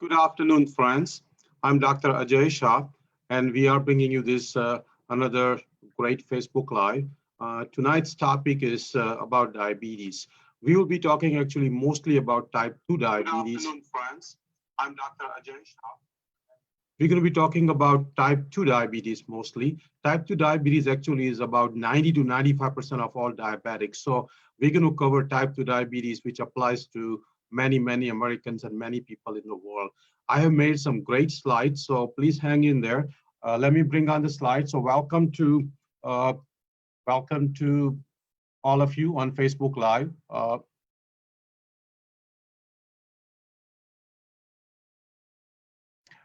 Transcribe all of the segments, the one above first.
Good afternoon, friends. I'm Dr. Aajay Shah, and we are bringing you this another great Facebook Live. Tonight's topic is about diabetes. We will be talking actually mostly about type 2 diabetes. Good afternoon, friends. I'm Dr. Aajay Shah. We're going to be talking about type 2 diabetes mostly. Type 2 diabetes actually is about 90 to 95% of all diabetics. So we're going to cover type 2 diabetes, which applies to many Americans and many people in the world. I have made some great slides, so please hang in there. Let me bring on the slides. So uh, welcome to all of you on Facebook Live.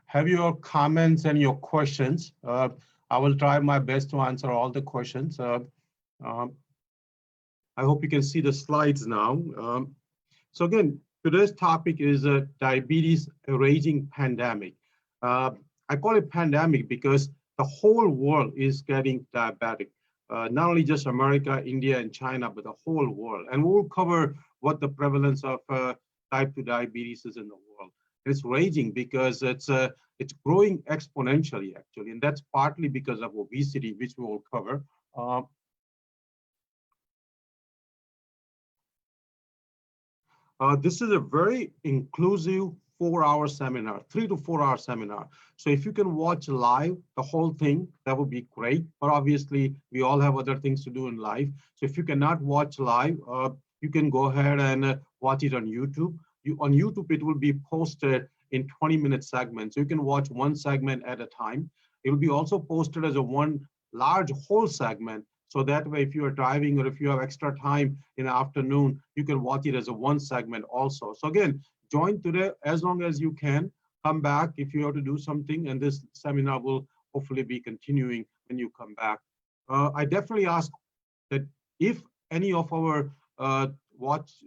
Have your comments and your questions. I will try my best to answer all the questions. Um, I hope you can see the slides now. So again, today's topic is diabetes, a raging pandemic. I call it pandemic because the whole world is getting diabetic. Not only just America, India, and China, but the whole world. And we'll cover what the prevalence of type 2 diabetes is in the world. It's raging because it's growing exponentially, actually, and that's partly because of obesity, which we will cover. This is a very inclusive 4-hour seminar, 3 to 4 hour seminar. So if you can watch live the whole thing, that would be great. But obviously, we all have other things to do in life. So if you cannot watch live, you can go ahead and watch it on YouTube. On YouTube, it will be posted in 20-minute segments. So you can watch one segment at a time. It will be also posted as a one large whole segment. So that way, if you are driving or if you have extra time in the afternoon, you can watch it as a one segment also. So again, join today as long as you can. Come back if you have to do something, and this seminar will hopefully be continuing when you come back. I definitely ask that if any of our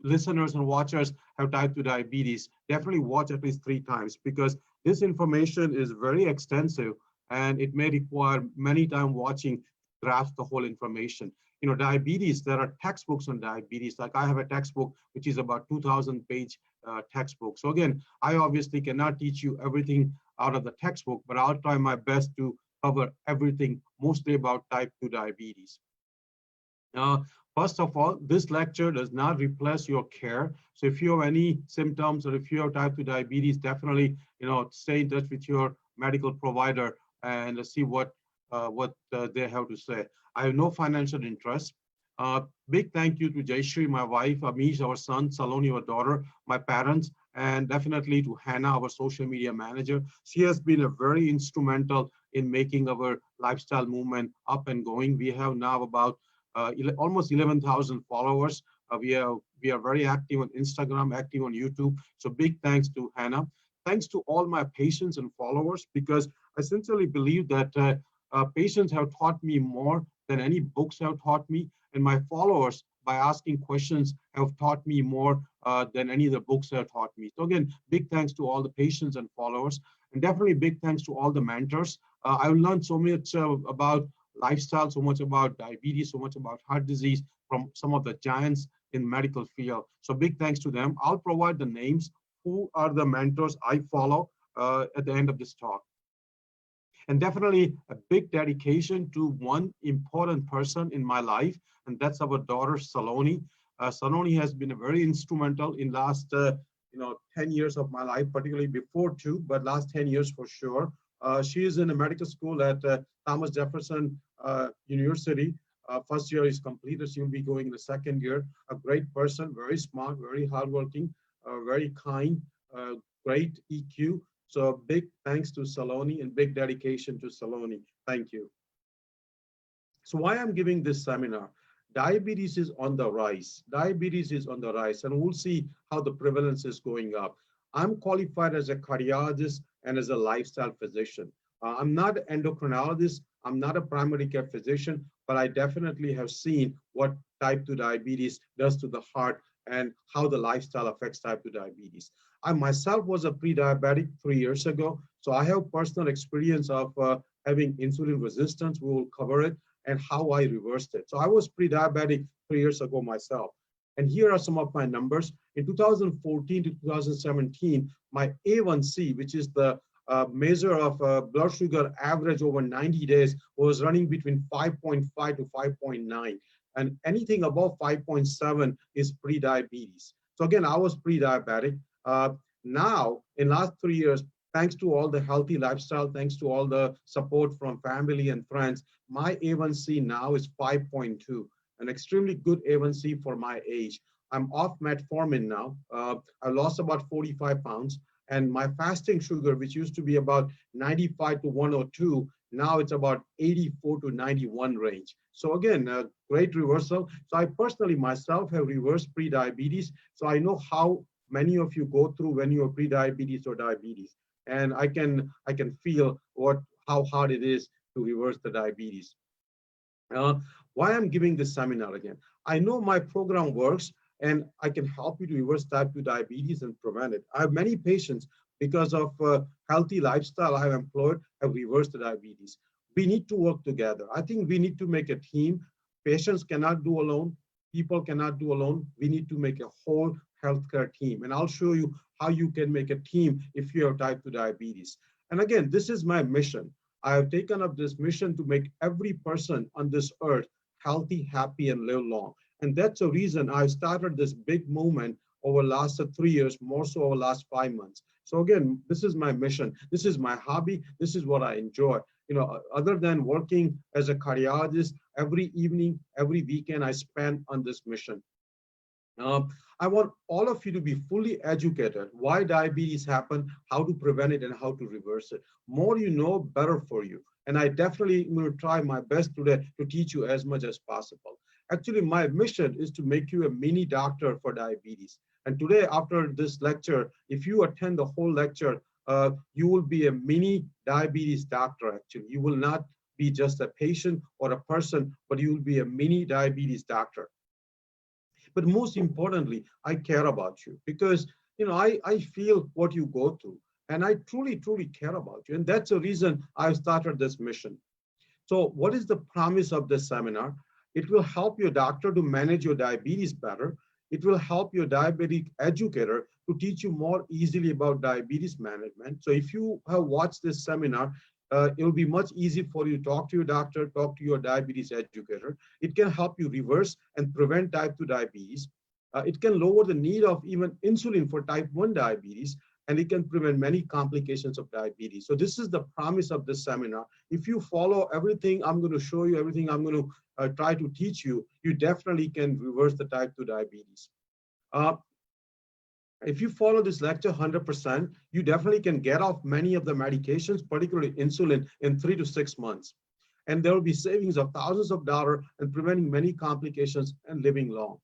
listeners and watchers have type 2 diabetes, definitely watch at least 3 times, because this information is very extensive and it may require many time watching grasp the whole information. You know, diabetes, there are textbooks on diabetes. Like I have a textbook, which is about 2,000 page textbook. So again, I obviously cannot teach you everything out of the textbook, but I'll try my best to cover everything mostly about type 2 diabetes. First of all, this lecture does not replace your care. So if you have any symptoms or if you have type 2 diabetes, definitely, stay in touch with your medical provider and see what they have to say. I have no financial interest. Big thank you to Jayshree, my wife, Amish, our son, Saloni, our daughter, my parents, and definitely to Hannah, our social media manager. She has been a very instrumental in making our lifestyle movement up and going. We have now about almost 11,000 followers. We are very active on Instagram, active on YouTube. So big thanks to Hannah. Thanks to all my patients and followers, because I sincerely believe that patients have taught me more than any books have taught me, and my followers, by asking questions, have taught me more than any of the books have taught me. So again, big thanks to all the patients and followers, and definitely big thanks to all the mentors. I've learned so much about lifestyle, so much about diabetes, so much about heart disease from some of the giants in medical field. So big thanks to them. I'll provide the names who are the mentors I follow at the end of this talk. And definitely a big dedication to one important person in my life, and that's our daughter, Saloni. Saloni has been very instrumental in last 10 years of my life, particularly before too, but last 10 years for sure. She is in a medical school at Thomas Jefferson University. First year is completed. She will be going in the second year. A great person, very smart, very hardworking, very kind, great EQ. So big thanks to Saloni and big dedication to Saloni. Thank you. So why I'm giving this seminar? Diabetes is on the rise. Diabetes is on the rise, and we'll see how the prevalence is going up. I'm qualified as a cardiologist and as a lifestyle physician. I'm not an endocrinologist. I'm not a primary care physician, but I definitely have seen what type 2 diabetes does to the heart and how the lifestyle affects type 2 diabetes. I myself was a pre-diabetic 3 years ago, so I have personal experience of having insulin resistance. We will cover it and how I reversed it. So I was pre-diabetic 3 years ago myself. And here are some of my numbers. In 2014 to 2017, my A1C, which is the measure of blood sugar average over 90 days, was running between 5.5 to 5.9. And anything above 5.7 is pre-diabetes. So again, I was pre-diabetic. Now, in last 3 years, thanks to all the healthy lifestyle, thanks to all the support from family and friends, my A1C now is 5.2, an extremely good A1C for my age. I'm off metformin now. I lost about 45 pounds. And my fasting sugar, which used to be about 95 to 102, now it's about 84 to 91 range. So again, a great reversal. So I personally myself have reversed pre-diabetes. So I know how many of you go through when you are pre-diabetes or diabetes. And I can feel how hard it is to reverse the diabetes. Why I'm giving this seminar again? I know my program works and I can help you to reverse type 2 diabetes and prevent it. I have many patients because of healthy lifestyle I have employed have reversed the diabetes. We need to work together. I think we need to make a team. Patients cannot do alone. People cannot do alone. We need to make a whole healthcare team. And I'll show you how you can make a team if you have type 2 diabetes. And again, this is my mission. I have taken up this mission to make every person on this earth healthy, happy, and live long. And that's the reason I started this big movement over the last 3 years, more so over the last 5 months. So again, this is my mission. This is my hobby. This is what I enjoy. You know, other than working as a cardiologist, every evening, every weekend, I spend on this mission. I want all of you to be fully educated why diabetes happen, how to prevent it, and how to reverse it. More you know, better for you. And I definitely will try my best today to teach you as much as possible. Actually, my mission is to make you a mini doctor for diabetes. And today, after this lecture, if you attend the whole lecture, you will be a mini diabetes doctor, actually. You will not be just a patient or a person, but you will be a mini diabetes doctor. But most importantly, I care about you because, you know, I feel what you go through and I truly, truly care about you. And that's the reason I started this mission. So what is the promise of this seminar? It will help your doctor to manage your diabetes better. It will help your diabetic educator to teach you more easily about diabetes management. So if you have watched this seminar, it will be much easier for you to talk to your doctor, talk to your diabetes educator. It can help you reverse and prevent type 2 diabetes. It can lower the need of even insulin for type 1 diabetes, and it can prevent many complications of diabetes. So this is the promise of this seminar. If you follow everything I'm going to show you, everything I'm going to try to teach you, you definitely can reverse the type 2 diabetes. If you follow this lecture 100%, you definitely can get off many of the medications, particularly insulin, in 3 to 6 months. And there will be savings of thousands of dollars and preventing many complications and living long.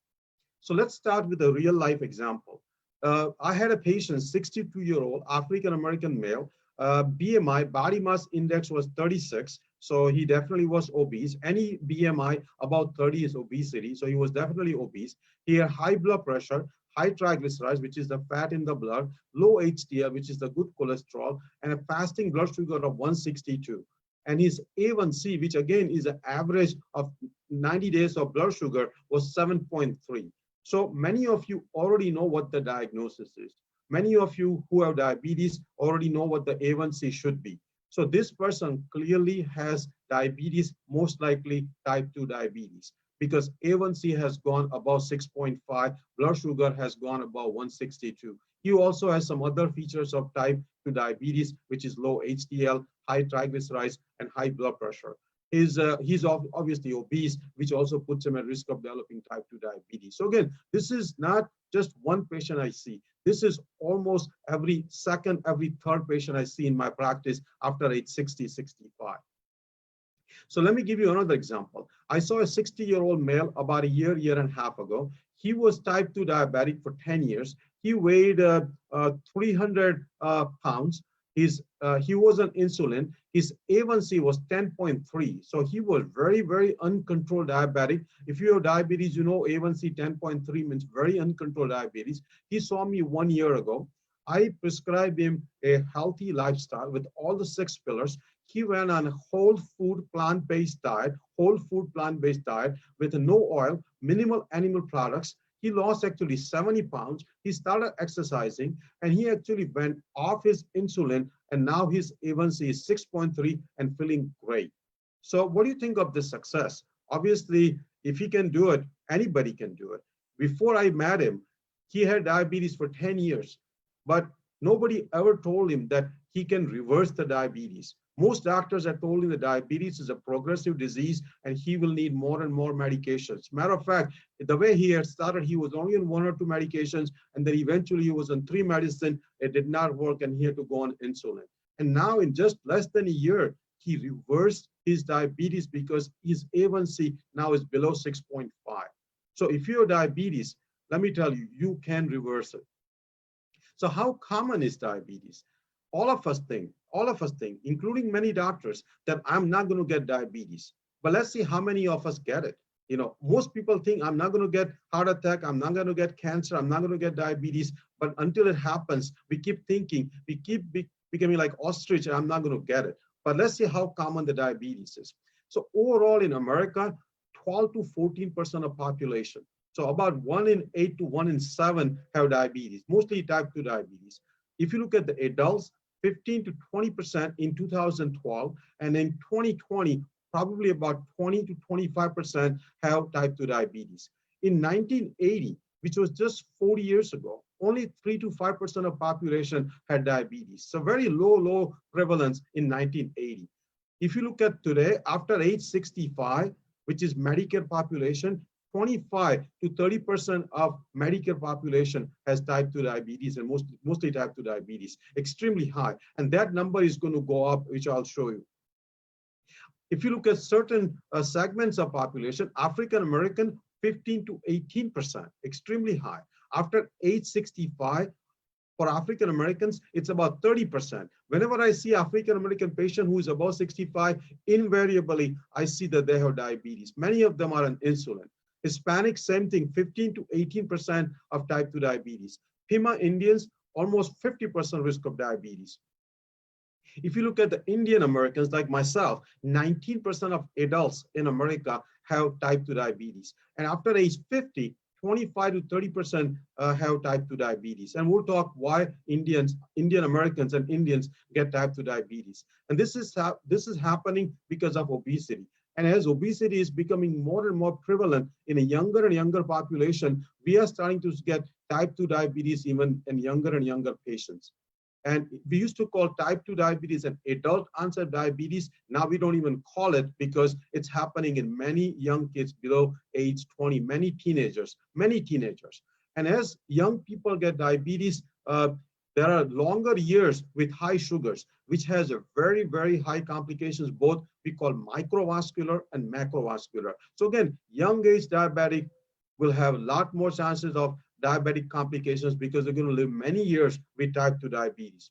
So let's start with a real life example. I had a patient, 62-year-old African-American male, BMI, body mass index was 36. So he definitely was obese. Any BMI about 30 is obesity. So he was definitely obese. He had high blood pressure, high triglycerides, which is the fat in the blood, low HDL, which is the good cholesterol, and a fasting blood sugar of 162. And his A1C, which again is an average of 90 days of blood sugar, was 7.3. So many of you already know what the diagnosis is. Many of you who have diabetes already know what the A1C should be. So this person clearly has diabetes, most likely type 2 diabetes, because A1C has gone above 6.5, blood sugar has gone above 162. He also has some other features of type 2 diabetes, which is low HDL, high triglycerides, and high blood pressure. He's obviously obese, which also puts him at risk of developing type 2 diabetes. So again, this is not just one patient I see. This is almost every second, every third patient I see in my practice after age 60, 65. So let me give you another example. I saw a 60-year-old male about a year and a half ago. He was type 2 diabetic for 10 years. He weighed 300 pounds. He was on insulin. His A1C was 10.3. So he was very, very uncontrolled diabetic. If you have diabetes, you know A1C 10.3 means very uncontrolled diabetes. He saw me 1 year ago. I prescribed him a healthy lifestyle with all the 6 pillars. He went on a whole food plant-based diet with no oil, minimal animal products. He lost actually 70 pounds. He started exercising and he actually went off his insulin, and now his A1C is 6.3 and feeling great. So what do you think of this success? Obviously, if he can do it, anybody can do it. Before I met him, he had diabetes for 10 years, but nobody ever told him that he can reverse the diabetes. Most doctors have told him that diabetes is a progressive disease and he will need more and more medications. Matter of fact, the way he had started, he was only on 1 or 2 medications, and then eventually he was on 3 medicines. It did not work and he had to go on insulin. And now in just less than a year, he reversed his diabetes because his A1C now is below 6.5. So if you have diabetes, let me tell you, you can reverse it. So how common is diabetes? All of us think, including many doctors, that I'm not going to get diabetes. But let's see how many of us get it. You know, most people think I'm not going to get heart attack, I'm not going to get cancer, I'm not going to get diabetes. But until it happens, we keep thinking, we keep becoming like ostrich, and I'm not going to get it. But let's see how common the diabetes is. So overall in America, 12 to 14% of population. So about 1 in 8 to 1 in 7 have diabetes, mostly type 2 diabetes. If you look at the adults, 15 to 20% in 2012, and in 2020, probably about 20 to 25% have type 2 diabetes. In 1980, which was just 40 years ago, only 3 to 5% of population had diabetes. So very low prevalence in 1980. If you look at today, after age 65, which is Medicare population, 25 to 30% of Medicare population has type 2 diabetes, and mostly type 2 diabetes, extremely high. And that number is going to go up, which I'll show you. If you look at certain segments of population, African American, 15 to 18%, extremely high. After age 65, for African Americans, it's about 30%. Whenever I see African American patient who is above 65, invariably, I see that they have diabetes. Many of them are on insulin. Hispanics, same thing, 15 to 18% of type 2 diabetes. Pima Indians, almost 50% risk of diabetes. If you look at the Indian Americans like myself, 19% of adults in America have type 2 diabetes. And after age 50, 25 to 30% have type 2 diabetes. And we'll talk why Indian Americans and Indians get type 2 diabetes. And this is happening because of obesity. And as obesity is becoming more and more prevalent in a younger and younger population, we are starting to get type 2 diabetes even in younger and younger patients. And we used to call type 2 diabetes an adult onset diabetes. Now we don't even call it because it's happening in many young kids below age 20, many teenagers. And as young people get diabetes, there are longer years with high sugars, which has a very, very high complications, both we call microvascular and macrovascular. So again, young age diabetic will have a lot more chances of diabetic complications because they're going to live many years with type 2 diabetes.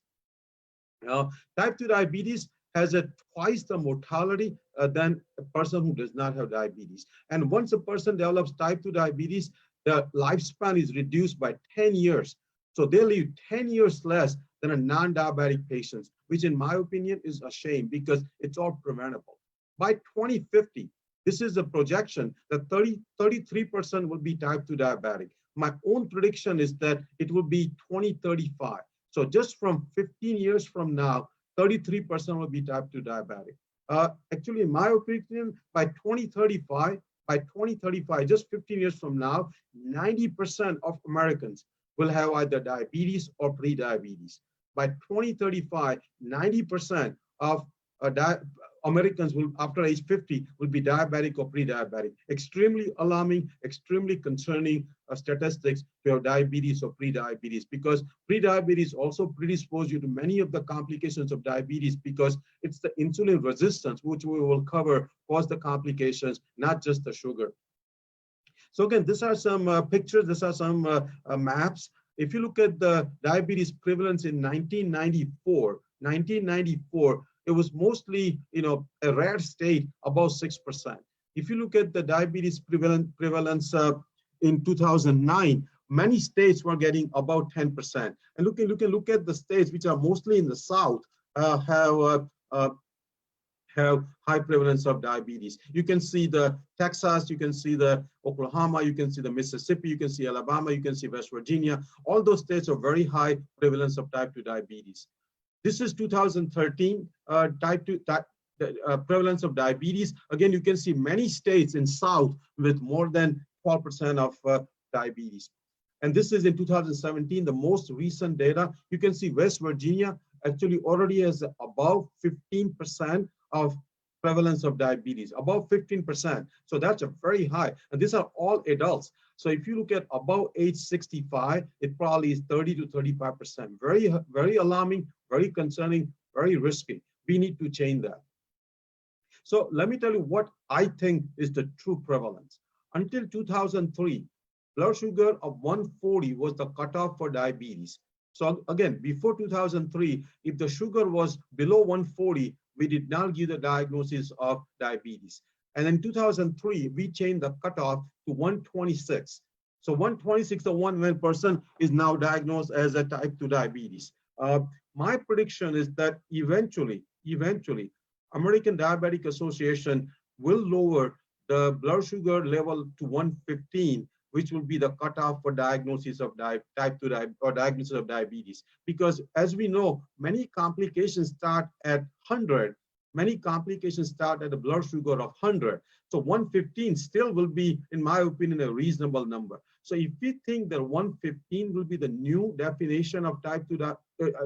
Now, type 2 diabetes has twice the mortality than a person who does not have diabetes. And once a person develops type 2 diabetes, the lifespan is reduced by 10 years. So they live 10 years less than a non-diabetic patient, which in my opinion is a shame because it's all preventable. By 2050, this is a projection that 33% will be type 2 diabetic. My own prediction is that it will be 2035. So just from 15 years from now, 33% will be type 2 diabetic. Actually, in my opinion, by 2035, just 15 years from now, 90% of Americans will have either diabetes or pre-diabetes. By 2035, 90% of Americans will, after age 50, will be diabetic or pre-diabetic. Extremely alarming, extremely concerning statistics to have diabetes or pre-diabetes, because pre-diabetes also predispose you to many of the complications of diabetes because it's the insulin resistance, which we will cover, cause the complications, not just the sugar. So again, these are some pictures, these are some maps. If you look at the diabetes prevalence in 1994, it was mostly, a rare state, above 6%. If you look at the diabetes prevalence in 2009, many states were getting about 10%. And look at the states which are mostly in the South, have have high prevalence of diabetes. You can see the Texas, you can see the Oklahoma, you can see the Mississippi, you can see Alabama, you can see West Virginia. All those states are very high prevalence of type 2 diabetes. This is 2013 prevalence of diabetes. Again, you can see many states in South with more than 12% of diabetes. And this is in 2017, the most recent data. You can see West Virginia actually already has above 15% of prevalence of diabetes, above 15%. So that's a very high. And these are all adults. So if you look at above age 65, it probably is 30 to 35%. Very, very alarming, very concerning, very risky. We need to change that. So let me tell you what I think is the true prevalence. Until 2003, blood sugar of 140 was the cutoff for diabetes. So again, before 2003, if the sugar was below 140, we did not give the diagnosis of diabetes. And in 2003, we changed the cutoff to 126. So 126, the one when person is now diagnosed as a type 2 diabetes. My prediction is that eventually, American Diabetic Association will lower the blood sugar level to 115, which will be the cutoff for diagnosis of type 2 or diagnosis of diabetes. Because as we know, many complications start at 100. Many complications start at a blood sugar of 100. So 115 still will be, in my opinion, a reasonable number. So if we think that 115 will be the new definition of type 2,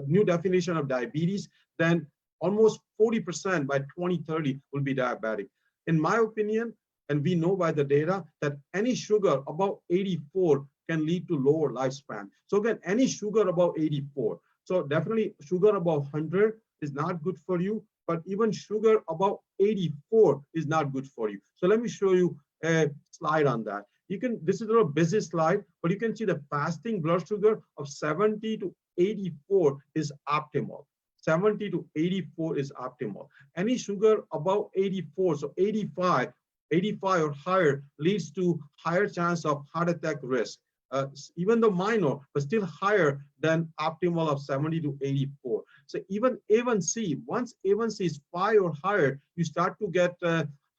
new definition of diabetes, then almost 40% by 2030 will be diabetic. In my opinion, and we know by the data that any sugar above 84 can lead to lower lifespan. So again, any sugar above 84. So definitely sugar above 100 is not good for you, but even sugar above 84 is not good for you. So let me show you a slide on that. You can, this is a little busy slide, but you can see the fasting blood sugar of 70 to 84 is optimal. 70 to 84 is optimal. Any sugar above 84, so 85 or higher leads to higher chance of heart attack risk, even though minor, but still higher than optimal of 70 to 84. So even A1C, once A1C is 5 or higher, you start to get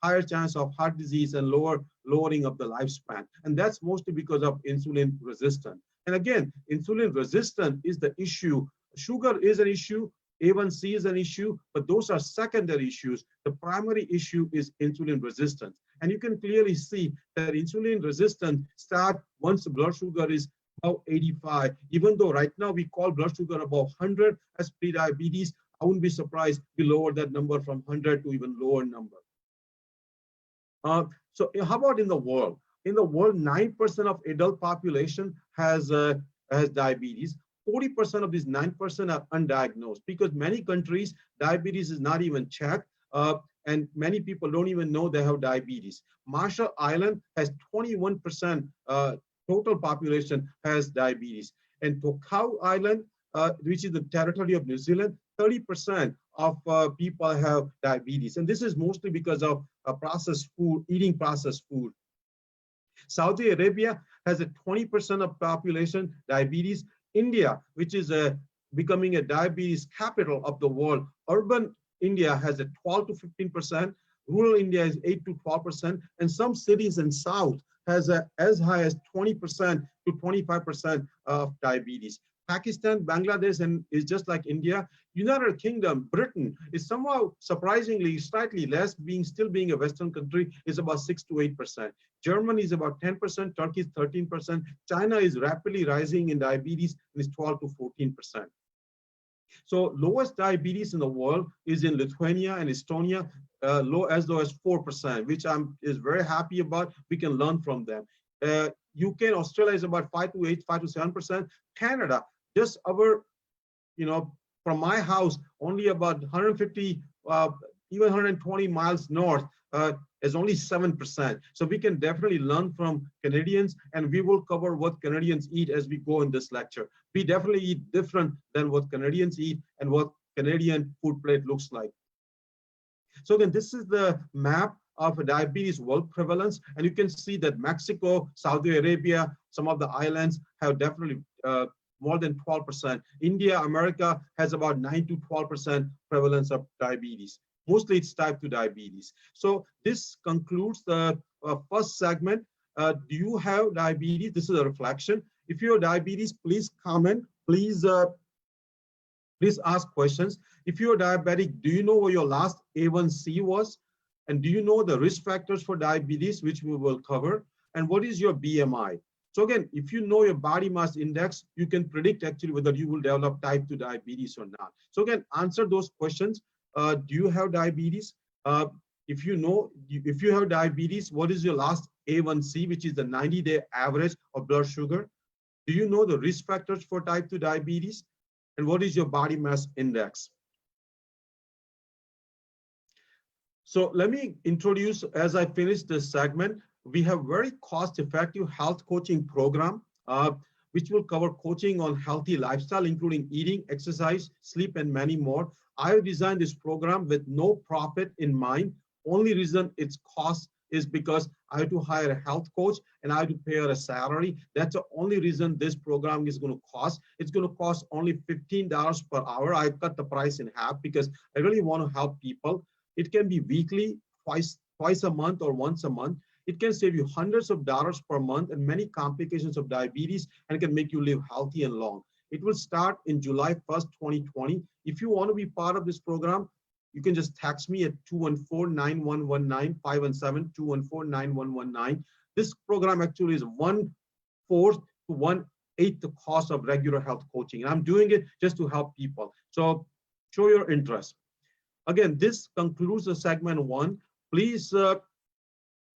higher chance of heart disease and lowering of the lifespan. And that's mostly because of insulin resistance. And again, insulin resistance is the issue. Sugar is an issue, A1C is an issue, but those are secondary issues. The primary issue is insulin resistance. And you can clearly see that insulin resistance starts once the blood sugar is about 85. Even though right now we call blood sugar above 100 as prediabetes, I wouldn't be surprised we lower that number from 100 to even lower number. So how about in the world? In the world, 9% of adult population has diabetes. 40% of these 9% are undiagnosed because many countries, diabetes is not even checked, and many people don't even know they have diabetes. Marshall Island has 21% total population has diabetes. And Tokau Island, which is the territory of New Zealand, 30% of people have diabetes. And this is mostly because of processed food, eating processed food. Saudi Arabia has a 20% of population diabetes. India, which is becoming a diabetes capital of the world, urban India has a 12 to 15%, rural India is 8 to 12%, and some cities in South has as high as 20% to 25% of diabetes. Pakistan, Bangladesh, and is just like India. United Kingdom, Britain is somehow surprisingly slightly less, still being a Western country, is about 6 to 8%. Germany is about 10%, Turkey is 13%. China is rapidly rising in diabetes and is 12 to 14%. So lowest diabetes in the world is in Lithuania and Estonia, as low as 4%, which is very happy about. We can learn from them. UK and Australia is about 5 to 8, 5 to 7%. Canada, just our, from my house, only about 150, even 120 miles north, is only 7%. So we can definitely learn from Canadians, and we will cover what Canadians eat as we go in this lecture. We definitely eat different than what Canadians eat and what Canadian food plate looks like. So again, this is the map of diabetes world prevalence, and you can see that Mexico, Saudi Arabia, some of the islands have definitely more than 12%. India, America has about 9 to 12% prevalence of diabetes. Mostly it's type 2 diabetes. So this concludes the first segment. Do you have diabetes? This is a reflection. If you have diabetes, please comment. Please ask questions. If you're diabetic, do you know what your last A1C was? And do you know the risk factors for diabetes, which we will cover? And what is your BMI? So again, if you know your body mass index, you can predict actually whether you will develop type 2 diabetes or not. So again, answer those questions. Do you have diabetes? If you have diabetes, what is your last A1C, which is the 90-day average of blood sugar? Do you know the risk factors for type 2 diabetes? And what is your body mass index? So let me introduce, as I finish this segment, we have very cost-effective health coaching program, which will cover coaching on healthy lifestyle, including eating, exercise, sleep, and many more. I have designed this program with no profit in mind. Only reason it's cost is because I have to hire a health coach and I have to pay her a salary. That's the only reason this program is going to cost. It's going to cost only $15 per hour. I cut the price in half because I really want to help people. It can be weekly, twice a month, or once a month. It can save you hundreds of dollars per month and many complications of diabetes, and can make you live healthy and long. It will start in July 1st, 2020. If you want to be part of this program, you can just text me at 214-9119, 517, 214-9119. This program actually is 1/4 to 1/8 the cost of regular health coaching. And I'm doing it just to help people. So show your interest. Again, this concludes the segment 1. Please,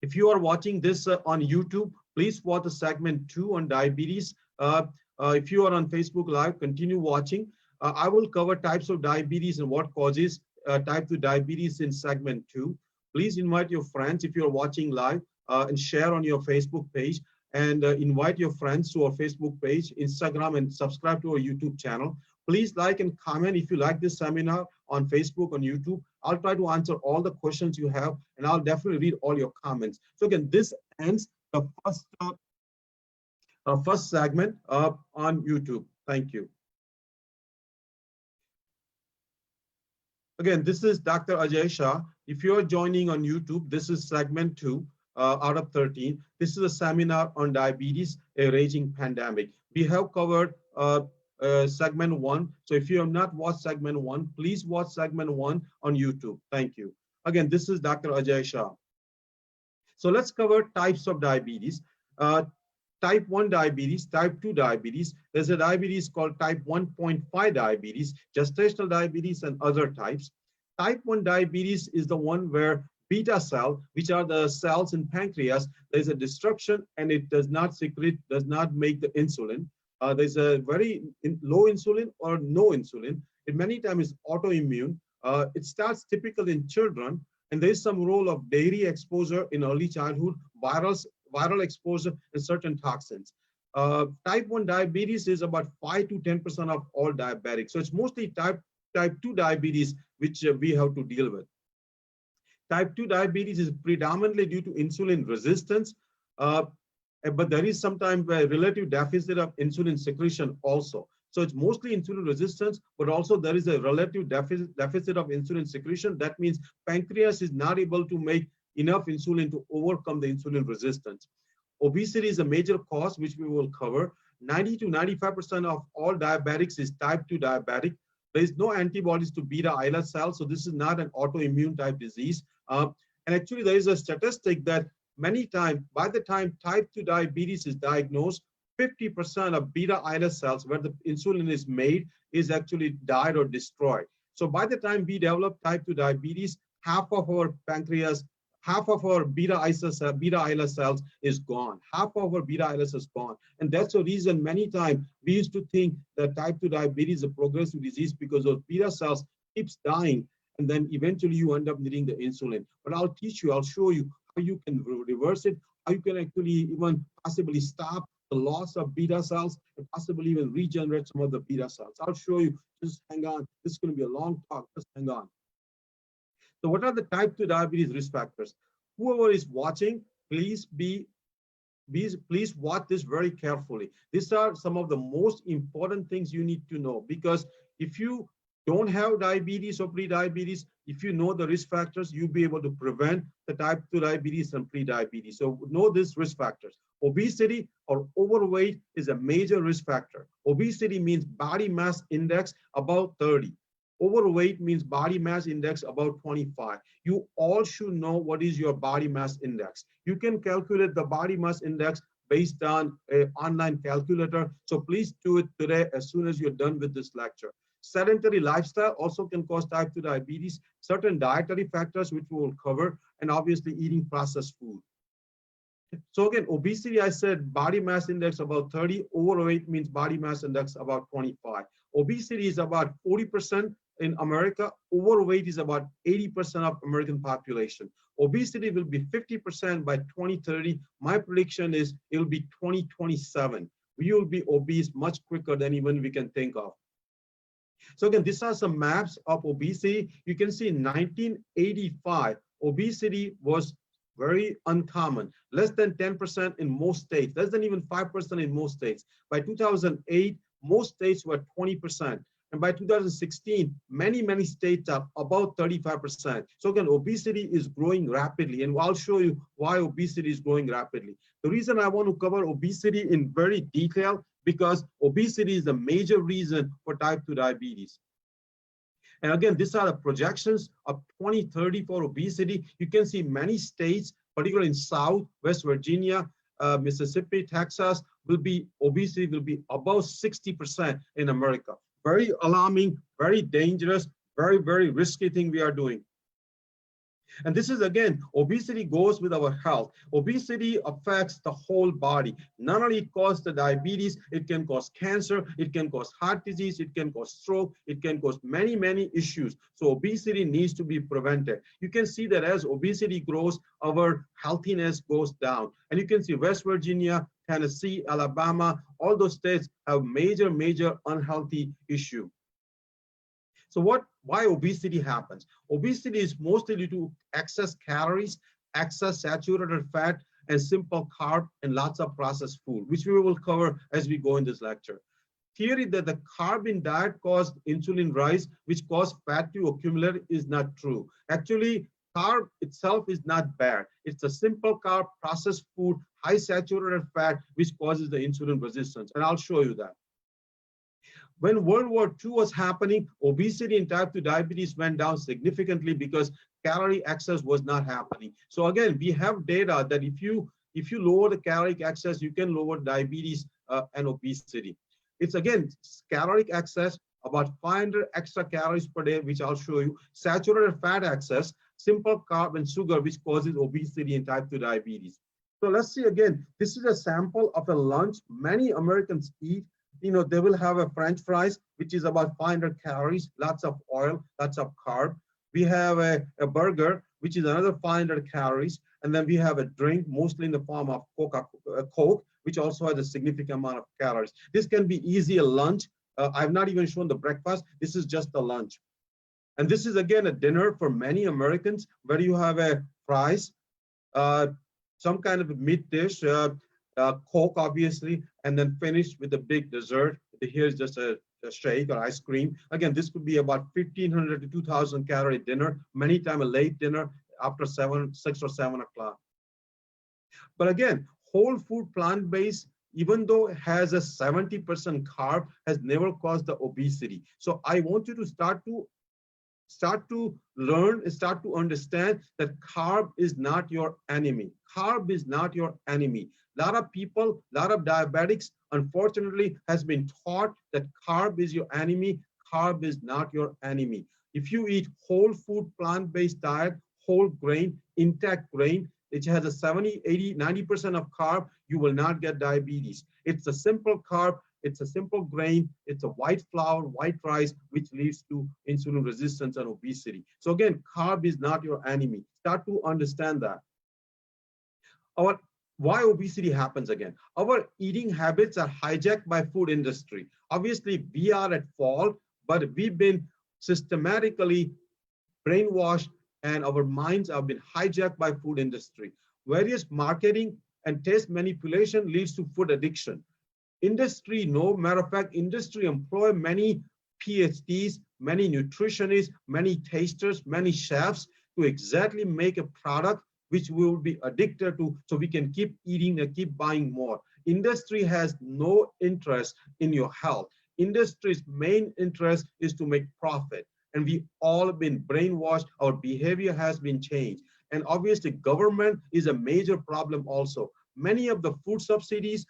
if you are watching this on YouTube, please watch the segment 2 on diabetes. If you are on Facebook Live, continue watching. I will cover types of diabetes and what causes type 2 diabetes in segment 2. Please invite your friends if you're watching live and share on your Facebook page, and invite your friends to our Facebook page, Instagram, and subscribe to our YouTube channel. Please like and comment if you like this seminar on Facebook, on YouTube. I'll try to answer all the questions you have, and I'll definitely read all your comments. So again, this ends the first segment on YouTube. Thank you. Again, this is Dr. Aajay Shah. If you're joining on YouTube, this is segment 2 out of 13. This is a seminar on diabetes, a raging pandemic. We have covered segment 1. So if you have not watched segment 1, please watch segment 1 on YouTube. Thank you. Again, this is Dr. Aajay Shah. So let's cover types of diabetes. Type 1 diabetes, type 2 diabetes. There's a diabetes called type 1.5 diabetes, gestational diabetes, and other types. Type 1 diabetes is the one where beta cell, which are the cells in pancreas, there's a destruction and it does not secrete, does not make the insulin. There's a very low insulin or no insulin. It many times is autoimmune. It starts typically in children, and there's some role of dairy exposure in early childhood, viral exposure, and certain toxins. Type 1 diabetes is about 5 to 10% of all diabetics. So it's mostly type 2 diabetes, which we have to deal with. Type 2 diabetes is predominantly due to insulin resistance, but there is sometimes a relative deficit of insulin secretion also. So it's mostly insulin resistance, but also there is a relative deficit of insulin secretion. That means pancreas is not able to make enough insulin to overcome the insulin resistance. Obesity is a major cause, which we will cover. 90 to 95% of all diabetics is type 2 diabetic. There is no antibodies to beta islet cells, so this is not an autoimmune type disease. And actually, there is a statistic that many times, by the time type 2 diabetes is diagnosed, 50% of beta islet cells where the insulin is made is actually died or destroyed. So by the time we develop type 2 diabetes, half of our pancreas, half of our beta islet cells is gone. Half of our beta islets is gone. And that's the reason many times we used to think that type 2 diabetes is a progressive disease because those beta cells keeps dying, and then eventually you end up needing the insulin. But I'll teach you, I'll show you how you can reverse it, how you can actually even possibly stop the loss of beta cells and possibly even regenerate some of the beta cells. I'll show you, just hang on. This is going to be a long talk, just hang on. So what are the type 2 diabetes risk factors? Whoever is watching, please watch this very carefully. These are some of the most important things you need to know, because if you don't have diabetes or pre-diabetes, if you know the risk factors, you'll be able to prevent the type 2 diabetes and pre-diabetes. So know these risk factors. Obesity or overweight is a major risk factor. Obesity means body mass index about 30. Overweight means body mass index about 25. You all should know what is your body mass index. You can calculate the body mass index based on an online calculator. So please do it today as soon as you're done with this lecture. Sedentary lifestyle also can cause type 2 diabetes, certain dietary factors which we will cover, and obviously eating processed food. So again, obesity, I said body mass index about 30, overweight means body mass index about 25. Obesity is about 40% in America, overweight is about 80% of American population. Obesity will be 50% by 2030. My prediction is it will be 2027. We will be obese much quicker than even we can think of. So again, these are some maps of obesity. You can see in 1985, obesity was very uncommon, less than 10% in most states, less than even 5% in most states. By 2008, most states were 20%. And by 2016, many states are about 35%. So again, obesity is growing rapidly, and I'll show you why obesity is growing rapidly. The reason I want to cover obesity in very detail, because obesity is the major reason for type 2 diabetes. And again, these are the projections of 2030 for obesity. You can see many states, particularly in South, West Virginia, Mississippi, Texas, obesity will be above 60% in America. Very alarming, very dangerous, very risky thing we are doing. And this is, again, obesity goes with our health. Obesity affects the whole body. Not only it causes the diabetes, it can cause cancer, it can cause heart disease, it can cause stroke, it can cause many issues. So obesity needs to be prevented. You can see that as obesity grows, our healthiness goes down. And you can see West Virginia, Tennessee, Alabama, all those states have major unhealthy issue. So why obesity happens? Obesity is mostly due to excess calories, excess saturated fat, and simple carb, and lots of processed food, which we will cover as we go in this lecture. Theory that the carb in diet caused insulin rise, which caused fat to accumulate, is not true. Actually, carb itself is not bad. It's a simple carb, processed food, high saturated fat, which causes the insulin resistance, and I'll show you that. When World War II was happening, obesity and type 2 diabetes went down significantly because calorie excess was not happening. So again, we have data that if you lower the caloric excess, you can lower diabetes and obesity. It's again, caloric excess, about 500 extra calories per day, which I'll show you. Saturated fat excess, simple carb and sugar, which causes obesity and type 2 diabetes. So let's see again, this is a sample of a lunch many Americans eat. You know, they will have a French fries, which is about 500 calories, lots of oil, lots of carb. We have a burger, which is another 500 calories. And then we have a drink, mostly in the form of Coke, which also has a significant amount of calories. This can be easy a lunch. I've not even shown the breakfast. This is just the lunch. And this is, again, a dinner for many Americans where you have a fries, some kind of a meat dish, Coke, obviously, and then finish with a big dessert. Here's just a shake or ice cream. Again, this could be about 1,500 to 2,000 calorie dinner, many times a late dinner after 6 or 7 o'clock. But again, whole food plant-based, even though it has a 70% carb, has never caused the obesity. So I want you to start to learn and start to understand that carb is not your enemy. Carb is not your enemy. A lot of people, a lot of diabetics, unfortunately, has been taught that carb is your enemy. Carb is not your enemy. If you eat whole food, plant-based diet, whole grain, intact grain, which has a 70, 80, 90% of carb, you will not get diabetes. It's a simple carb. It's a simple grain. It's a white flour, white rice, which leads to insulin resistance and obesity. So again, carb is not your enemy. Start to understand that. Why obesity happens again? Our eating habits are hijacked by food industry. Obviously, we are at fault, but we've been systematically brainwashed and our minds have been hijacked by food industry. Various marketing and taste manipulation leads to food addiction. Industry, no matter of fact, industry employ many PhDs, many nutritionists, many tasters, many chefs to exactly make a product which we will be addicted to, so we can keep eating and keep buying more. Industry has no interest in your health. Industry's main interest is to make profit. And we all been brainwashed, our behavior has been changed. And obviously government is a major problem also. Many of the food subsidies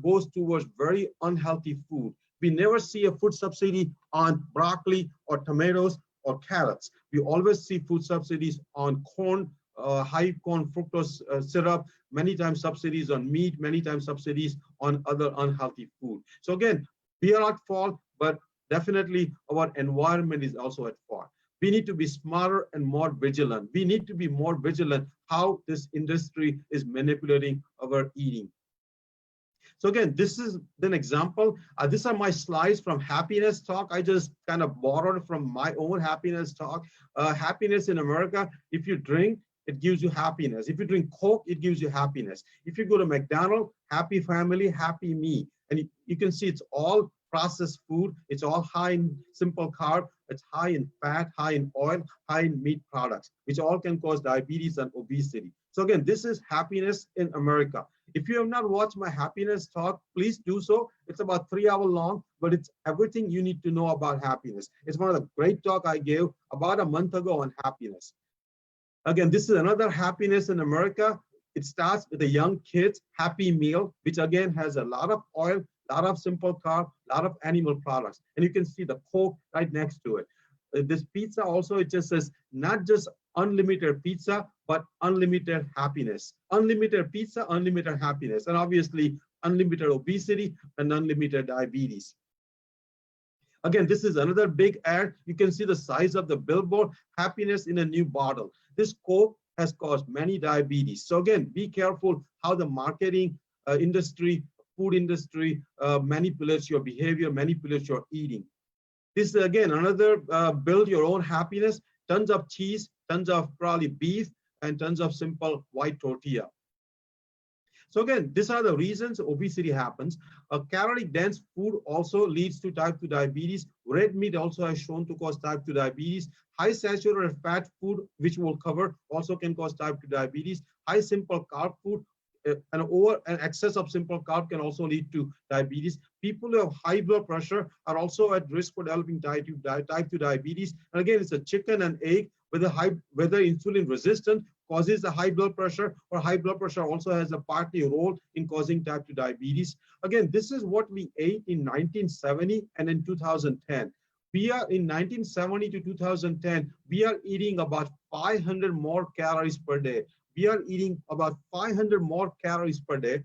goes towards very unhealthy food. We never see a food subsidy on broccoli or tomatoes or carrots. We always see food subsidies on corn, high corn fructose syrup, many times subsidies on meat, many times subsidies on other unhealthy food. So again, we are at fault, but definitely our environment is also at fault. We need to be smarter and more vigilant. We need to be more vigilant how this industry is manipulating our eating. So again, this is an example. These are my slides from happiness talk. I just kind of borrowed from my own happiness talk. Happiness in America, if you drink, it gives you happiness. If you drink Coke, it gives you happiness. If you go to McDonald's, happy family, happy me. And you can see it's all processed food. It's all high in simple carb. It's high in fat, high in oil, high in meat products, which all can cause diabetes and obesity. So again, this is happiness in America. If you have not watched my happiness talk, please do so. It's about 3 hours long, but it's everything you need to know about happiness. It's one of the great talk I gave about a month ago on happiness. Again, this is another happiness in America. It starts with a young kid's happy meal, which again has a lot of oil, a lot of simple carb, a lot of animal products. And you can see the Coke right next to it. This pizza also, it just says not just unlimited pizza, but unlimited happiness. Unlimited pizza, unlimited happiness, and obviously unlimited obesity and unlimited diabetes. Again, this is another big ad. You can see the size of the billboard, happiness in a new bottle. This Coke has caused many diabetes. So again, be careful how the marketing industry, food industry manipulates your behavior, manipulates your eating. This is again another build your own happiness, tons of cheese, tons of probably beef, and tons of simple white tortilla. So again, these are the reasons obesity happens. Calorie-dense food also leads to type 2 diabetes. Red meat also has shown to cause type 2 diabetes. High saturated fat food, which we'll cover, also can cause type 2 diabetes. High simple carb food, an excess of simple carb can also lead to diabetes. People who have high blood pressure are also at risk for developing type 2 diabetes. And again, it's a chicken and egg, whether insulin resistant causes a high blood pressure, or high blood pressure also has a partly role in causing type 2 diabetes. Again, this is what we ate in 1970 and in 2010. We are in 1970 to 2010, we are eating about 500 more calories per day. We are eating about 500 more calories per day.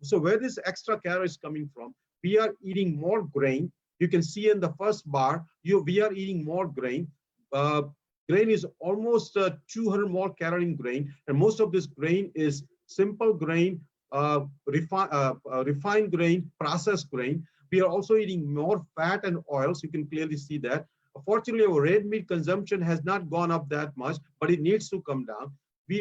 So where this extra calories coming from? We are eating more grain. You can see in the first bar, we are eating more grain. Grain is almost 200 more calorie in grain, and most of this grain is simple grain, refined grain, processed grain. We are also eating more fat and oils. You can clearly see that. Unfortunately, our red meat consumption has not gone up that much, but it needs to come down.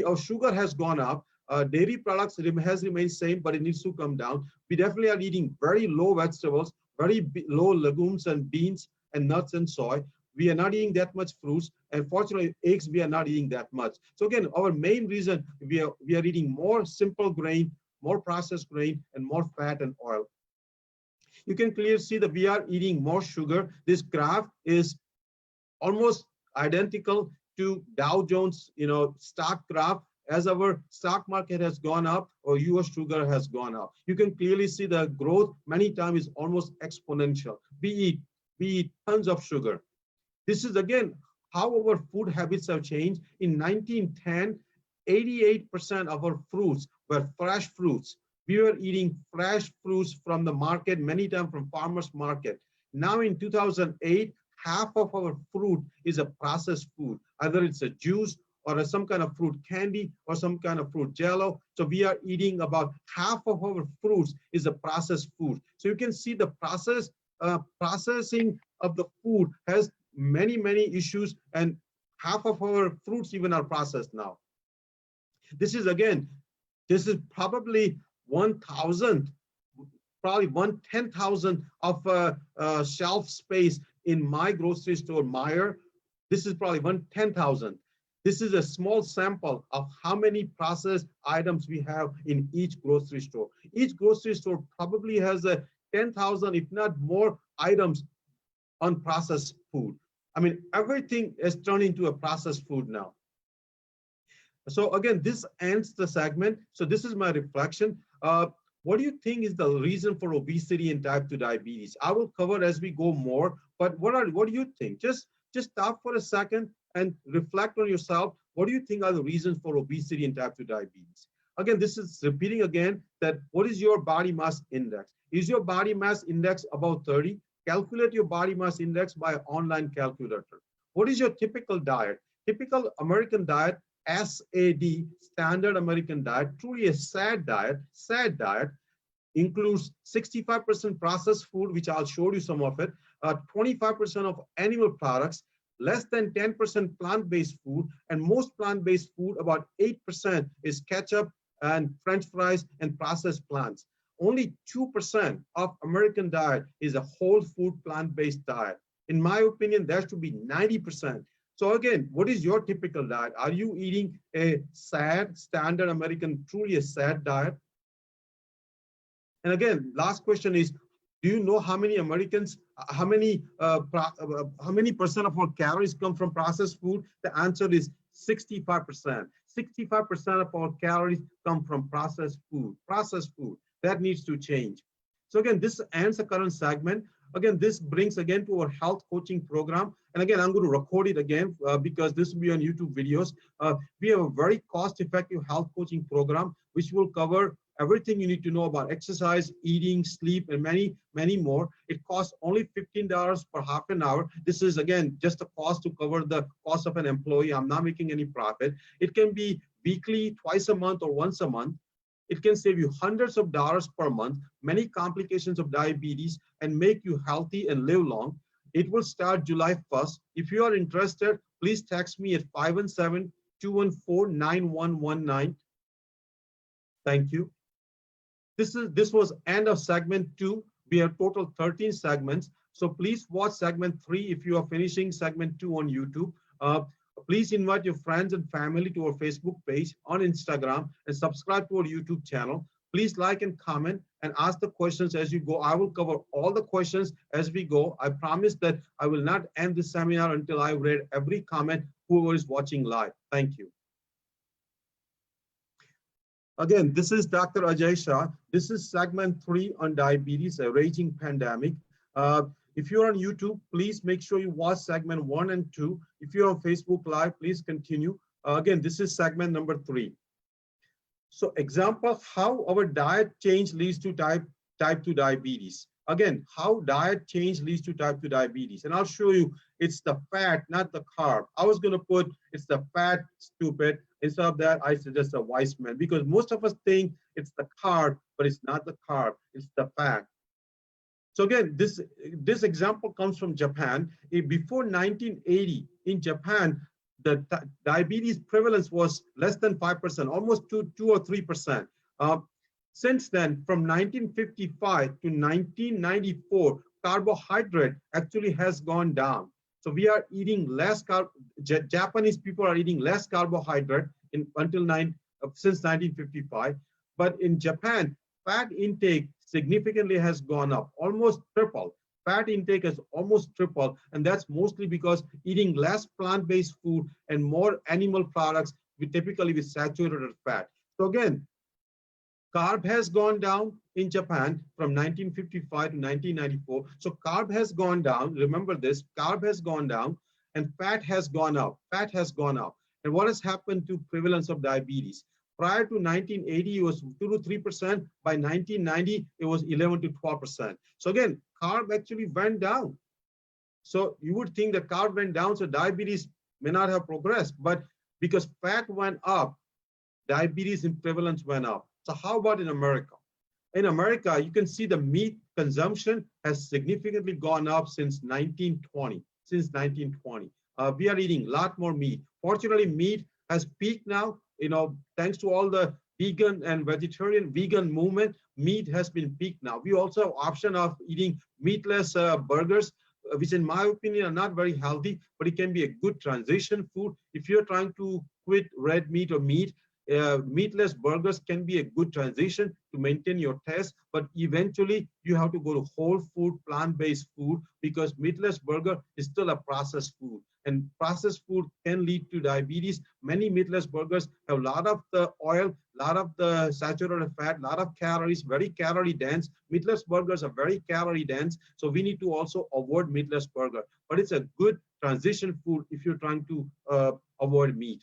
Our sugar has gone up. Dairy products has remained same, but it needs to come down. We definitely are eating very low vegetables, very low legumes and beans and nuts and soy. We are not eating that much fruits, and fortunately, eggs we are not eating that much. So again, our main reason we are eating more simple grain, more processed grain, and more fat and oil. You can clearly see that we are eating more sugar. This graph is almost identical to Dow Jones, stock graph. As our stock market has gone up, or US sugar has gone up, you can clearly see the growth many times is almost exponential. We eat tons of sugar. This is again how our food habits have changed. In 1910, 88% of our fruits were fresh fruits. We were eating fresh fruits from the market, many times from farmers market. Now in 2008, half of our fruit is a processed food. Either it's a juice or some kind of fruit candy or some kind of fruit jello. So we are eating about half of our fruits is a processed food. So you can see the processing of the food has many issues, and half of our fruits even are processed now. This is probably 1,000th probably 1/10,000 of shelf space in my grocery store, Meyer. This is probably 1/10,000. This is a small sample of how many processed items we have in each grocery store. Each grocery store probably has a 10,000, if not more, items on processed food. I mean, everything is turned into a processed food now. So again, this ends the segment. So this is my reflection. What do you think is the reason for obesity and type 2 diabetes? I will cover as we go more, but what do you think? Just stop for a second and reflect on yourself. What do you think are the reasons for obesity and type 2 diabetes? Again, this is repeating again that what is your body mass index? Is your body mass index above 30? Calculate your body mass index by an online calculator. What is your typical diet? Typical American diet, SAD, standard American diet, truly a sad diet, includes 65% processed food, which I'll show you some of it, 25% of animal products, less than 10% plant-based food, and most plant-based food, about 8%, is ketchup and French fries and processed plants. Only 2% of American diet is a whole food plant-based diet. In my opinion, that should be 90%. So again, what is your typical diet? Are you eating a sad, standard American, truly a sad diet? And again, last question is, do you know how many Americans, how many percent of our calories come from processed food? The answer is 65%. 65% of our calories come from processed food. That needs to change. So again, this ends the current segment. Again, this brings again to our health coaching program. And again, I'm going to record it again because this will be on YouTube videos. We have a very cost-effective health coaching program, which will cover everything you need to know about exercise, eating, sleep, and many, many more. It costs only $15 per half an hour. This is, again, just a cost to cover the cost of an employee. I'm not making any profit. It can be weekly, twice a month, or once a month. It can save you hundreds of dollars per month, many complications of diabetes, and make you healthy and live long. It will start July 1st. If you are interested, please text me at 517-214-9119. Thank you. This was end of segment 2. We have total 13 segments. So please watch segment 3 if you are finishing segment 2 on YouTube. Please invite your friends and family to our Facebook page, on Instagram, and subscribe to our YouTube channel. Please like and comment and ask the questions as you go. I will cover all the questions as we go. I promise that I will not end the seminar until I've read every comment, whoever is watching live. Thank you. Again, this is Dr. Aajay Shah. This is segment 3 on diabetes, a raging pandemic. If you're on YouTube, please make sure you watch segment 1 and 2. If you're on Facebook Live, please continue. Again, this is segment number 3. So example, how our diet change leads to type 2 diabetes. Again, how diet change leads to type 2 diabetes. And I'll show you, it's the fat, not the carb. I was gonna put, it's the fat, stupid. Instead of that, I suggest a wise man, because most of us think it's the carb, but it's not the carb, it's the fat. So again, this example comes from Japan. Before 1980, in Japan, the diabetes prevalence was less than 5%, almost 2 or 3%. Since then, from 1955 to 1994, carbohydrate actually has gone down. So we are eating less Japanese people are eating less carbohydrate since 1955. But in Japan, fat intake significantly has gone up, almost triple. Fat intake has almost tripled, and that's mostly because eating less plant-based food and more animal products, typically with saturated fat. So again, carb has gone down in Japan from 1955 to 1994. So carb has gone down. Remember this, carb has gone down and fat has gone up. Fat has gone up. And what has happened to prevalence of diabetes? Prior to 1980, it was 2 to 3%. By 1990, it was 11 to 12%. So again, carb actually went down. So you would think that carb went down, so diabetes may not have progressed. But because fat went up, diabetes in prevalence went up. So how about in America? In America, you can see the meat consumption has significantly gone up since 1920. We are eating a lot more meat. Fortunately, meat has peaked now, thanks to all the vegan and vegetarian vegan movement, meat has been peaked now. We also have option of eating meatless burgers, which in my opinion are not very healthy, but it can be a good transition food. If you're trying to quit red meat or meat, meatless burgers can be a good transition to maintain your taste, but eventually you have to go to whole food, plant-based food, because meatless burger is still a processed food, and processed food can lead to diabetes. Many meatless burgers have a lot of the oil, a lot of the saturated fat, a lot of calories, very calorie dense. Meatless burgers are very calorie dense, so we need to also avoid meatless burger, but it's a good transition food if you're trying to avoid meat.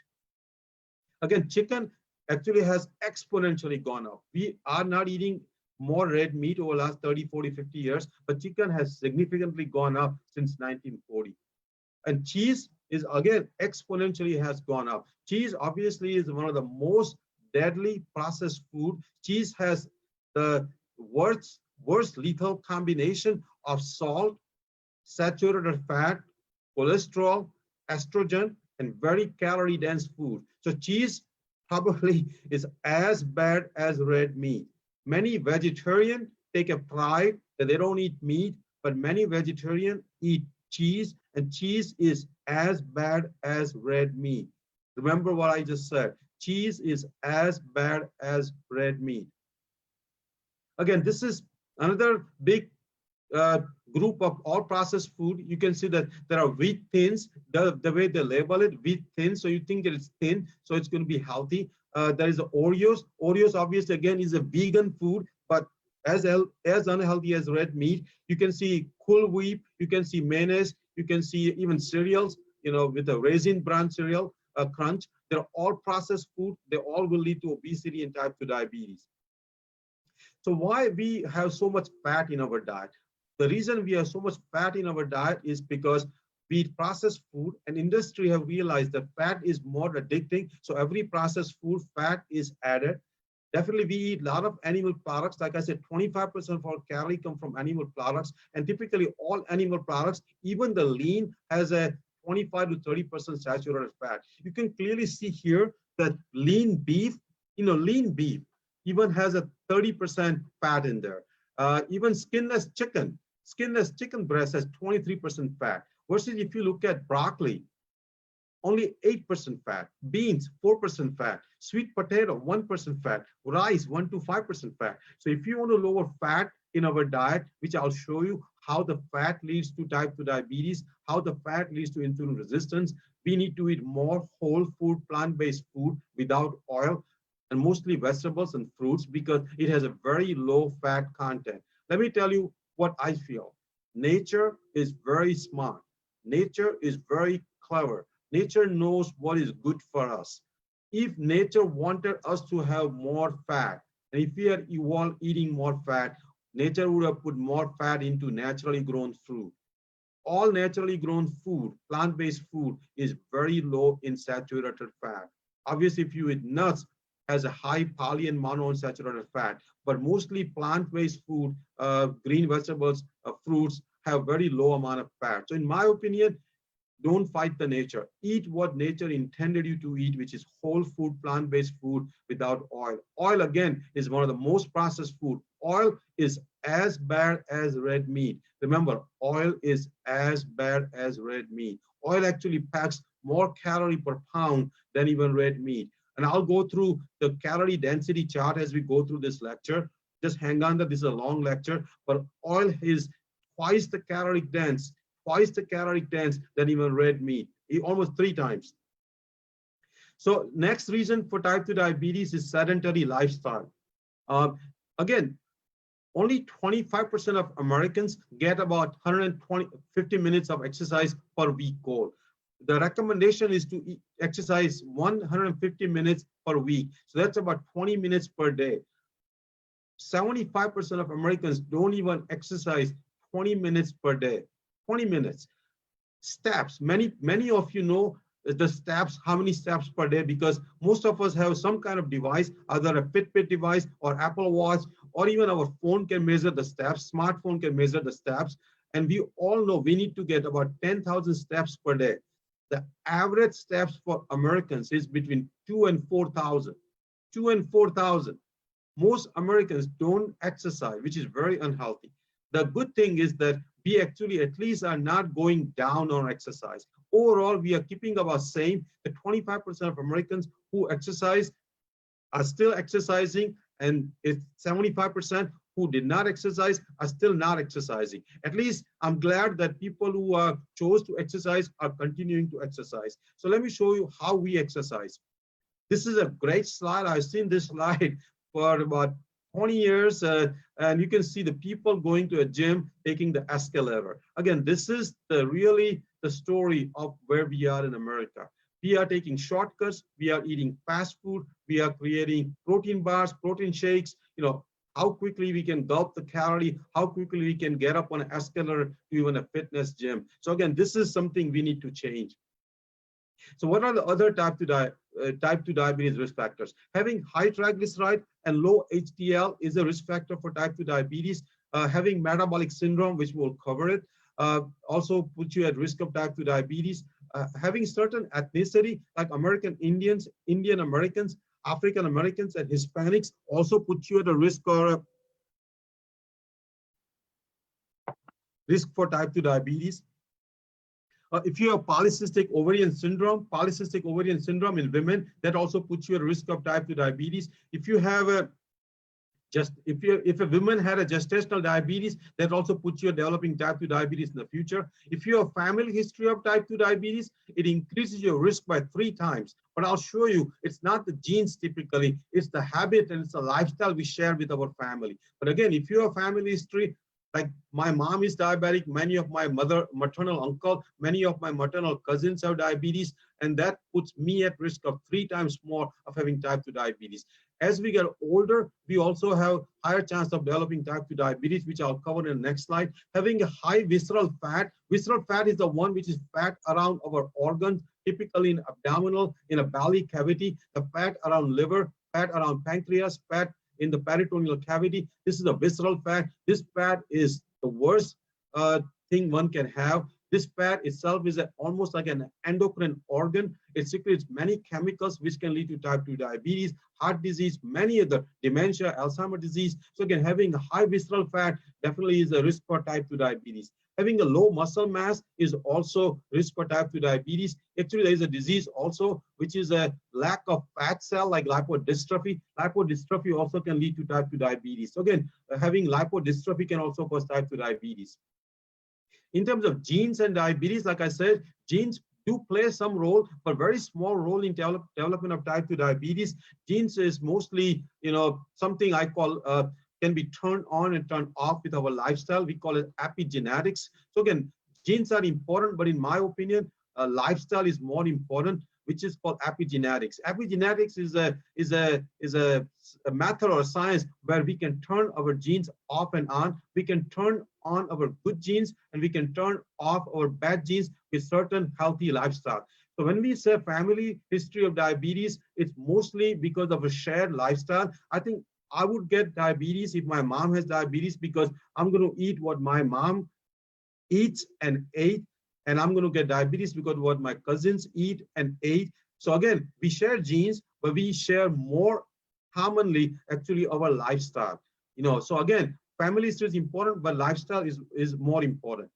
Again, chicken actually has exponentially gone up. We are not eating more red meat over the last 30, 40, 50 years, but chicken has significantly gone up since 1940. And cheese is again exponentially has gone up. Cheese obviously is one of the most deadly processed food. Cheese has the worst lethal combination of salt, saturated fat, cholesterol, estrogen, and very calorie dense food. So cheese probably is as bad as red meat. Many vegetarians take a pride that they don't eat meat, but many vegetarians eat cheese, and cheese is as bad as red meat. Remember what I just said. Cheese is as bad as red meat. Again, this is another big uh, group of all processed food. You can see that there are wheat thins, the way they label it, wheat thin. So you think that it's thin, so it's going to be healthy. There is the Oreos. Oreos obviously again is a vegan food, but as unhealthy as red meat. You can see Cool Whip, you can see mayonnaise, you can see even cereals, with a raisin bran cereal, crunch. They're all processed food. They all will lead to obesity and type 2 diabetes. So why we have so much fat in our diet? The reason we have so much fat in our diet is because we eat processed food, and industry have realized that fat is more addicting. So every processed food, fat is added. Definitely, we eat a lot of animal products. Like I said, 25% of our calories come from animal products, and typically all animal products, even the lean, has a 25 to 30% saturated fat. You can clearly see here that lean beef, lean beef even has a 30% fat in there. Even skinless chicken breast has 23% fat. Versus if you look at broccoli, only 8% fat, beans, 4% fat, sweet potato, 1% fat, rice, 1 to 5% fat. So if you want to lower fat in our diet, which I'll show you how the fat leads to type 2 diabetes, how the fat leads to insulin resistance, we need to eat more whole food, plant-based food without oil, and mostly vegetables and fruits, because it has a very low fat content. Let me tell you what I feel. Nature is very smart. Nature is very clever. Nature knows what is good for us. If nature wanted us to have more fat, and if we are eating more fat, nature would have put more fat into naturally grown fruit. All naturally grown food, plant-based food, is very low in saturated fat. Obviously, if you eat nuts, has a high poly and monounsaturated fat, but mostly plant-based food, green vegetables, fruits have very low amount of fat. So in my opinion, don't fight the nature. Eat what nature intended you to eat, which is whole food, plant-based food without oil. Oil, again, is one of the most processed food. Oil is as bad as red meat. Remember, oil is as bad as red meat. Oil actually packs more calorie per pound than even red meat. And I'll go through the calorie density chart as we go through this lecture. Just hang on that this is a long lecture, but oil is twice the caloric dense than even red meat, almost 3 times. So next reason for type 2 diabetes is sedentary lifestyle. Again, only 25% of Americans get about 50 minutes of exercise per week goal. The recommendation is to exercise 150 minutes per week. So that's about 20 minutes per day. 75% of Americans don't even exercise 20 minutes per day. 20 minutes. Steps. Many of you know the steps, how many steps per day, because most of us have some kind of device, either a Fitbit device or Apple Watch, or even our phone can measure the steps, smartphone can measure the steps. And we all know we need to get about 10,000 steps per day. The average steps for Americans is between 2,000 and 4,000. 2 and 4,000. Most Americans don't exercise, which is very unhealthy. The good thing is that we actually at least are not going down on exercise. Overall, we are keeping about same. The 25% of Americans who exercise are still exercising, and it's 75% who did not exercise are still not exercising. At least I'm glad that people who chose to exercise are continuing to exercise. So let me show you how we exercise. This is a great slide. I've seen this slide for about 20 years, and you can see the people going to a gym, taking the escalator. Again, this is really the story of where we are in America. We are taking shortcuts. We are eating fast food. We are creating protein bars, protein shakes. How quickly we can gulp the calorie, how quickly we can get up on an escalator to even a fitness gym. So again, this is something we need to change. So what are the other type 2 diabetes risk factors? Having high triglyceride and low HDL is a risk factor for type 2 diabetes. Having metabolic syndrome, which will cover it, also puts you at risk of type 2 diabetes. Having certain ethnicity like American Indians, Indian Americans, African Americans, and Hispanics also put you at a risk for type 2 diabetes. If you have polycystic ovarian syndrome in women, that also puts you at risk of type 2 diabetes. If you have if a woman had a gestational diabetes, that also puts you at developing type 2 diabetes in the future. If you have family history of type 2 diabetes, it increases your risk by 3 times. But I'll show you, it's not the genes typically, it's the habit and it's the lifestyle we share with our family. But again, if you have family history, like my mom is diabetic, many of my maternal uncle, many of my maternal cousins have diabetes, and that puts me at risk of 3 times more of having type 2 diabetes. As we get older, we also have higher chance of developing type 2 diabetes, which I'll cover in the next slide. Having a high visceral fat is the one which is fat around our organs, typically in abdominal, in a belly cavity, the fat around liver, fat around pancreas, fat in the peritoneal cavity. This is a visceral fat. This fat is the worst thing one can have. This fat itself is almost like an endocrine organ. It secretes many chemicals which can lead to type 2 diabetes, heart disease, many other dementia, Alzheimer's disease. So again, having a high visceral fat definitely is a risk for type 2 diabetes. Having a low muscle mass is also risk for type 2 diabetes. Actually, there is a disease also, which is a lack of fat cell like lipodystrophy. Lipodystrophy also can lead to type 2 diabetes. So again, having lipodystrophy can also cause type 2 diabetes. In terms of genes and diabetes, like I said, genes do play some role, but very small role in development of type 2 diabetes. Genes is mostly, something I call can be turned on and turned off with our lifestyle. We call it epigenetics. So again, genes are important, but in my opinion, lifestyle is more important, which is called epigenetics. Epigenetics is a method or a science where we can turn our genes off and on. We can turn on our good genes and we can turn off our bad genes with certain healthy lifestyle. So when we say family history of diabetes, it's mostly because of a shared lifestyle. I think I would get diabetes if my mom has diabetes because I'm going to eat what my mom eats and ate, and I'm going to get diabetes because what my cousins eat and ate. So again, we share genes, but we share more commonly actually our lifestyle. So again, family history is important, but lifestyle is more important.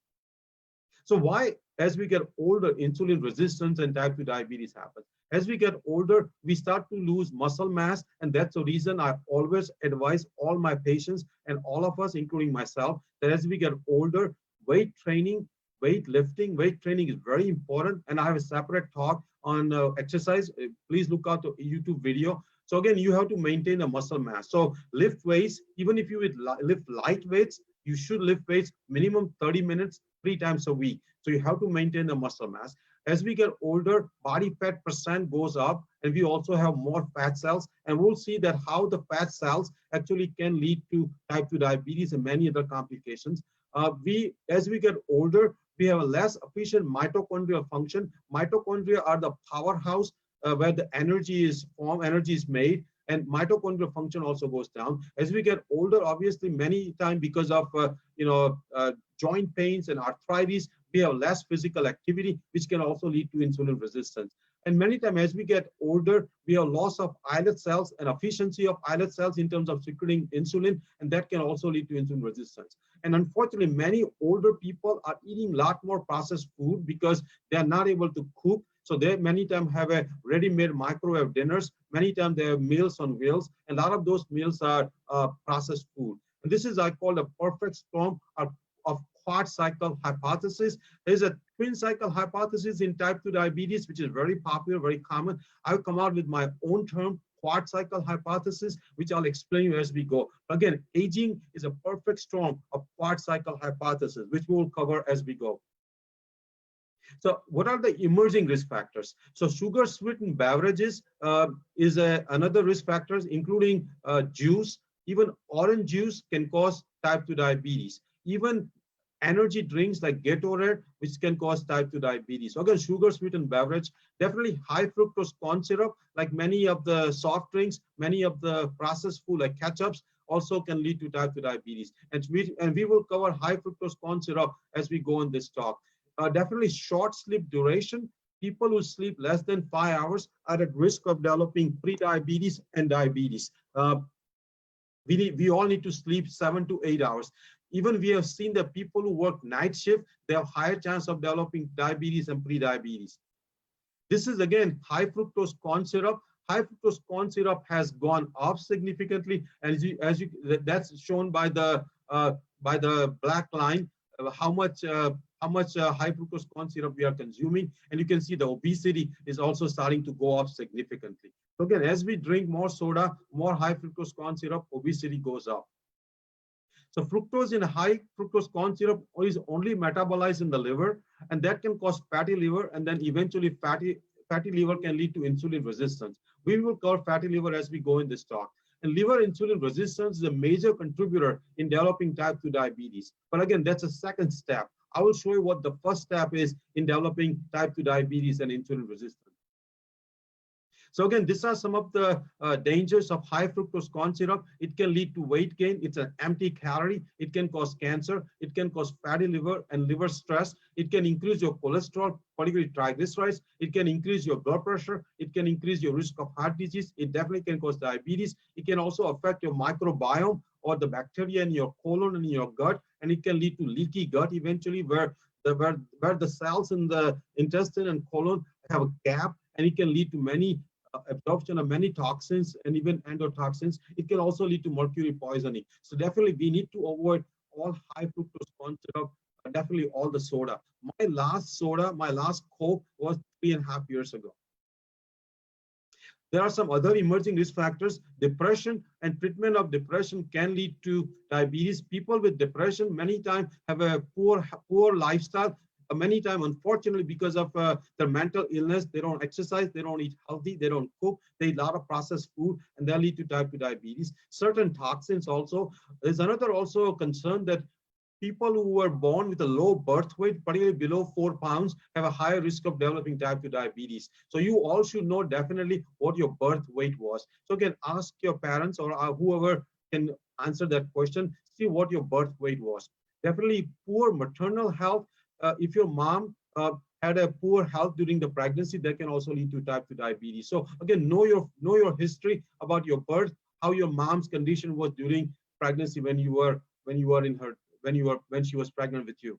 So why, as we get older, insulin resistance and type 2 diabetes happens? As we get older, we start to lose muscle mass, and that's the reason I always advise all my patients and all of us, including myself, that as we get older, weight training is very important, and I have a separate talk on exercise. Please look out the YouTube video. So again, you have to maintain a muscle mass. So lift weights, even if you lift light weights, you should lift weights minimum 30 minutes, 3 times a week. So you have to maintain the muscle mass. As we get older, body fat percent goes up, and we also have more fat cells, and we'll see that how the fat cells actually can lead to type 2 diabetes and many other complications. As we get older, we have a less efficient mitochondrial function. Mitochondria are the powerhouse where the energy is formed, energy is made, and mitochondrial function also goes down. As we get older, obviously, many times because of joint pains and arthritis, we have less physical activity, which can also lead to insulin resistance. And many times as we get older, we have loss of islet cells and efficiency of islet cells in terms of secreting insulin, and that can also lead to insulin resistance. And unfortunately, many older people are eating a lot more processed food because they are not able to cook. So they many times have a ready-made microwave dinners. Many times they have meals on wheels, and a lot of those meals are processed food. And this is I call a perfect storm of quad cycle hypothesis. There's a twin cycle hypothesis in type 2 diabetes, which is very popular, very common. I've come out with my own term, quad cycle hypothesis, which I'll explain you as we go. Again, aging is a perfect storm of quad cycle hypothesis, which we'll cover as we go. So what are the emerging risk factors? So sugar sweetened beverages is another risk factors, including juice. Even orange juice can cause type 2 diabetes. Even energy drinks like Gatorade, which can cause type 2 diabetes. So again, sugar sweetened beverage, definitely high fructose corn syrup, like many of the soft drinks, many of the processed food like ketchups, also can lead to type 2 diabetes. And we will cover high fructose corn syrup as we go in this talk. Definitely short sleep duration. People who sleep less than 5 hours are at risk of developing pre-diabetes and diabetes. We all need to sleep 7 to 8 hours. Even we have seen that people who work night shift, they have higher chance of developing diabetes and pre-diabetes. This is again high fructose corn syrup. High fructose corn syrup has gone up significantly, and that's shown by the black line, how much high fructose corn syrup we are consuming, and you can see the obesity is also starting to go up significantly. So again, as we drink more soda, more high fructose corn syrup, obesity goes up. So fructose in high fructose corn syrup is only metabolized in the liver, and that can cause fatty liver, and then eventually fatty liver can lead to insulin resistance. We will cover fatty liver as we go in this talk. And liver insulin resistance is a major contributor in developing type 2 diabetes. But again, that's a second step. I will show you what the first step is in developing type 2 diabetes and insulin resistance. So again, these are some of the dangers of high fructose corn syrup. It can lead to weight gain. It's an empty calorie. It can cause cancer. It can cause fatty liver and liver stress. It can increase your cholesterol, particularly triglycerides. It can increase your blood pressure. It can increase your risk of heart disease. It definitely can cause diabetes. It can also affect your microbiome or the bacteria in your colon and in your gut, and it can lead to leaky gut eventually, where the cells in the intestine and colon have a gap, and it can lead to many absorption of many toxins and even endotoxins. It can also lead to mercury poisoning. So definitely we need to avoid all high fructose corn syrup, definitely all the soda. My last Coke was 3.5 years ago. There are some other emerging risk factors. Depression and treatment of depression can lead to diabetes. People with depression many times have a poor lifestyle. Many times, unfortunately, because of their mental illness, they don't exercise, they don't eat healthy, they don't cook, they eat a lot of processed food, and that lead to type 2 diabetes. Certain toxins also. There's another also concern that people who were born with a low birth weight, particularly below 4 pounds, have a higher risk of developing type 2 diabetes. So you all should know definitely what your birth weight was. So again, ask your parents or whoever can answer that question, see what your birth weight was. Definitely poor maternal health. If your mom had a poor health during the pregnancy, that can also lead to type 2 diabetes. So again, know your history about your birth, how your mom's condition was during pregnancy when she was pregnant with you.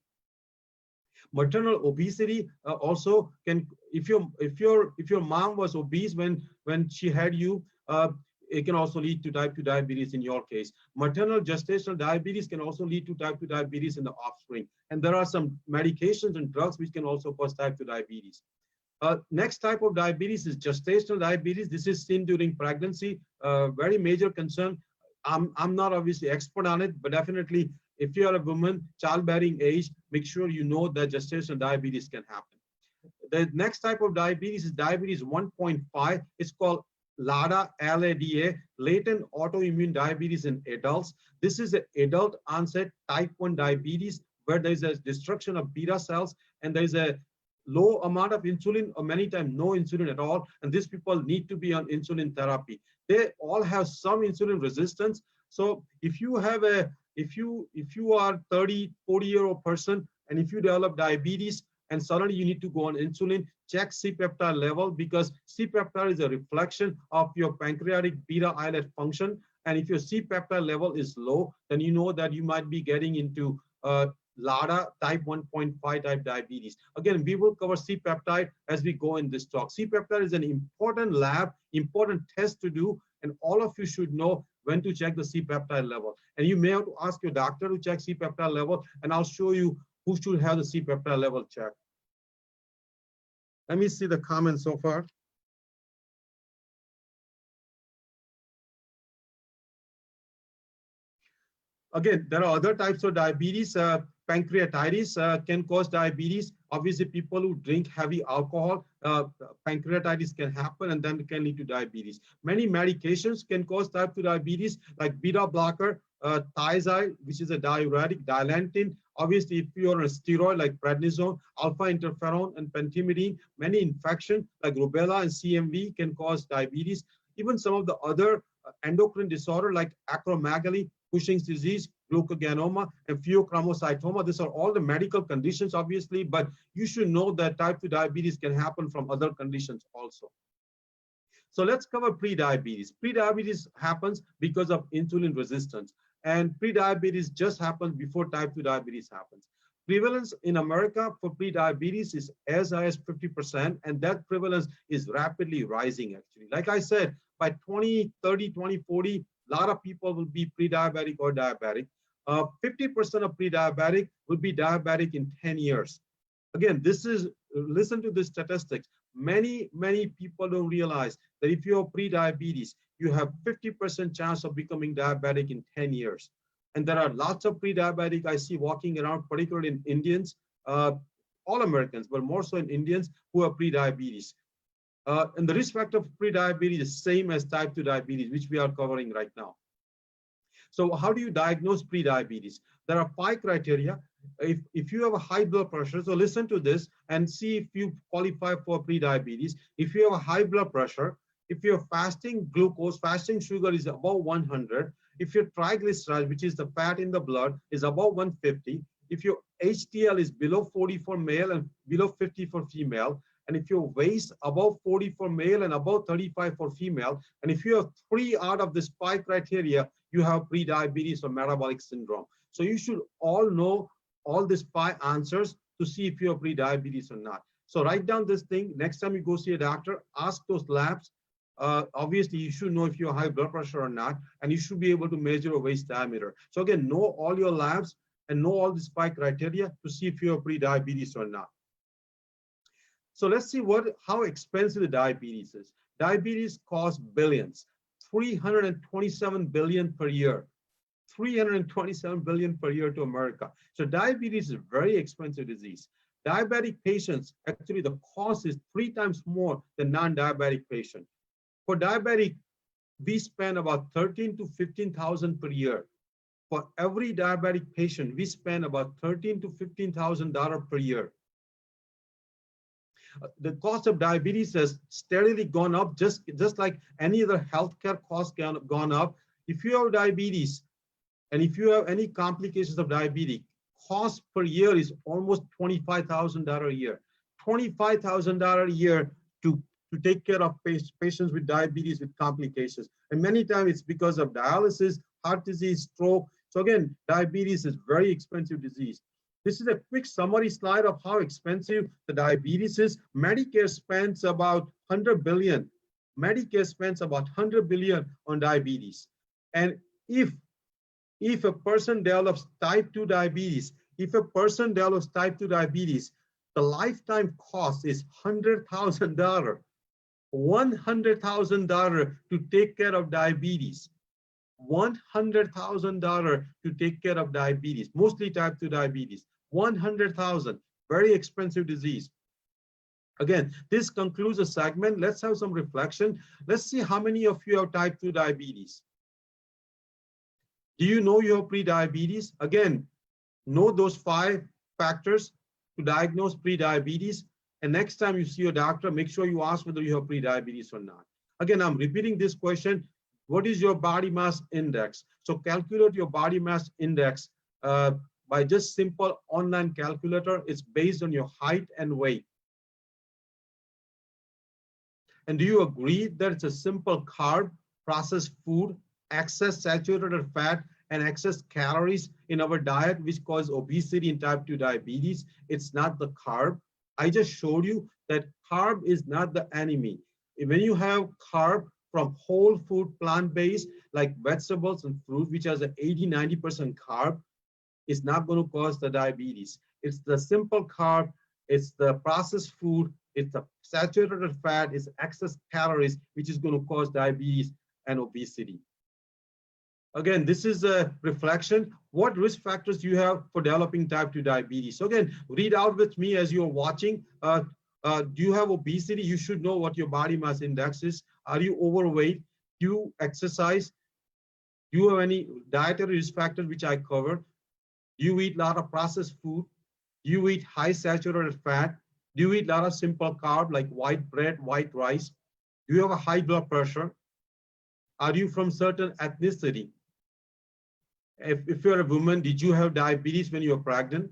Maternal obesity also can, if your mom was obese when she had you, it can also lead to type 2 diabetes in your case. Maternal gestational diabetes can also lead to type 2 diabetes in the offspring. And there are some medications and drugs which can also cause type 2 diabetes. Next type of diabetes is gestational diabetes. This is seen during pregnancy, very major concern. I'm not obviously expert on it, but definitely if you are a woman, childbearing age, make sure you know that gestational diabetes can happen. The next type of diabetes is diabetes 1.5. It's called LADA, L-A-D-A, latent autoimmune diabetes in adults. This is an adult onset type 1 diabetes where there is a destruction of beta cells and there is a low amount of insulin or many times no insulin at all. And these people need to be on insulin therapy. They all have some insulin resistance. So if you are 30, 40-year-old person and if you develop diabetes, and suddenly you need to go on insulin. Check C-peptide level, because C-peptide is a reflection of your pancreatic beta islet function. And if your C-peptide level is low, then you know that you might be getting into LADA type 1.5 type diabetes. Again, we will cover C-peptide as we go in this talk. C-peptide is an important lab, important test to do, and all of you should know when to check the C-peptide level. And you may have to ask your doctor to check C-peptide level, and I'll show you who should have the C-peptide level checked. Let me see the comments so far. Again, there are other types of diabetes. Pancreatitis can cause diabetes. Obviously, people who drink heavy alcohol, pancreatitis can happen, and then it can lead to diabetes. Many medications can cause type 2 diabetes, like beta blocker, thiazide, which is a diuretic, dilantin. Obviously, if you're on a steroid like prednisone, alpha interferon, and pentamidine, many infections like rubella and CMV can cause diabetes. Even some of the other endocrine disorder like acromegaly, Cushing's disease, glucagonoma, and pheochromocytoma. These are all the medical conditions, obviously, but you should know that type 2 diabetes can happen from other conditions also. So let's cover prediabetes. Prediabetes happens because of insulin resistance, and prediabetes just happens before type 2 diabetes happens. Prevalence in America for prediabetes is as high as 50%, and that prevalence is rapidly rising, actually. Like I said, by 2030, 2040, a lot of people will be pre-diabetic or diabetic. 50% of pre-diabetic will be diabetic in 10 years. Again, listen to the statistics. Many people don't realize that if you have pre-diabetes, you have 50% chance of becoming diabetic in 10 years. And there are lots of pre-diabetic I see walking around, particularly in Indians, all Americans, but more so in Indians who have pre-diabetes. And the risk factor of pre-diabetes is same as type 2 diabetes, which we are covering right now. So how do you diagnose pre-diabetes? There are 5 criteria. If you have a high blood pressure, so listen to this and see if you qualify for pre-diabetes. If you have a high blood pressure, if your fasting glucose, fasting sugar is above 100, if your triglycerides, which is the fat in the blood, is above 150, if your HDL is below 40 for male and below 50 for female, and if your waist above 40 for male and above 35 for female, and if you have 3 out of this 5 criteria, you have pre-diabetes or metabolic syndrome. So you should all know all these 5 answers to see if you have pre-diabetes or not. So write down this thing. Next time you go see a doctor, ask those labs. Obviously, you should know if you have high blood pressure or not, and you should be able to measure a waist diameter. So again, know all your labs and know all these 5 criteria to see if you have pre-diabetes or not. So let's see how expensive the diabetes is. Diabetes costs billions, 327 billion per year, 327 billion per year to America. So diabetes is a very expensive disease. Diabetic patients, actually the cost is 3 times more than non-diabetic patient. For diabetic, we spend about 13 to 15,000 per year. For every diabetic patient, we spend about $13,000 to $15,000 per year. The cost of diabetes has steadily gone up, just like any other healthcare cost gone up. If you have diabetes and if you have any complications of diabetes, cost per year is almost $25,000 a year. $25,000 a year to take care of patients with diabetes with complications. And many times it's because of dialysis, heart disease, stroke. So again, diabetes is a very expensive disease. This is a quick summary slide of how expensive the diabetes is. Medicare spends about 100 billion. Medicare spends about 100 billion on diabetes. And if a person develops type 2 diabetes, the lifetime cost is $100,000. $100,000 to take care of diabetes. $100,000 to take care of diabetes, mostly type 2 diabetes. $100,000, very expensive disease. Again, this concludes the segment. Let's have some reflection. Let's see how many of you have type 2 diabetes. Do you know you have pre-diabetes? Again, know those 5 factors to diagnose pre-diabetes. And next time you see your doctor, make sure you ask whether you have pre-diabetes or not. Again, I'm repeating this question. What is your body mass index? So calculate your body mass index by just simple online calculator. It's based on your height and weight. And do you agree that it's a simple carb, processed food, excess saturated fat, and excess calories in our diet, which cause obesity and type 2 diabetes? It's not the carb. I just showed you that carb is not the enemy. When you have carb from whole food, plant-based, like vegetables and fruit, which has an 80–90% carb, it's not going to cause the diabetes. It's the simple carb, it's the processed food, it's the saturated fat, it's excess calories, which is going to cause diabetes and obesity. Again, this is a reflection. What risk factors do you have for developing type 2 diabetes? So again, read out with me as you're watching. Do you have obesity? You should know what your body mass index is. Are you overweight? Do you exercise? Do you have any dietary risk factors, which I covered? Do you eat a lot of processed food? Do you eat high saturated fat? Do you eat a lot of simple carb like white bread, white rice? Do you have a high blood pressure? Are you from certain ethnicity? If you're a woman, did you have diabetes when you were pregnant?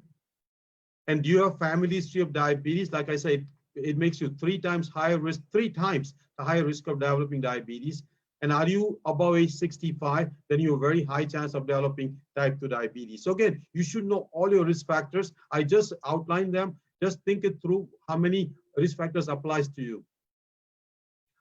And do you have family history of diabetes? Like I said, it makes you 3 times higher risk, 3 times the higher risk of developing diabetes. And are you above age 65, then you have a very high chance of developing type 2 diabetes. So again, you should know all your risk factors. I just outlined them. Just think it through how many risk factors applies to you.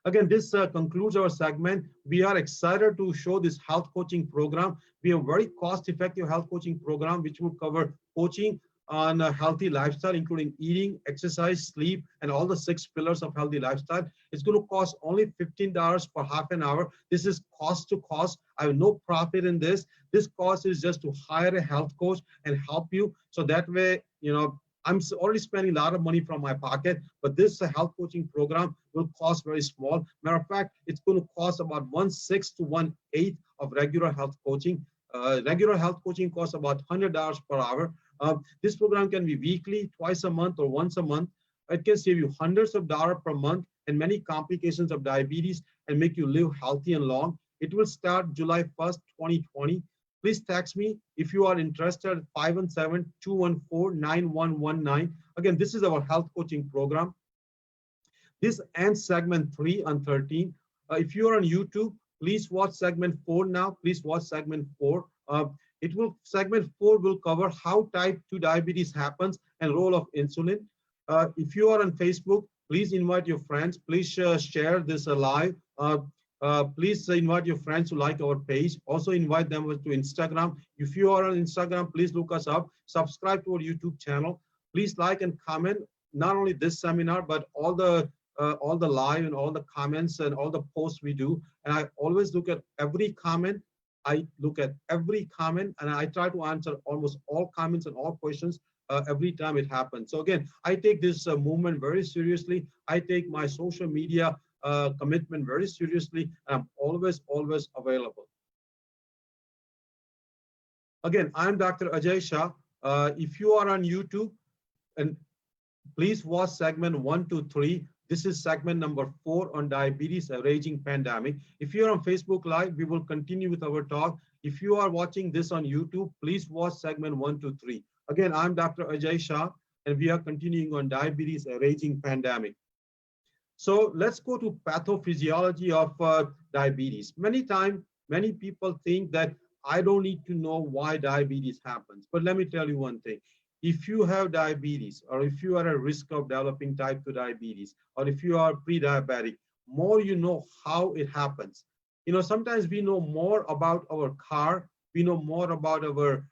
Again, this concludes our segment. We are excited to show this health coaching program. We have a very cost-effective health coaching program, which will cover coaching on a healthy lifestyle, including eating, exercise, sleep, and all the 6 pillars of healthy lifestyle. It's going to cost only $15 for half an hour. This is cost to cost. I have no profit in this. This cost is just to hire a health coach and help you. So that way, you know, I'm already spending a lot of money from my pocket, but this health coaching program will cost very small. Matter of fact, it's going to cost about 1/6 to 1/8 of regular health coaching. Regular health coaching costs about $100 per hour. This program can be weekly, twice a month, or once a month. It can save you hundreds of dollars per month and many complications of diabetes and make you live healthy and long. It will start July 1st, 2020. Please text me if you are interested, 517-214-9119. Again, this is our health coaching program. This ends segment 3 and 13. If you are on YouTube, please watch segment 4 now. Please watch segment 4. Segment 4 will cover how type 2 diabetes happens and role of insulin. If you are on Facebook, please invite your friends. Please share this live. Please invite your friends to like our page. Also invite them to Instagram. If you are on Instagram, please look us up. Subscribe to our YouTube channel. Please like and comment not only this seminar, but all the live and all the comments and all the posts we do. And I always look at every comment. I look at every comment and I try to answer almost all comments and all questions every time it happens. So again, I take this movement very seriously. I take my social media commitment very seriously. I'm always available. Again, I'm Dr. Aajay Shah. If you are on YouTube, and please watch segment 1 to 3. This is segment number 4 on diabetes, a raging pandemic. If you're on Facebook Live, we will continue with our talk. If you are watching this on YouTube, please watch segment 1 to 3. Again, I'm Dr. Aajay Shah, and we are continuing on diabetes, a raging pandemic. So let's go to pathophysiology of diabetes. Many people think that I don't need to know why diabetes happens. But let me tell you one thing. If you have diabetes, or if you are at risk of developing type 2 diabetes, or if you are pre-diabetic, more you know how it happens. You know, sometimes we know more about our car, we know more about our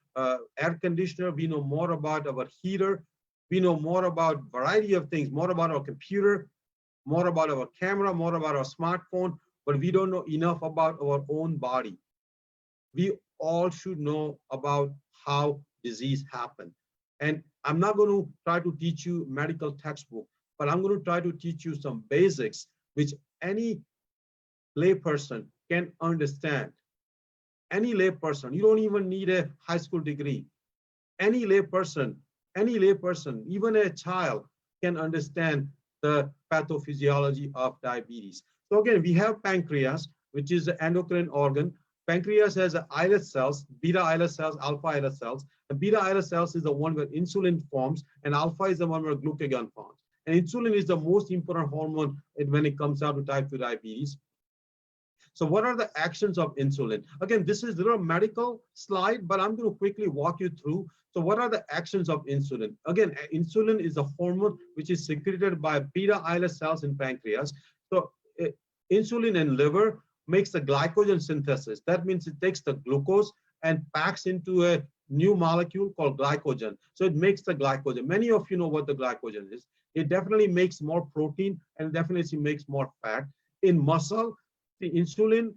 air conditioner, we know more about our heater, we know more about a variety of things, more about our computer, more about our camera, more about our smartphone, but we don't know enough about our own body. We all should know about how disease happens. And I'm not going to try to teach you medical textbook, but I'm going to try to teach you some basics which any layperson can understand. Any layperson, you don't even need a high school degree. Any layperson, even a child can understand the pathophysiology of diabetes. So again, we have pancreas, which is the endocrine organ. Pancreas has islet cells, beta islet cells, alpha islet cells. The beta islet cells is the one where insulin forms, and alpha is the one where glucagon forms. And insulin is the most important hormone when it comes down to type 2 diabetes. So what are the actions of insulin? Again, this is a little medical slide, but I'm going to quickly walk you through. So what are the actions of insulin? Again, insulin is a hormone which is secreted by beta islet cells in pancreas. So insulin in liver makes the glycogen synthesis. That means it takes the glucose and packs into a new molecule called glycogen. So it makes the glycogen. Many of you know what the glycogen is. It definitely makes more protein and definitely makes more fat. In muscle, the insulin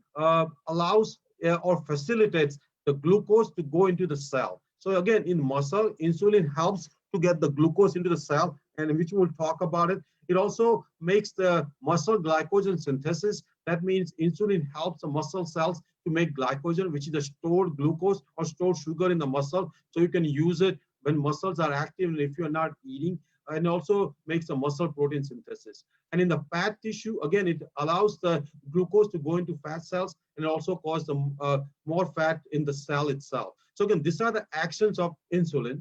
allows or facilitates the glucose to go into the cell. So again, in muscle, insulin helps to get the glucose into the cell, and which we'll talk about it. It also makes the muscle glycogen synthesis. That means insulin helps the muscle cells to make glycogen, which is the stored glucose or stored sugar in the muscle. So you can use it when muscles are active and if you're not eating, and also makes the muscle protein synthesis. And in the fat tissue, again, it allows the glucose to go into fat cells and also cause the more fat in the cell itself. So again, these are the actions of insulin.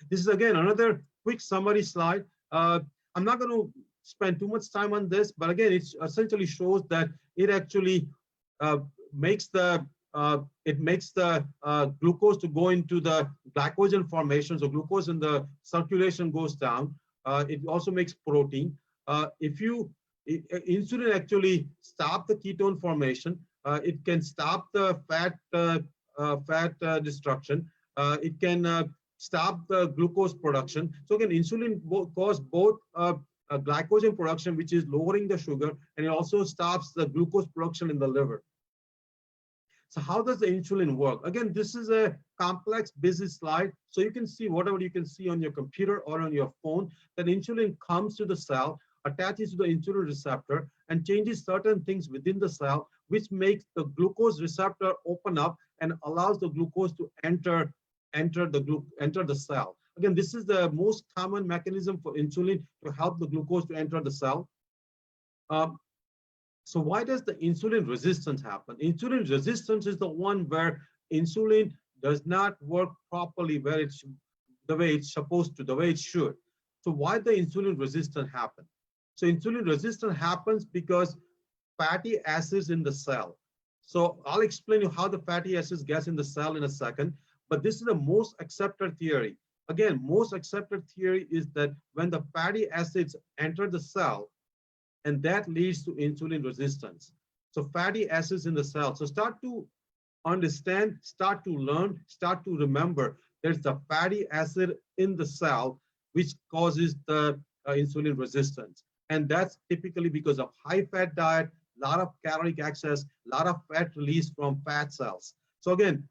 This is again another quick summary slide. I'm not going to spend too much time on this, but again, it essentially shows that it actually makes the glucose to go into the glycogen formation. So glucose in the circulation goes down. It also makes protein. Insulin actually stop the ketone formation. It can stop the fat destruction. It can stop the glucose production. So again, insulin causes both glycogen production, which is lowering the sugar, and it also stops the glucose production in the liver. So how does the insulin work? Again, this is a complex, busy slide. So you can see whatever you can see on your computer or on your phone, that insulin comes to the cell, attaches to the insulin receptor, and changes certain things within the cell, which makes the glucose receptor open up and allows the glucose to enter the cell. Again, this is the most common mechanism for insulin to help the glucose to enter the cell. So why does the insulin resistance happen? Insulin resistance is the one where insulin does not work properly the way it's supposed to, the way it should. So why the insulin resistance happen? So insulin resistance happens because fatty acids in the cell. So I'll explain you how the fatty acids gets in the cell in a second, but this is the most accepted theory. Again, most accepted theory is that when the fatty acids enter the cell, and that leads to insulin resistance. So fatty acids in the cell. So start to understand, start to learn, start to remember there's the fatty acid in the cell which causes the insulin resistance. And that's typically because of high fat diet, a lot of caloric excess, a lot of fat released from fat cells. So again,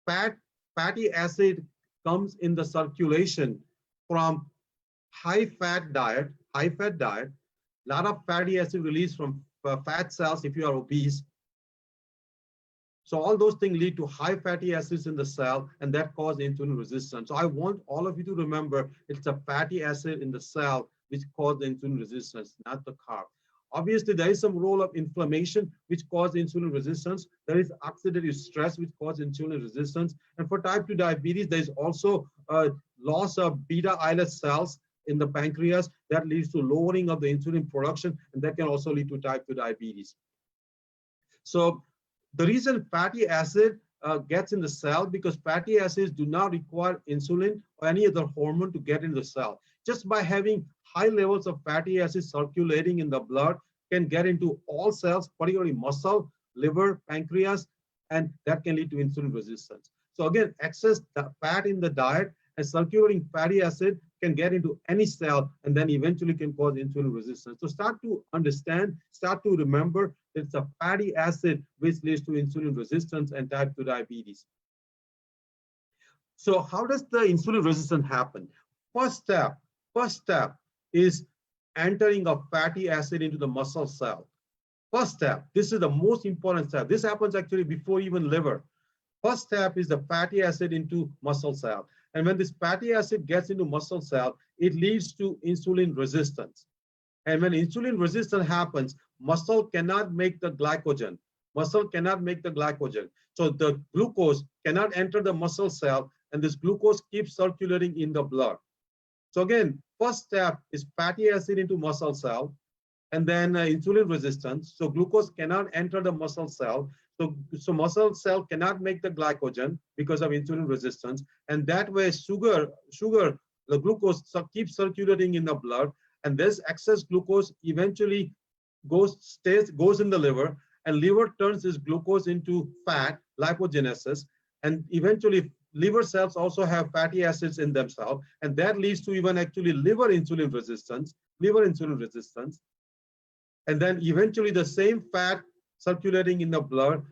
fatty acid comes in the circulation from high fat diet, a lot of fatty acid released from fat cells if you are obese. So all those things lead to high fatty acids in the cell, and that causes insulin resistance. So I want all of you to remember it's a fatty acid in the cell which causes insulin resistance, not the carb. Obviously, there is some role of inflammation which causes insulin resistance. There is oxidative stress which causes insulin resistance. And for type 2 diabetes, there is also a loss of beta islet cells in the pancreas that leads to lowering of the insulin production, and that can also lead to type 2 diabetes. So the reason fatty acid gets in the cell, because fatty acids do not require insulin or any other hormone to get into the cell. Just by having high levels of fatty acids circulating in the blood can get into all cells, particularly muscle, liver, pancreas, and that can lead to insulin resistance. So again, excess fat in the diet and circulating fatty acid can get into any cell and then eventually can cause insulin resistance. So start to understand, start to remember that it's a fatty acid which leads to insulin resistance and type 2 diabetes. So how does the insulin resistance happen? First step is entering of fatty acid into the muscle cell. First step, this is the most important step. This happens actually before even liver. First step is the fatty acid into muscle cell. And when this fatty acid gets into muscle cell, it leads to insulin resistance. And when insulin resistance happens, muscle cannot make the glycogen. Muscle cannot make the glycogen. So the glucose cannot enter the muscle cell, and this glucose keeps circulating in the blood. So again, first step is fatty acid into muscle cell, and then insulin resistance. So glucose cannot enter the muscle cell. So muscle cell cannot make the glycogen because of insulin resistance. And that way the glucose keeps circulating in the blood. And this excess glucose eventually goes in the liver, and liver turns this glucose into fat, lipogenesis. And eventually liver cells also have fatty acids in themselves. And that leads to even actually liver insulin resistance. And then eventually the same fat circulating in the blood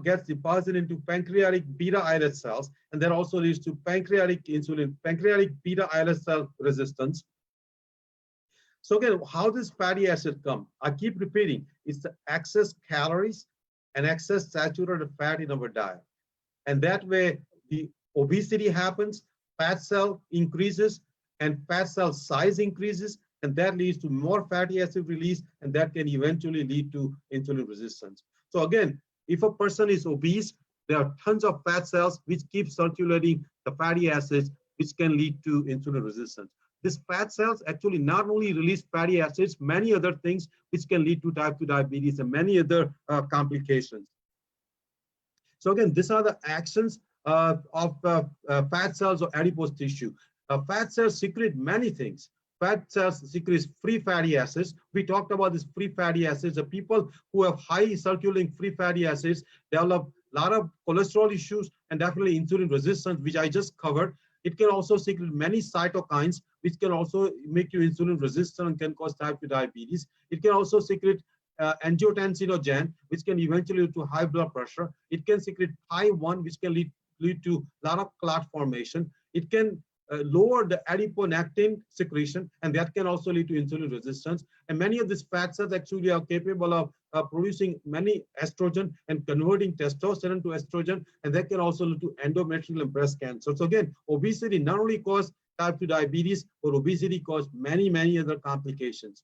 gets deposited into pancreatic beta islet cells, and that also leads to pancreatic beta islet cell resistance. So again, how does fatty acid come? I keep repeating, it's the excess calories and excess saturated fat in our diet. And that way the obesity happens, fat cell increases, and fat cell size increases, and that leads to more fatty acid release, and that can eventually lead to insulin resistance. So again, if a person is obese, there are tons of fat cells which keep circulating the fatty acids, which can lead to insulin resistance. These fat cells actually not only release fatty acids, many other things which can lead to type 2 diabetes and many other complications. So again, these are the actions of fat cells or adipose tissue. Fat cells secrete many things. Fat cells secrete free fatty acids. We talked about these free fatty acids. The people who have high circulating free fatty acids develop a lot of cholesterol issues and definitely insulin resistance, which I just covered. It can also secrete many cytokines, which can also make you insulin resistant and can cause type 2 diabetes. It can also secrete angiotensinogen, which can eventually lead to high blood pressure. It can secrete PI1, which can lead to a lot of clot formation. It can lower the adiponectin secretion, and that can also lead to insulin resistance. And many of these fat cells actually are capable of producing many estrogen and converting testosterone to estrogen, and that can also lead to endometrial and breast cancer. So again, obesity not only causes type 2 diabetes, but obesity causes many other complications.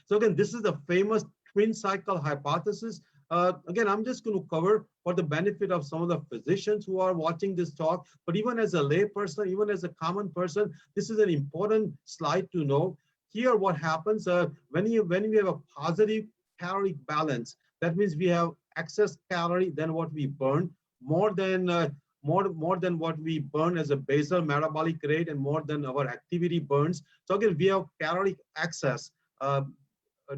So again, this is the famous twin cycle hypothesis. Again, I'm just going to cover for the benefit of some of the physicians who are watching this talk, but even as a lay person, even as a common person, this is an important slide to know. Here, what happens when we have a positive caloric balance, that means we have excess calorie than what we burn, more than what we burn as a basal metabolic rate, and more than our activity burns. So again, we have caloric excess,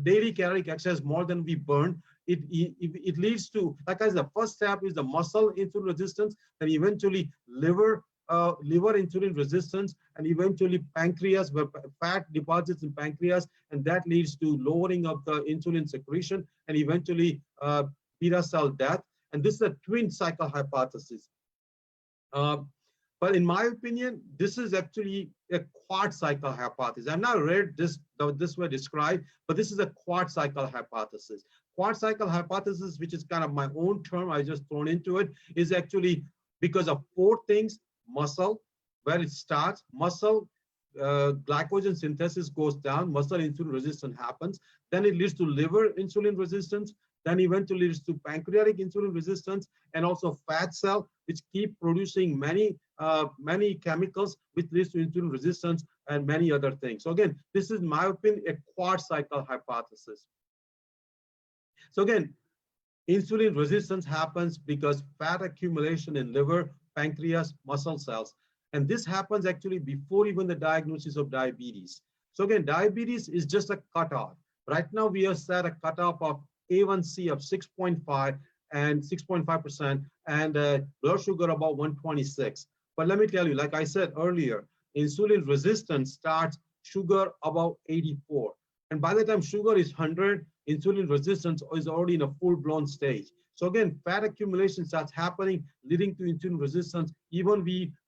daily caloric excess more than we burn. It leads to, like I said, the first step is the muscle insulin resistance, then eventually liver insulin resistance, and eventually pancreas, where fat deposits in pancreas, and that leads to lowering of the insulin secretion, and eventually beta cell death. And this is a twin cycle hypothesis. But in my opinion, this is actually a quad cycle hypothesis. I've not read this way described, but this is a quad cycle hypothesis. Quad cycle hypothesis, which is kind of my own term I just thrown into it, is actually because of four things: muscle, where it starts, muscle glycogen synthesis goes down, muscle insulin resistance happens, then it leads to liver insulin resistance, then eventually leads to pancreatic insulin resistance, and also fat cell, which keep producing many chemicals, which leads to insulin resistance and many other things. So again, this is, in my opinion, a quad cycle hypothesis. So again, insulin resistance happens because fat accumulation in liver, pancreas, muscle cells. And this happens actually before even the diagnosis of diabetes. So again, diabetes is just a cutoff. Right now, we have set a cutoff of A1C of 6.5 and 6.5%, and blood sugar about 126. But let me tell you, like I said earlier, insulin resistance starts sugar about 84. And by the time sugar is 100, insulin resistance is already in a full-blown stage. So again, fat accumulation starts happening, leading to insulin resistance even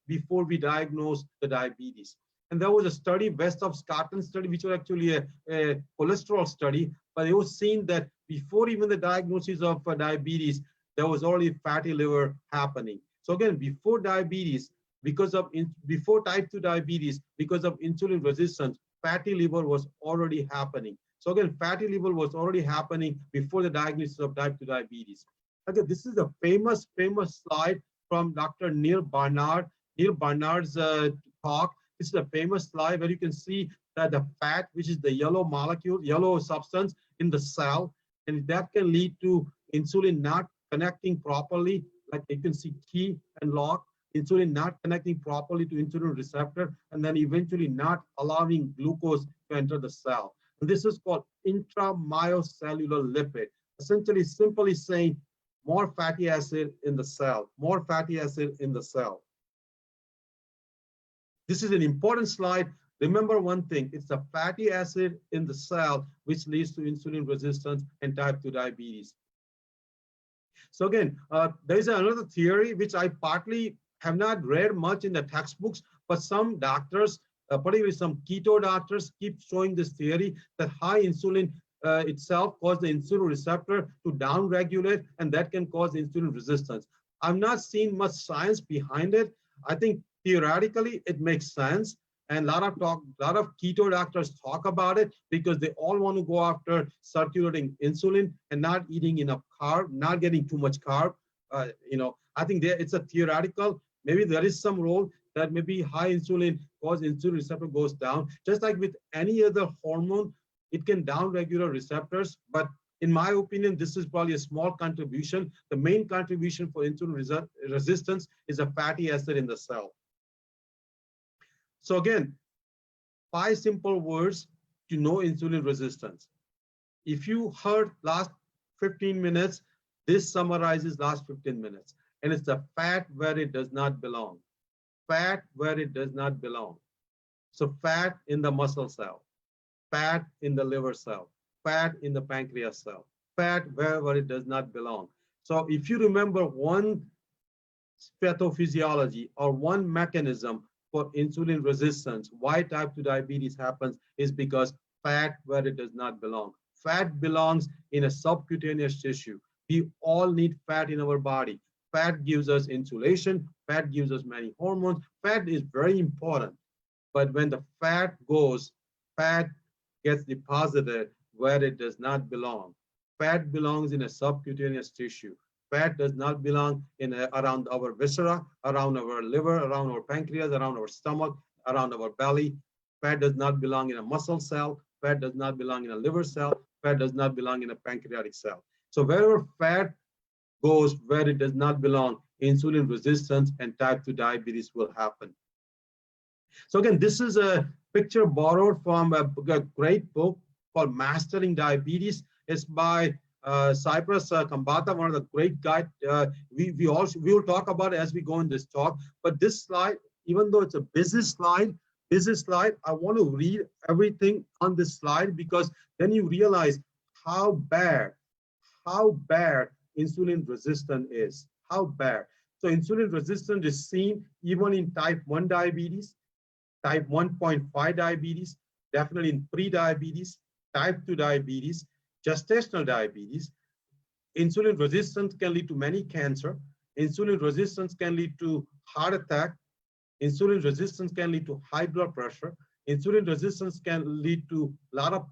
before we diagnose the diabetes. And there was a study, West of Scotland study, which was actually a cholesterol study, but it was seen that before even the diagnosis of diabetes, there was already fatty liver happening. So again, before diabetes, before type 2 diabetes, because of insulin resistance, fatty liver was already happening. So again, fatty liver was already happening before the diagnosis of type 2 diabetes. Again, this is a famous slide from Dr. Neil Barnard. Neil Barnard's talk. This is a famous slide where you can see that the fat, which is the yellow molecule, yellow substance in the cell, and that can lead to insulin not connecting properly, like you can see key and lock, insulin not connecting properly to insulin receptor, and then eventually not allowing glucose to enter the cell. And this is called intramyocellular lipid, essentially simply saying more fatty acid in the cell, more fatty acid in the cell. This is an important slide. Remember one thing, it's the fatty acid in the cell which leads to insulin resistance and type 2 diabetes. So again, there is another theory which I partly have not read much in the textbooks, but some doctors, particularly some keto doctors, keep showing this theory that high insulin itself causes the insulin receptor to downregulate, and that can cause insulin resistance. I've not seen much science behind it. I think theoretically it makes sense, and a lot of keto doctors talk about it because they all want to go after circulating insulin and not eating enough carb, not getting too much carb. I think it's a theoretical. Maybe there is some role that maybe high insulin cause insulin receptor goes down. Just like with any other hormone, it can downregulate receptors. But in my opinion, this is probably a small contribution. The main contribution for insulin resistance is a fatty acid in the cell. So again, 5 simple words to know insulin resistance. If you heard last 15 minutes, this summarizes last 15 minutes. And it's the fat where it does not belong. Fat where it does not belong. So fat in the muscle cell, fat in the liver cell, fat in the pancreas cell, fat wherever it does not belong. So if you remember one pathophysiology or one mechanism for insulin resistance, why type 2 diabetes happens, is because fat where it does not belong. Fat belongs in a subcutaneous tissue. We all need fat in our body. Fat gives us insulation. Fat gives us many hormones. Fat is very important. But when the fat goes, fat gets deposited where it does not belong. Fat belongs in a subcutaneous tissue. Fat does not belong around our viscera, around our liver, around our pancreas, around our stomach, around our belly. Fat does not belong in a muscle cell. Fat does not belong in a liver cell. Fat does not belong in a pancreatic cell. So wherever fat goes where it does not belong, insulin resistance and type 2 diabetes will happen. So again, this is a picture borrowed from a great book called Mastering Diabetes. It's by Cyprus Kambata, one of the great guys. We will talk about it as we go in this talk. But this slide, even though it's a busy slide, I want to read everything on this slide because then you realize how bad insulin resistance is. How bad. So insulin resistance is seen even in type 1 diabetes, type 1.5 diabetes, definitely in pre-diabetes, type 2 diabetes, gestational diabetes. Insulin resistance can lead to many cancer. Insulin resistance can lead to heart attack. Insulin resistance can lead to high blood pressure. Insulin resistance can lead to a lot of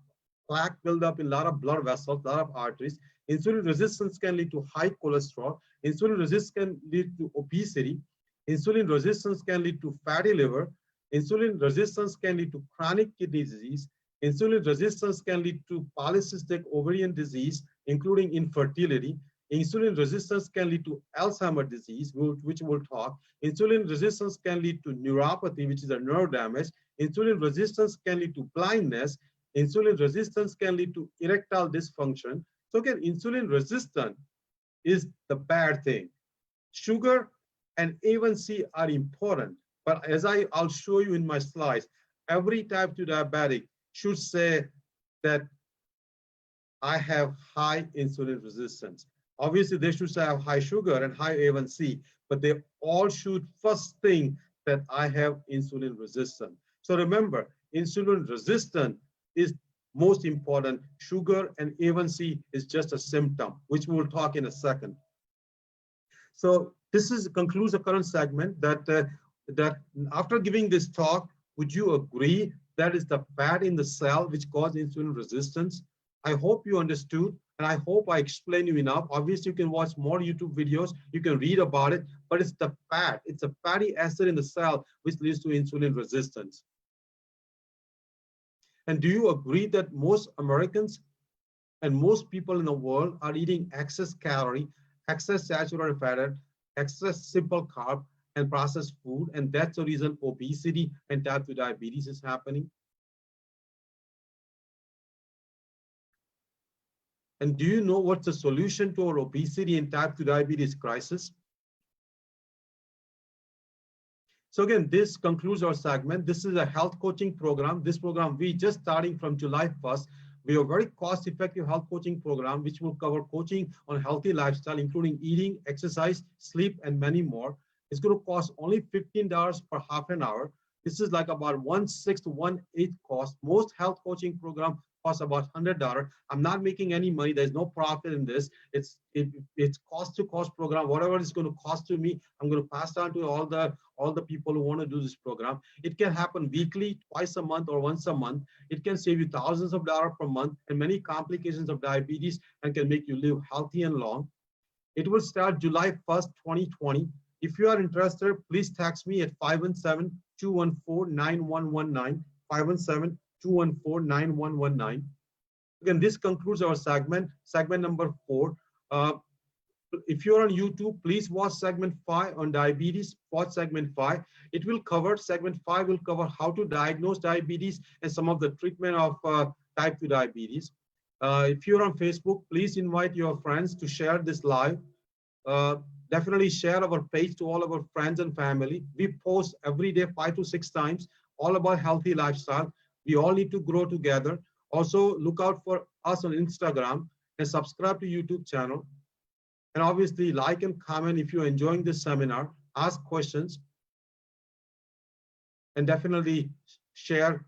plaque buildup in a lot of blood vessels, a lot of arteries. Insulin resistance can lead to high cholesterol. Insulin resistance can lead to obesity. Insulin resistance can lead to fatty liver. Insulin resistance can lead to chronic kidney disease. Insulin resistance can lead to polycystic ovarian disease, including infertility. Insulin resistance can lead to Alzheimer's disease, which we'll talk. Insulin resistance can lead to neuropathy, which is a nerve damage. Insulin resistance can lead to blindness. Insulin resistance can lead to erectile dysfunction. So again, insulin resistance is the bad thing. Sugar and A1C are important, but as I'll show you in my slides, every type 2 diabetic should say that I have high insulin resistance. Obviously, they should say I have high sugar and high A1C, but they all should first think that I have insulin resistance. So remember, insulin resistance is most important. Sugar and A1C is just a symptom, which we'll talk in a second. So this concludes the current segment that after giving this talk, would you agree That is the fat in the cell which causes insulin resistance. I hope you understood, and I hope I explained you enough. Obviously, you can watch more YouTube videos, you can read about it, but it's the fat, it's a fatty acid in the cell which leads to insulin resistance. And do you agree that most Americans and most people in the world are eating excess calorie, excess saturated fat, excess simple carb, and processed food, and that's the reason obesity and type 2 diabetes is happening? And do you know what's the solution to our obesity and type 2 diabetes crisis? So again, this concludes our segment. This is a health coaching program. This program, we just starting from July 1st. We have a very cost-effective health coaching program, which will cover coaching on healthy lifestyle, including eating, exercise, sleep, and many more. It's going to cost only $15 per half an hour. This is like about 1/6 to 1/8 cost. Most health coaching program costs about $100. I'm not making any money. There's no profit in this. It's cost to cost program. Whatever it's going to cost to me, I'm going to pass on to all the people who want to do this program. It can happen weekly, twice a month, or once a month. It can save you thousands of dollars per month and many complications of diabetes and can make you live healthy and long. It will start July 1st, 2020. If you are interested, please text me at 517-214-9119, 517-214-9119. Again, this concludes our segment number 4. If you're on YouTube, please watch segment 5 on diabetes. Watch segment 5. Segment 5 will cover how to diagnose diabetes and some of the treatment of type 2 diabetes. If you're on Facebook, please invite your friends to share this live. Definitely share our page to all of our friends and family. We post every day 5 to 6 times, all about healthy lifestyle. We all need to grow together. Also, look out for us on Instagram and subscribe to YouTube channel. And obviously, like and comment if you're enjoying this seminar. Ask questions. And definitely share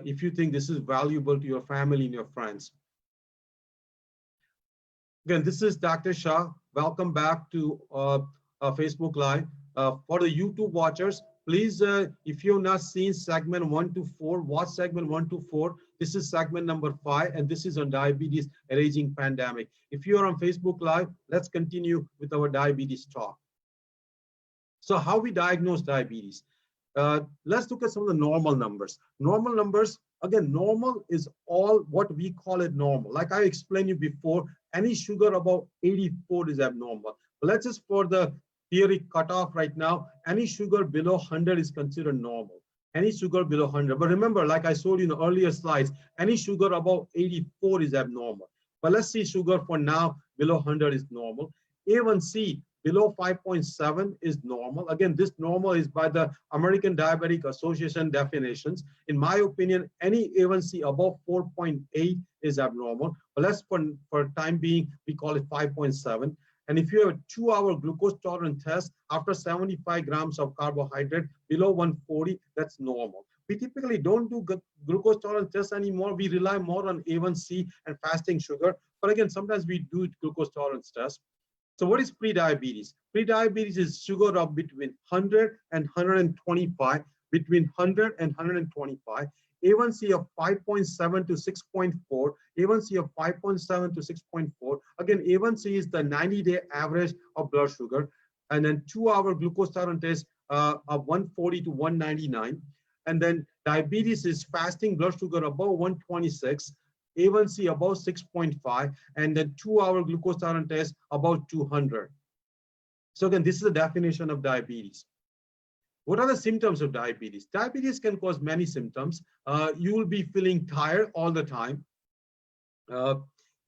if you think this is valuable to your family and your friends. Again, this is Dr. Shah. Welcome back to Facebook Live. For the YouTube watchers, please, if you've not seen segment 1 to 4, watch segment 1 to 4. This is segment number 5, and this is on diabetes and aging pandemic. If you are on Facebook Live, let's continue with our diabetes talk. So how we diagnose diabetes? Let's look at some of the normal numbers. Normal numbers, again, normal is all what we call it normal. Like I explained you before, any sugar above 84 is abnormal. But let's just, for the theory cutoff right now, any sugar below 100 is considered normal. Any sugar below 100. But remember, like I showed you in the earlier slides, any sugar above 84 is abnormal. But let's see sugar for now below 100 is normal. A1C below 5.7 is normal. Again, this normal is by the American Diabetic Association definitions. In my opinion, any A1C above 4.8 is abnormal. But let's, for time being, we call it 5.7. And if you have a 2-hour glucose tolerance test after 75 grams of carbohydrate below 140, that's normal. We typically don't do glucose tolerance tests anymore. We rely more on A1C and fasting sugar. But again, sometimes we do glucose tolerance tests. So what is prediabetes? Prediabetes is sugar of between 100 and 125, between 100 and 125. A1C of 5.7 to 6.4, A1C of 5.7 to 6.4. Again, A1C is the 90-day average of blood sugar, and then 2-hour glucose tolerance test of 140 to 199. And then diabetes is fasting blood sugar above 126, A1C above 6.5, and then 2-hour glucose tolerance test about 200. So again, this is the definition of diabetes. What are the symptoms of diabetes? Diabetes can cause many symptoms. You will be feeling tired all the time.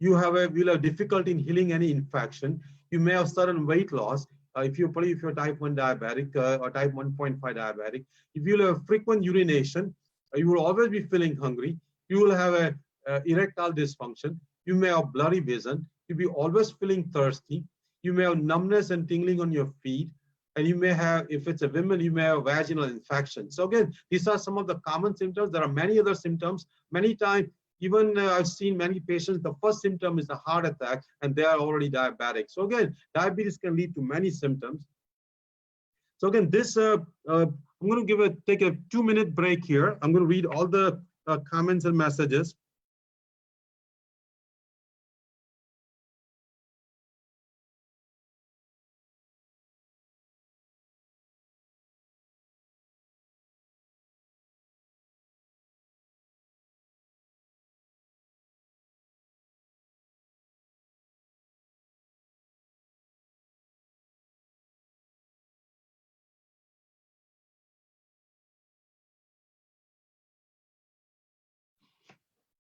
You'll have difficulty in healing any infection. You may have sudden weight loss. If you're type 1 diabetic or type 1.5 diabetic, if you have frequent urination, you will always be feeling hungry. You will have a erectile dysfunction. You may have blurry vision. You'll be always feeling thirsty. You may have numbness and tingling on your feet. And you may have, if it's a woman, you may have vaginal infection. So again, these are some of the common symptoms. There are many other symptoms. Many times, even I've seen many patients, the first symptom is a heart attack, and they are already diabetic. So again, diabetes can lead to many symptoms. So again, this, I'm I'm going to take a 2-minute break here. I'm going to read all the comments and messages.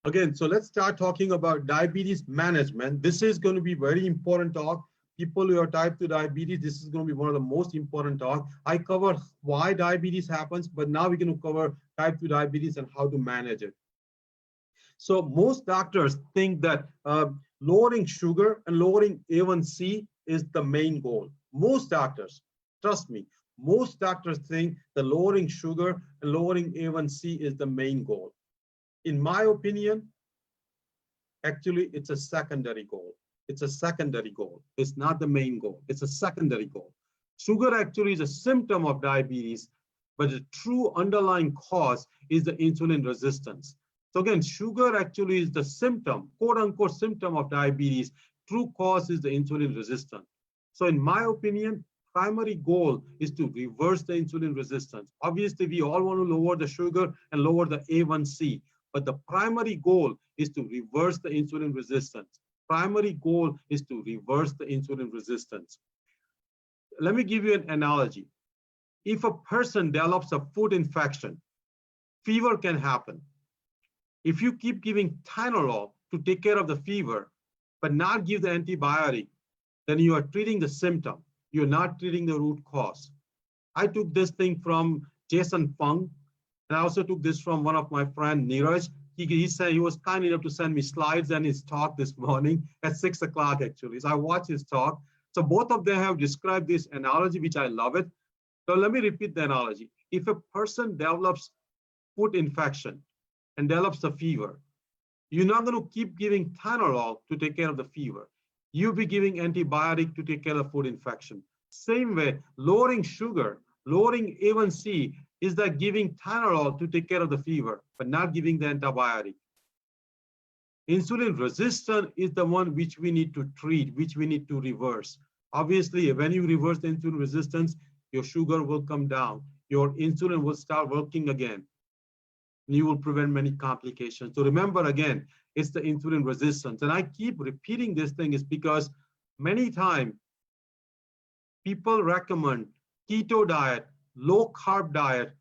Again, so let's start talking about diabetes management. This is going to be very important talk. People who are type 2 diabetes, this is going to be one of the most important talk. I cover why diabetes happens, but now we're going to cover type 2 diabetes and how to manage it. So most doctors think that lowering sugar and lowering A1C is the main goal. Most doctors, trust me, most doctors think that lowering sugar and lowering A1C is the main goal. In my opinion, actually, it's a secondary goal. It's a secondary goal. It's not the main goal. It's a secondary goal. Sugar actually is a symptom of diabetes, but the true underlying cause is the insulin resistance. So again, sugar actually is the symptom, quote unquote symptom of diabetes. True cause is the insulin resistance. So in my opinion, primary goal is to reverse the insulin resistance. Obviously, we all want to lower the sugar and lower the A1C. But the primary goal is to reverse the insulin resistance. Primary goal is to reverse the insulin resistance. Let me give you an analogy. If a person develops a food infection, fever can happen. If you keep giving Tylenol to take care of the fever, but not give the antibiotic, then you are treating the symptom. You're not treating the root cause. I took this thing from Jason Fung, and I also took this from one of my friend, Neeraj. He said he was kind enough to send me slides and his talk this morning at 6 o'clock, actually. So I watched his talk. So both of them have described this analogy, which I love it. So let me repeat the analogy. If a person develops foot infection and develops a fever, you're not going to keep giving Tylenol to take care of the fever. You'll be giving antibiotic to take care of food infection. Same way, lowering sugar, lowering A1C, is that giving Tylenol to take care of the fever, but not giving the antibiotic. Insulin resistance is the one which we need to treat, which we need to reverse. Obviously, when you reverse the insulin resistance, your sugar will come down. Your insulin will start working again. You will prevent many complications. So remember, again, it's the insulin resistance. And I keep repeating this thing is because many times people recommend keto diet, low carb diet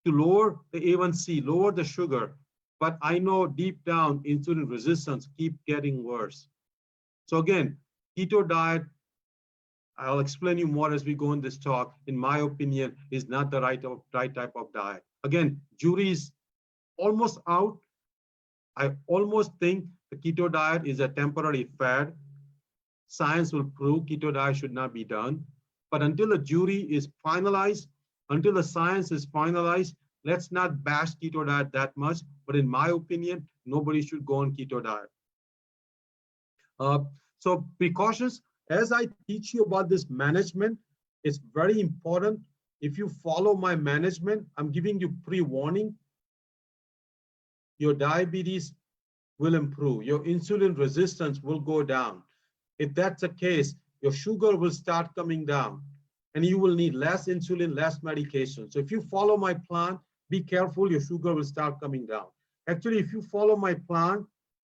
to lower the A1C, lower the sugar. But I know deep down insulin resistance keep getting worse. So again, keto diet, I'll explain you more as we go in this talk, in my opinion, is not the right type of diet. Again, jury is almost out. I almost think the keto diet is a temporary fad. Science will prove keto diet should not be done. But until the jury is finalized, until the science is finalized, let's not bash keto diet that much. But in my opinion, nobody should go on keto diet. So precautions, as I teach you about this management, it's very important. If you follow my management, I'm giving you pre-warning. Your diabetes will improve. Your insulin resistance will go down. If that's the case, your sugar will start coming down and you will need less insulin, less medication. So if you follow my plan, be careful, your sugar will start coming down. Actually, if you follow my plan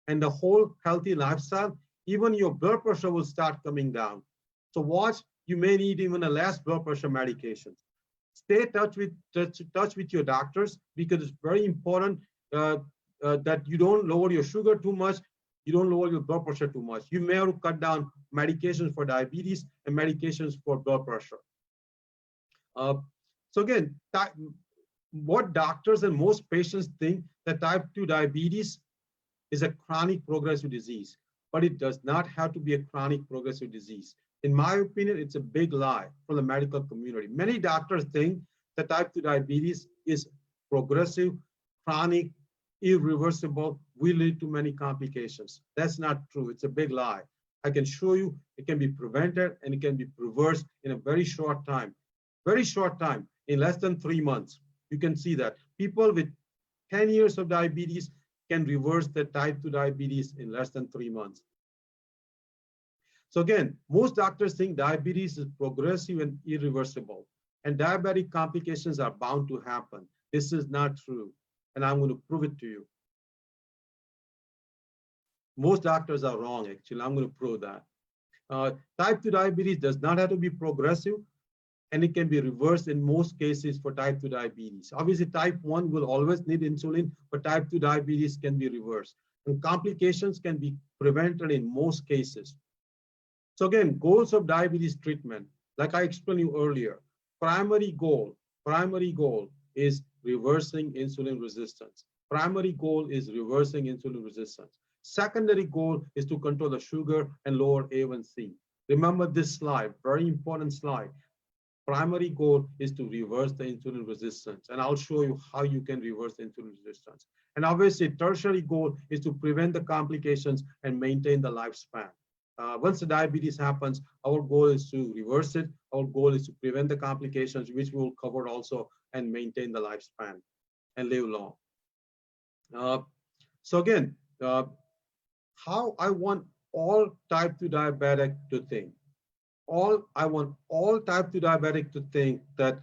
and the whole healthy lifestyle, even your blood pressure will start coming down. So watch, you may need even a less blood pressure medication. Stay touch with your doctors because it's very important that you don't lower your sugar too much, you don't lower your blood pressure too much. You may have to cut down medications for diabetes and medications for blood pressure. So again, what doctors and most patients think that type 2 diabetes is a chronic progressive disease, but it does not have to be a chronic progressive disease. In my opinion, it's a big lie from the medical community. Many doctors think that type 2 diabetes is progressive, chronic, irreversible, will lead to many complications. That's not true. It's a big lie. I can show you it can be prevented and it can be reversed in a very short time. Very short time, in less than 3 months. You can see that people with 10 years of diabetes can reverse their type 2 diabetes in less than 3 months. So again, most doctors think diabetes is progressive and irreversible, and diabetic complications are bound to happen. This is not true, and I'm going to prove it to you. Most doctors are wrong, actually. I'm going to prove that. Type 2 diabetes does not have to be progressive, and it can be reversed in most cases for type 2 diabetes. Obviously, type 1 will always need insulin, but type 2 diabetes can be reversed. And complications can be prevented in most cases. So again, goals of diabetes treatment, like I explained you earlier, primary goal is reversing insulin resistance. Primary goal is reversing insulin resistance. Secondary goal is to control the sugar and lower A1C. Remember this slide, very important slide. Primary goal is to reverse the insulin resistance, and I'll show you how you can reverse insulin resistance. And obviously, tertiary goal is to prevent the complications and maintain the lifespan. Once the diabetes happens, our goal is to reverse it. Our goal is to prevent the complications, which we will cover also, and maintain the lifespan and live long. So again, how I want all type 2 diabetic to think. I want all type 2 diabetic to think that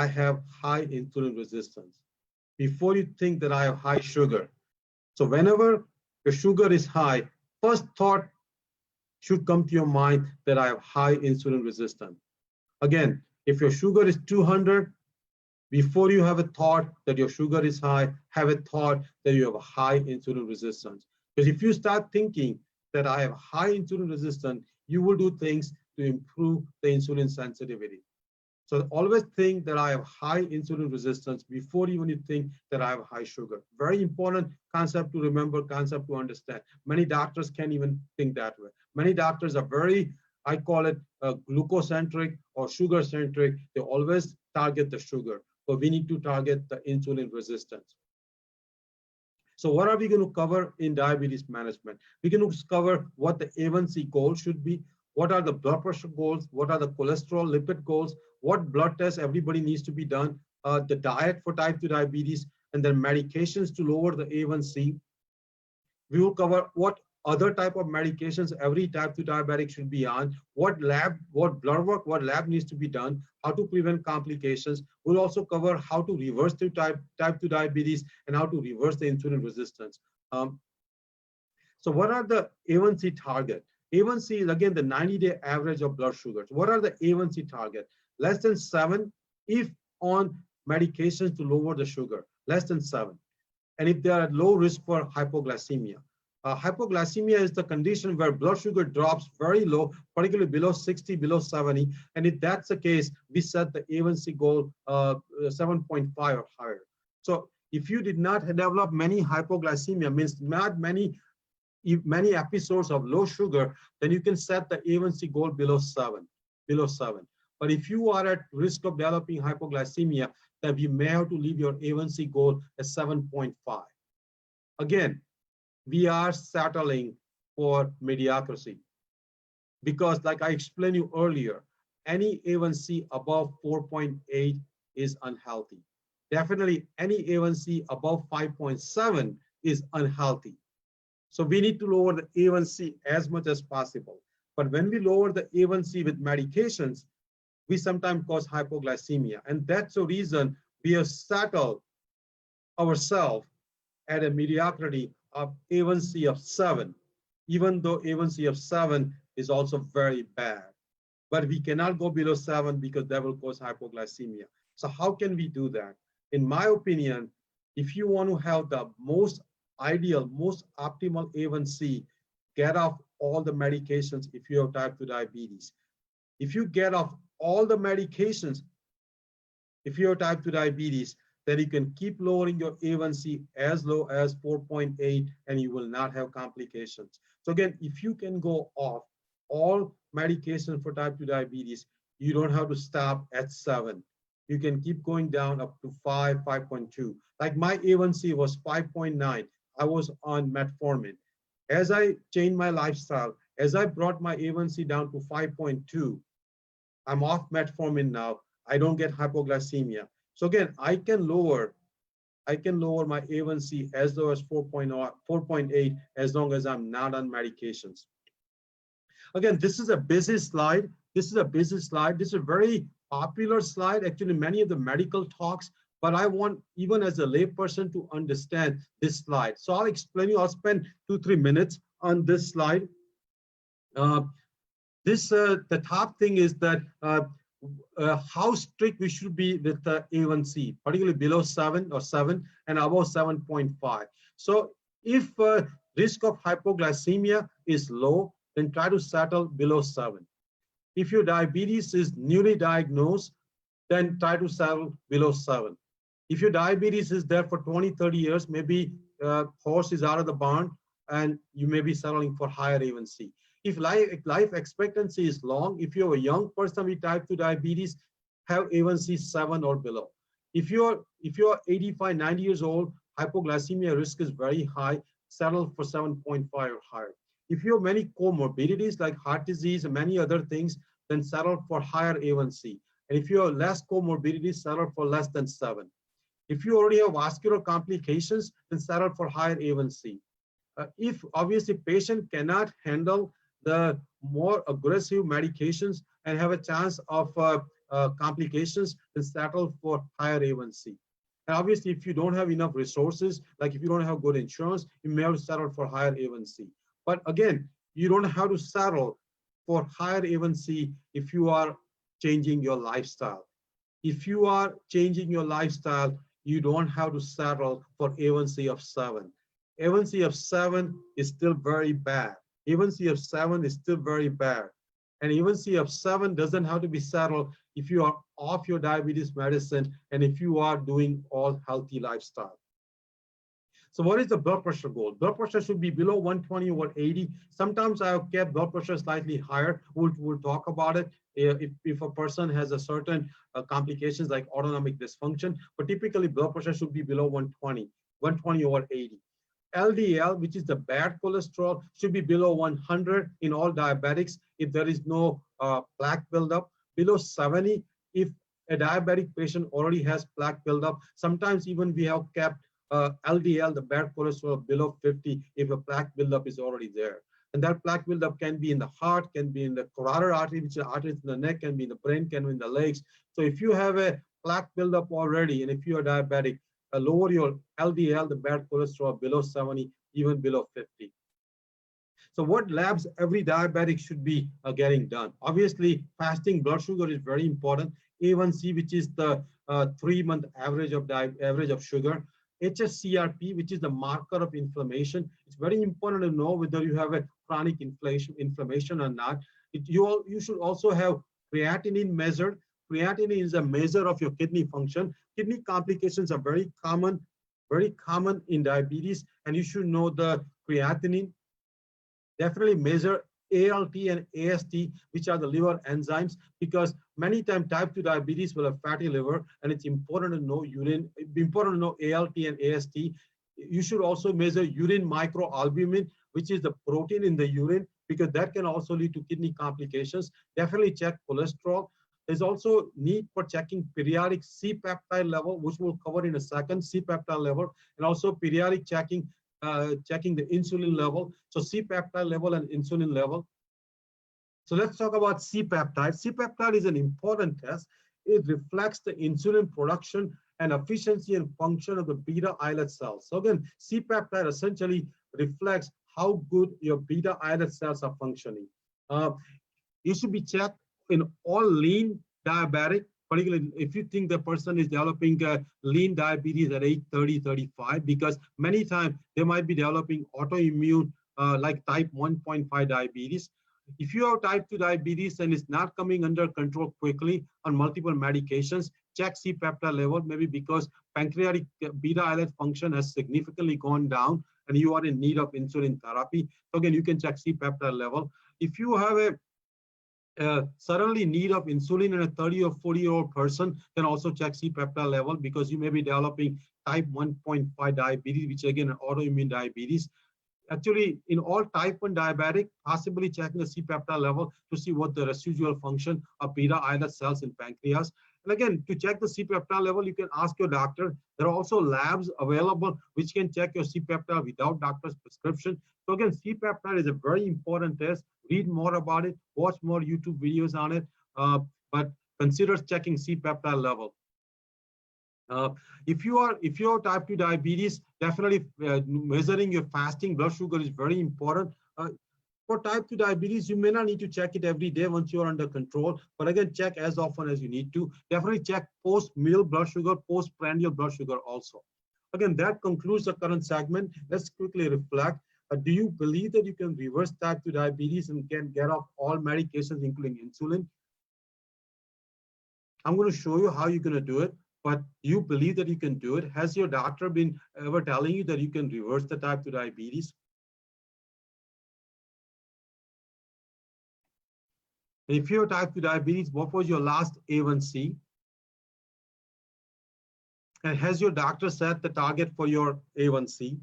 I have high insulin resistance before you think that I have high sugar. So whenever your sugar is high, first thought should come to your mind that I have high insulin resistance. Again, if your sugar is 200, before you have a thought that your sugar is high, have a thought that you have a high insulin resistance. Because if you start thinking that I have high insulin resistance, you will do things to improve the insulin sensitivity. So always think that I have high insulin resistance before even you think that I have high sugar. Very important concept to remember, concept to understand. Many doctors can't even think that way. Many doctors are very, I call it glucocentric or sugar-centric. They always target the sugar, but we need to target the insulin resistance. So what are we going to cover in diabetes management? We're going to cover what the A1C goal should be, what are the blood pressure goals, what are the cholesterol, lipid goals, what blood tests everybody needs to be done, the diet for type 2 diabetes, and then medications to lower the A1C. We will cover what other type of medications every type 2 diabetic should be on, what blood work, what lab needs to be done, how to prevent complications. We'll also cover how to reverse the type 2 diabetes and how to reverse the insulin resistance. So what are the A1C target? A1C is again the 90-day average of blood sugars. What are the A1C target? Less than 7 if on medications to lower the sugar, less than 7. And if they are at low risk for hypoglycemia. Hypoglycemia is the condition where blood sugar drops very low, particularly below 60, below 70. And if that's the case, we set the A1C goal 7.5 or higher. So if you did not develop many hypoglycemia, means not many episodes of low sugar, then you can set the A1C goal below 7. But if you are at risk of developing hypoglycemia, then you may have to leave your A1C goal at 7.5. Again, we are settling for mediocrity because, like I explained you earlier, any A1C above 4.8 is unhealthy. Definitely any A1C above 5.7 is unhealthy. So we need to lower the A1C as much as possible. But when we lower the A1C with medications, we sometimes cause hypoglycemia. And that's the reason we have settled ourselves at a mediocrity of A1C of 7, even though A1C of 7 is also very bad. But we cannot go below 7 because that will cause hypoglycemia. So how can we do that? In my opinion, if you want to have the most ideal, most optimal A1C, get off all the medications if you have type 2 diabetes. If you get off all the medications, if you have type 2 diabetes, then you can keep lowering your A1C as low as 4.8 and you will not have complications. So again, if you can go off all medication for type 2 diabetes, you don't have to stop at 7. You can keep going down up to 5, 5.2. Like my A1C was 5.9. I was on metformin. As I changed my lifestyle, as I brought my A1C down to 5.2, I'm off metformin now. I don't get hypoglycemia. So again, I can lower my A1C as low as 4.0, 4.8 as long as I'm not on medications. Again, this is a busy slide. This is a busy slide. This is a very popular slide, actually, many of the medical talks, but I want, even as a layperson, to understand this slide. So I'll explain you, I'll spend 2-3 minutes on this slide. Uh, the top thing is that how strict we should be with the A1C, particularly below 7 or 7 and above 7.5. So if risk of hypoglycemia is low, then try to settle below 7. If your diabetes is newly diagnosed, then try to settle below 7. If your diabetes is there for 20-30 years, maybe horse is out of the barn, and you may be settling for higher A1C. If life expectancy is long, if you're a young person with type 2 diabetes, have A1C 7 or below. If you're 85, 90 years old, hypoglycemia risk is very high, settle for 7.5 or higher. If you have many comorbidities like heart disease and many other things, then settle for higher A1C. And if you have less comorbidities, settle for less than 7. If you already have vascular complications, then settle for higher A1C. If obviously patient cannot handle the more aggressive medications and have a chance of complications, then settle for higher A1C. And obviously, if you don't have enough resources, like if you don't have good insurance, you may have to settle for higher A1C. But again, you don't have to settle for higher A1C if you are changing your lifestyle. If you are changing your lifestyle, you don't have to settle for A1C of 7. A1C of 7 is still very bad. A1C of 7 is still very bad. And A1C of 7 doesn't have to be settled if you are off your diabetes medicine and if you are doing all healthy lifestyle. So what is the blood pressure goal? Blood pressure should be below 120/80. Sometimes I have kept blood pressure slightly higher. We'll talk about it if a person has a certain complications like autonomic dysfunction, but typically blood pressure should be below 120/80. LDL, which is the bad cholesterol, should be below 100 in all diabetics if there is no plaque buildup. Below 70 if a diabetic patient already has plaque buildup. Sometimes even we have kept LDL, the bad cholesterol, below 50 if a plaque buildup is already there. And that plaque buildup can be in the heart, can be in the carotid artery, which is arteries in the neck, can be in the brain, can be in the legs. So if you have a plaque buildup already, and if you are diabetic, lower your LDL, the bad cholesterol, below 70, even below 50. So what labs every diabetic should be getting done? Obviously, fasting blood sugar is very important. A1C, which is the 3-month average of sugar. HSCRP, which is the marker of inflammation. It's very important to know whether you have a chronic inflammation or not. You should also have creatinine measured. Creatinine is a measure of your kidney function. Kidney complications are very common in diabetes, and you should know the creatinine. Definitely measure ALT and AST, which are the liver enzymes, because many times type 2 diabetes will have fatty liver, and it's important to know ALT and AST. You should also measure urine microalbumin, which is the protein in the urine, because that can also lead to kidney complications. Definitely check cholesterol. There's also need for checking periodic C-peptide level, which we'll cover in a second, C-peptide level, and also periodic checking the insulin level. So C-peptide level and insulin level. So let's talk about C-peptide. C-peptide is an important test. It reflects the insulin production and efficiency and function of the beta islet cells. So again, C-peptide essentially reflects how good your beta islet cells are functioning. You should be checked in all lean diabetic, particularly if you think the person is developing lean diabetes at age 30, 35, because many times they might be developing autoimmune like type 1.5 diabetes. If you have type 2 diabetes and it's not coming under control quickly on multiple medications, check C-peptide level, maybe because pancreatic beta islet function has significantly gone down and you are in need of insulin therapy. So again, you can check C-peptide level. If you have a suddenly need of insulin in a 30 or 40-year-old person, then also check C-peptide level, because you may be developing type 1.5 diabetes, which again an autoimmune diabetes. Actually, in all type 1 diabetic, possibly checking the C-peptide level to see what the residual function of beta islet cells in pancreas. And again, to check the C-peptide level, you can ask your doctor. There are also labs available which can check your C-peptide without doctor's prescription. So again, C-peptide is a very important test. Read more about it, watch more YouTube videos on it, but consider checking C-peptide level. If you have type 2 diabetes, definitely measuring your fasting blood sugar is very important. For type 2 diabetes, you may not need to check it every day once you're under control, but again, check as often as you need to. Definitely check post-meal blood sugar, post-prandial blood sugar also. Again, that concludes the current segment. Let's quickly reflect. Do you believe that you can reverse type 2 diabetes and can get off all medications, including insulin? I'm going to show you how you're going to do it, but you believe that you can do it. Has your doctor been ever telling you that you can reverse the type 2 diabetes? If you have type 2 diabetes, what was your last A1C? And has your doctor set the target for your A1C?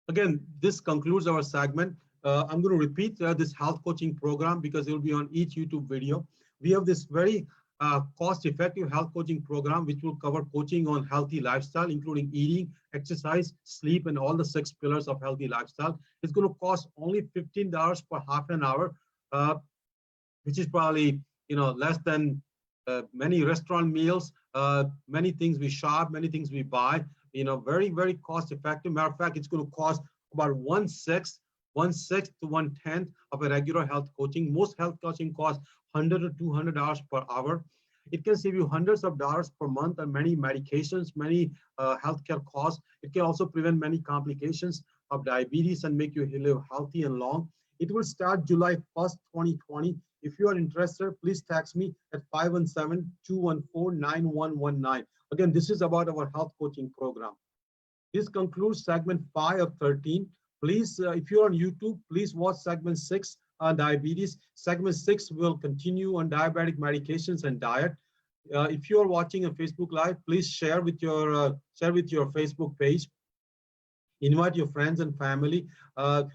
Again, this concludes our segment. I'm going to repeat this health coaching program because it will be on each YouTube video. We have this very cost-effective health coaching program, which will cover coaching on healthy lifestyle, including eating, exercise, sleep, and all the 6 pillars of healthy lifestyle. It's going to cost only $15 per half an hour, which is probably less than many restaurant meals, many things we shop, many things we buy. Very, very cost-effective. Matter of fact, it's going to cost about 1/6 to 1/10 of a regular health coaching. Most health coaching costs $100 to $200 per hour. It can save you hundreds of dollars per month on many medications, many healthcare costs. It can also prevent many complications of diabetes and make you live healthy and long. It will start July 1st, 2020. If you are interested, please text me at 517-214-9119. Again, this is about our health coaching program. This concludes segment 5 of 13. Please, if you're on YouTube, please watch segment 6 on diabetes. Segment 6 will continue on diabetic medications and diet. If you are watching a Facebook Live, please share with your Facebook page. Invite your friends and family.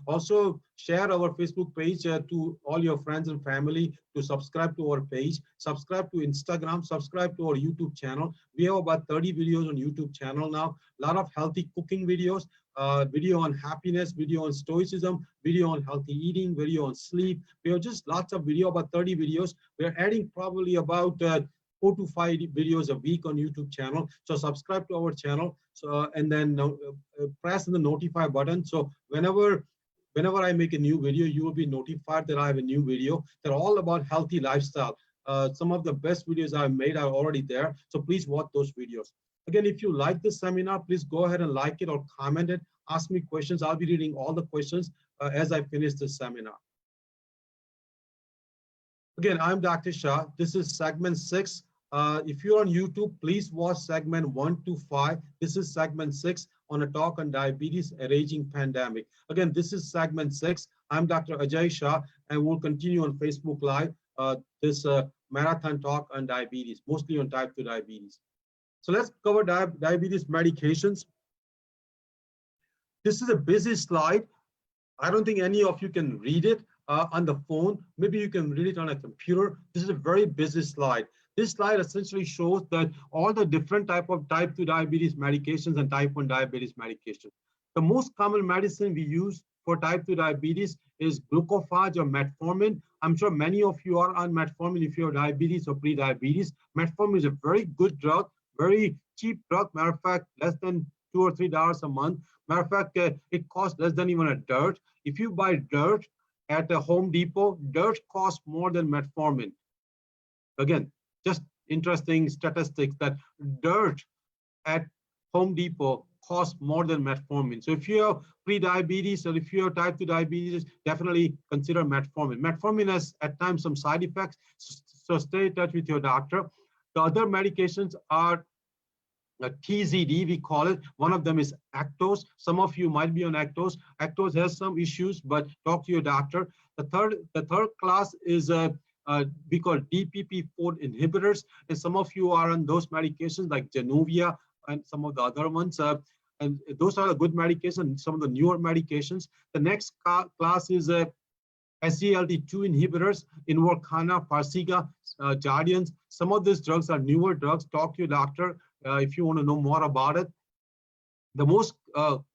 Also, share our Facebook page to all your friends and family to subscribe to our page. Subscribe to Instagram. Subscribe to our YouTube channel. We have about 30 videos on YouTube channel now. A lot of healthy cooking videos, video on happiness, video on stoicism, video on healthy eating, video on sleep. We have just lots of video, about 30 videos. We're adding probably about 4 to 5 videos a week on YouTube channel. So subscribe to our channel. So and then press the notify button. So whenever I make a new video, you will be notified that I have a new video. They're all about healthy lifestyle. Some of the best videos I've made are already there. So please watch those videos. Again, if you like this seminar, please go ahead and like it or comment it. Ask me questions. I'll be reading all the questions as I finish this seminar. Again, I'm Dr. Shah. This is segment 6. If you're on YouTube, please watch segment 1 to 5. This is segment 6 on a talk on diabetes, a raging pandemic. Again, this is segment 6. I'm Dr. Aajay Shah, and we'll continue on Facebook Live this marathon talk on diabetes, mostly on type 2 diabetes. So let's cover diabetes medications. This is a busy slide. I don't think any of you can read it on the phone. Maybe you can read it on a computer. This is a very busy slide. This slide essentially shows that all the different type of type 2 diabetes medications and type 1 diabetes medications. The most common medicine we use for type 2 diabetes is glucophage or metformin. I'm sure many of you are on metformin if you have diabetes or pre-diabetes. Metformin is a very good drug, very cheap drug. Matter of fact, less than $2 or $3 a month. Matter of fact, it costs less than even a dirt. If you buy dirt at a Home Depot, dirt costs more than metformin. Again, just interesting statistics that dirt at Home Depot costs more than metformin. So if you have pre-diabetes or if you have type 2 diabetes, definitely consider metformin. Metformin has at times some side effects, so stay in touch with your doctor. The other medications are TZD, we call it. One of them is Actos. Some of you might be on Actos. Actos has some issues, but talk to your doctor. The third class is we call DPP-4 inhibitors, and some of you are on those medications like Januvia and some of the other ones. And those are the good medications, some of the newer medications. The next class is SGLT2 inhibitors, Invorkana, Farxiga, Jardiance. Some of these drugs are newer drugs. Talk to your doctor if you want to know more about it. The most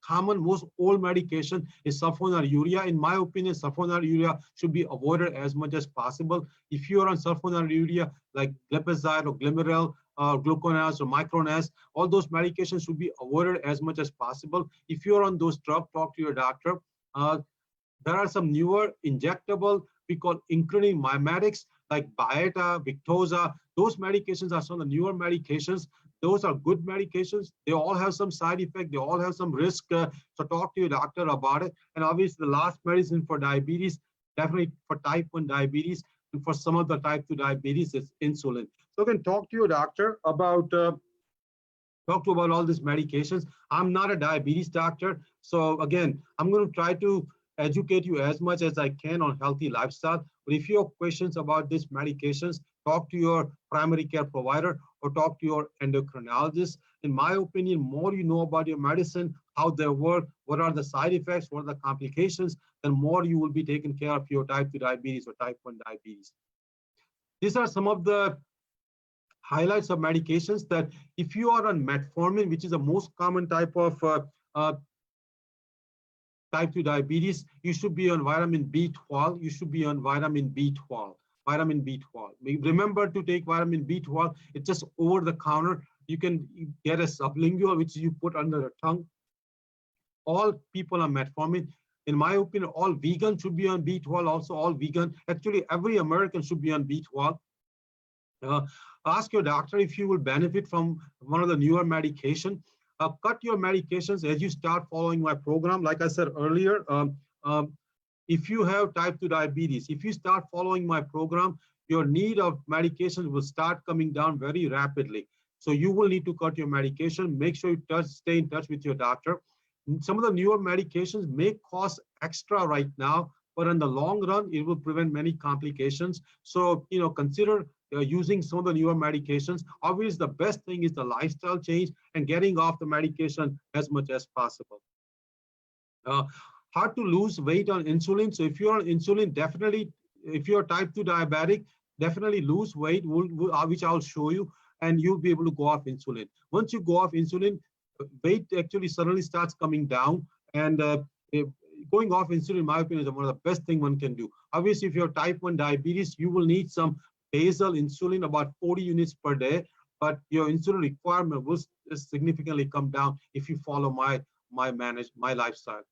common, most old medication is sulfonylurea. In my opinion, sulfonylurea should be avoided as much as possible. If you are on sulfonylurea like glipizide or Glimerel, Gluconase or Micronase, all those medications should be avoided as much as possible. If you are on those drugs, talk to your doctor. There are some newer injectable, we call incretin mimetics like Byetta, Victoza. Those medications are some of the newer medications. Those are good medications. They all have some side effect. They all have some risk. So talk to your doctor about it. And obviously the last medicine for diabetes, definitely for type 1 diabetes, and for some of the type 2 diabetes is insulin. So again, talk to your doctor about all these medications. I'm not a diabetes doctor. So again, I'm going to try to educate you as much as I can on healthy lifestyle. But if you have questions about these medications, talk to your primary care provider or talk to your endocrinologist. In my opinion, more you know about your medicine, how they work, what are the side effects, what are the complications, then more you will be taking care of your type 2 diabetes or type 1 diabetes. These are some of the highlights of medications that if you are on metformin, which is the most common type of type 2 diabetes, you should be on vitamin B12. You should be on vitamin B12. Vitamin B12. Remember to take vitamin B12. It's just over the counter. You can get a sublingual, which you put under the tongue. All people on metformin. In my opinion, all vegan should be on B12. Also, all vegan. Actually, every American should be on B12. Ask your doctor if you will benefit from one of the newer medication. Cut your medications as you start following my program. Like I said earlier, if you have type 2 diabetes, if you start following my program, your need of medications will start coming down very rapidly. So you will need to cut your medication. Make sure you stay in touch with your doctor. Some of the newer medications may cost extra right now, but in the long run, it will prevent many complications. So, consider using some of the newer medications. Obviously, the best thing is the lifestyle change and getting off the medication as much as possible. Hard to lose weight on insulin. So if you're on insulin, definitely, if you're type 2 diabetic, definitely lose weight, which I'll show you, and you'll be able to go off insulin. Once you go off insulin, weight actually suddenly starts coming down, and going off insulin, in my opinion, is one of the best things one can do. Obviously, if you're type 1 diabetes, you will need some basal insulin, about 40 units per day, but your insulin requirement will significantly come down if you follow my lifestyle.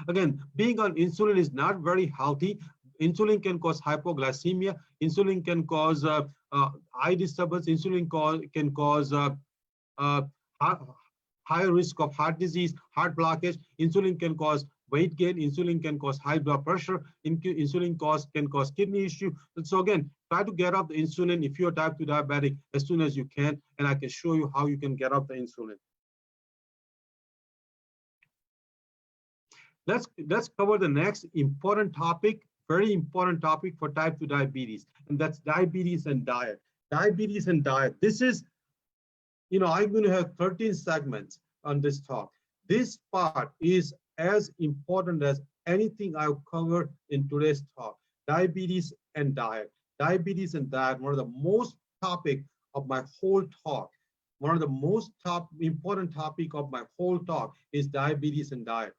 Again, being on insulin is not very healthy. Insulin can cause hypoglycemia. Insulin can cause eye disturbance. Insulin can cause higher risk of heart disease, heart blockage. Insulin can cause weight gain. Insulin can cause high blood pressure. Insulin can cause kidney issue. And so again, try to get off the insulin if you're type 2 diabetic as soon as you can, and I can show you how you can get off the insulin. Let's cover the next important topic, very important topic for type 2 diabetes, and that's diabetes and diet. Diabetes and diet. This is, I'm going to have 13 segments on this talk. This part is as important as anything I'll cover in today's talk. Diabetes and diet. Diabetes and diet, one of the most topic of my whole talk. One of the most important topic of my whole talk is diabetes and diet.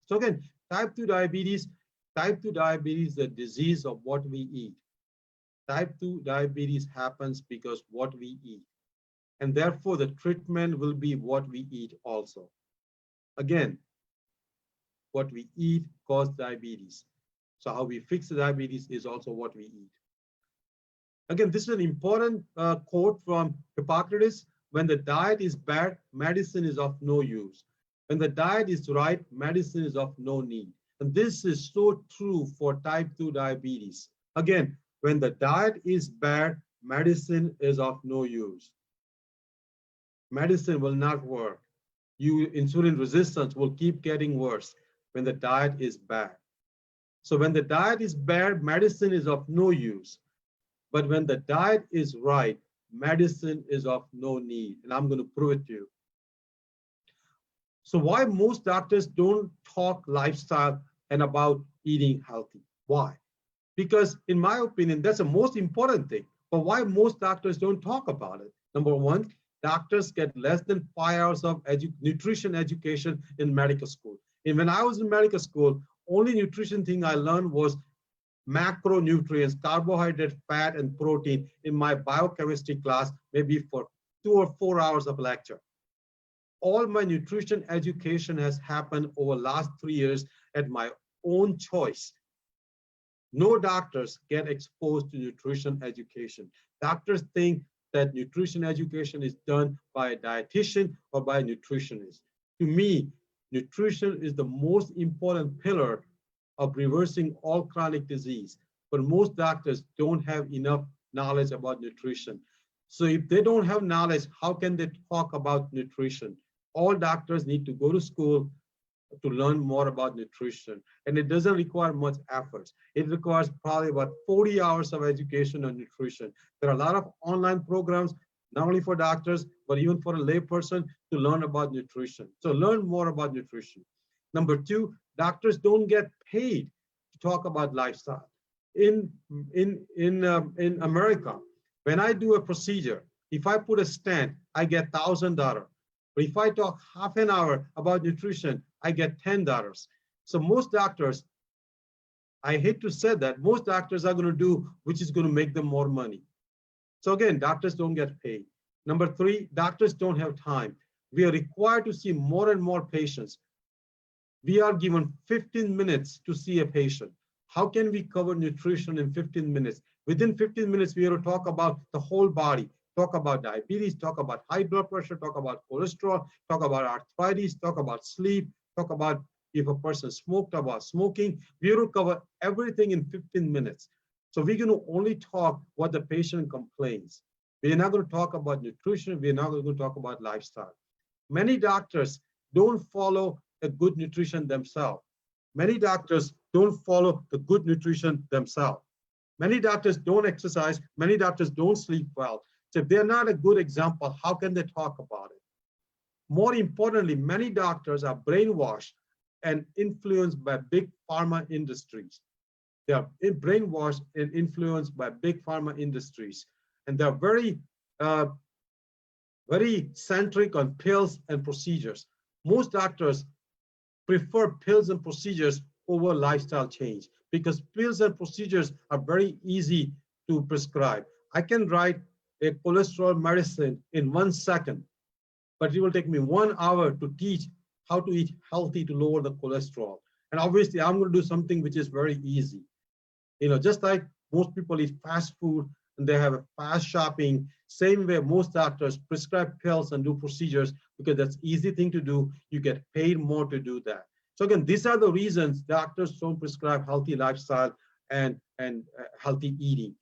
So again, type 2 diabetes is a disease of what we eat. Type 2 diabetes happens because what we eat. And therefore, the treatment will be what we eat also. Again, what we eat causes diabetes. So how we fix the diabetes is also what we eat. Again, this is an important quote from Hippocrates. When the diet is bad, medicine is of no use. When the diet is right, medicine is of no need. And this is so true for type 2 diabetes. Again, when the diet is bad, medicine is of no use. Medicine will not work. Insulin resistance will keep getting worse when the diet is bad. So when the diet is bad, medicine is of no use. But when the diet is right, medicine is of no need. And I'm going to prove it to you. So why most doctors don't talk lifestyle and about eating healthy? Why? Because in my opinion, that's the most important thing. But why most doctors don't talk about it? Number one, doctors get less than 5 hours of nutrition education in medical school. And when I was in medical school, only nutrition thing I learned was macronutrients, carbohydrate, fat, and protein in my biochemistry class, maybe for 2 or 4 hours of lecture. All my nutrition education has happened over the last 3 years at my own choice. No doctors get exposed to nutrition education. Doctors think that nutrition education is done by a dietitian or by a nutritionist. To me, nutrition is the most important pillar of reversing all chronic disease, but most doctors don't have enough knowledge about nutrition. So if they don't have knowledge, how can they talk about nutrition? All doctors need to go to school to learn more about nutrition. And it doesn't require much effort. It requires probably about 40 hours of education on nutrition. There are a lot of online programs, not only for doctors, but even for a layperson to learn about nutrition. So learn more about nutrition. Number two, doctors don't get paid to talk about lifestyle. In America, when I do a procedure, if I put a stent, I get $1,000. But if I talk half an hour about nutrition, I get $10. So most doctors, I hate to say that, most doctors are going to do which is going to make them more money. So again, doctors don't get paid. Number three, doctors don't have time. We are required to see more and more patients. We are given 15 minutes to see a patient. How can we cover nutrition in 15 minutes? Within 15 minutes, we have to talk about the whole body. Talk about diabetes, talk about high blood pressure, talk about cholesterol, talk about arthritis, talk about sleep, talk about if a person smoked, about smoking. We will cover everything in 15 minutes. So we're going to only talk what the patient complains. We're not going to talk about nutrition. We're not going to talk about lifestyle. Many doctors don't follow a good nutrition themselves. Many doctors don't follow the good nutrition themselves. Many doctors don't exercise. Many doctors don't sleep well. So if they're not a good example, how can they talk about it? More importantly, many doctors are brainwashed and influenced by big pharma industries. They are brainwashed and influenced by big pharma industries. And they're very centric on pills and procedures. Most doctors prefer pills and procedures over lifestyle change because pills and procedures are very easy to prescribe. I can write a cholesterol medicine in 1 second, but it will take me 1 hour to teach how to eat healthy to lower the cholesterol. And obviously, I'm going to do something which is very easy. Just like most people eat fast food and they have a fast shopping, same way most doctors prescribe pills and do procedures because that's an easy thing to do. You get paid more to do that. So again, these are the reasons doctors don't prescribe healthy lifestyle and healthy eating.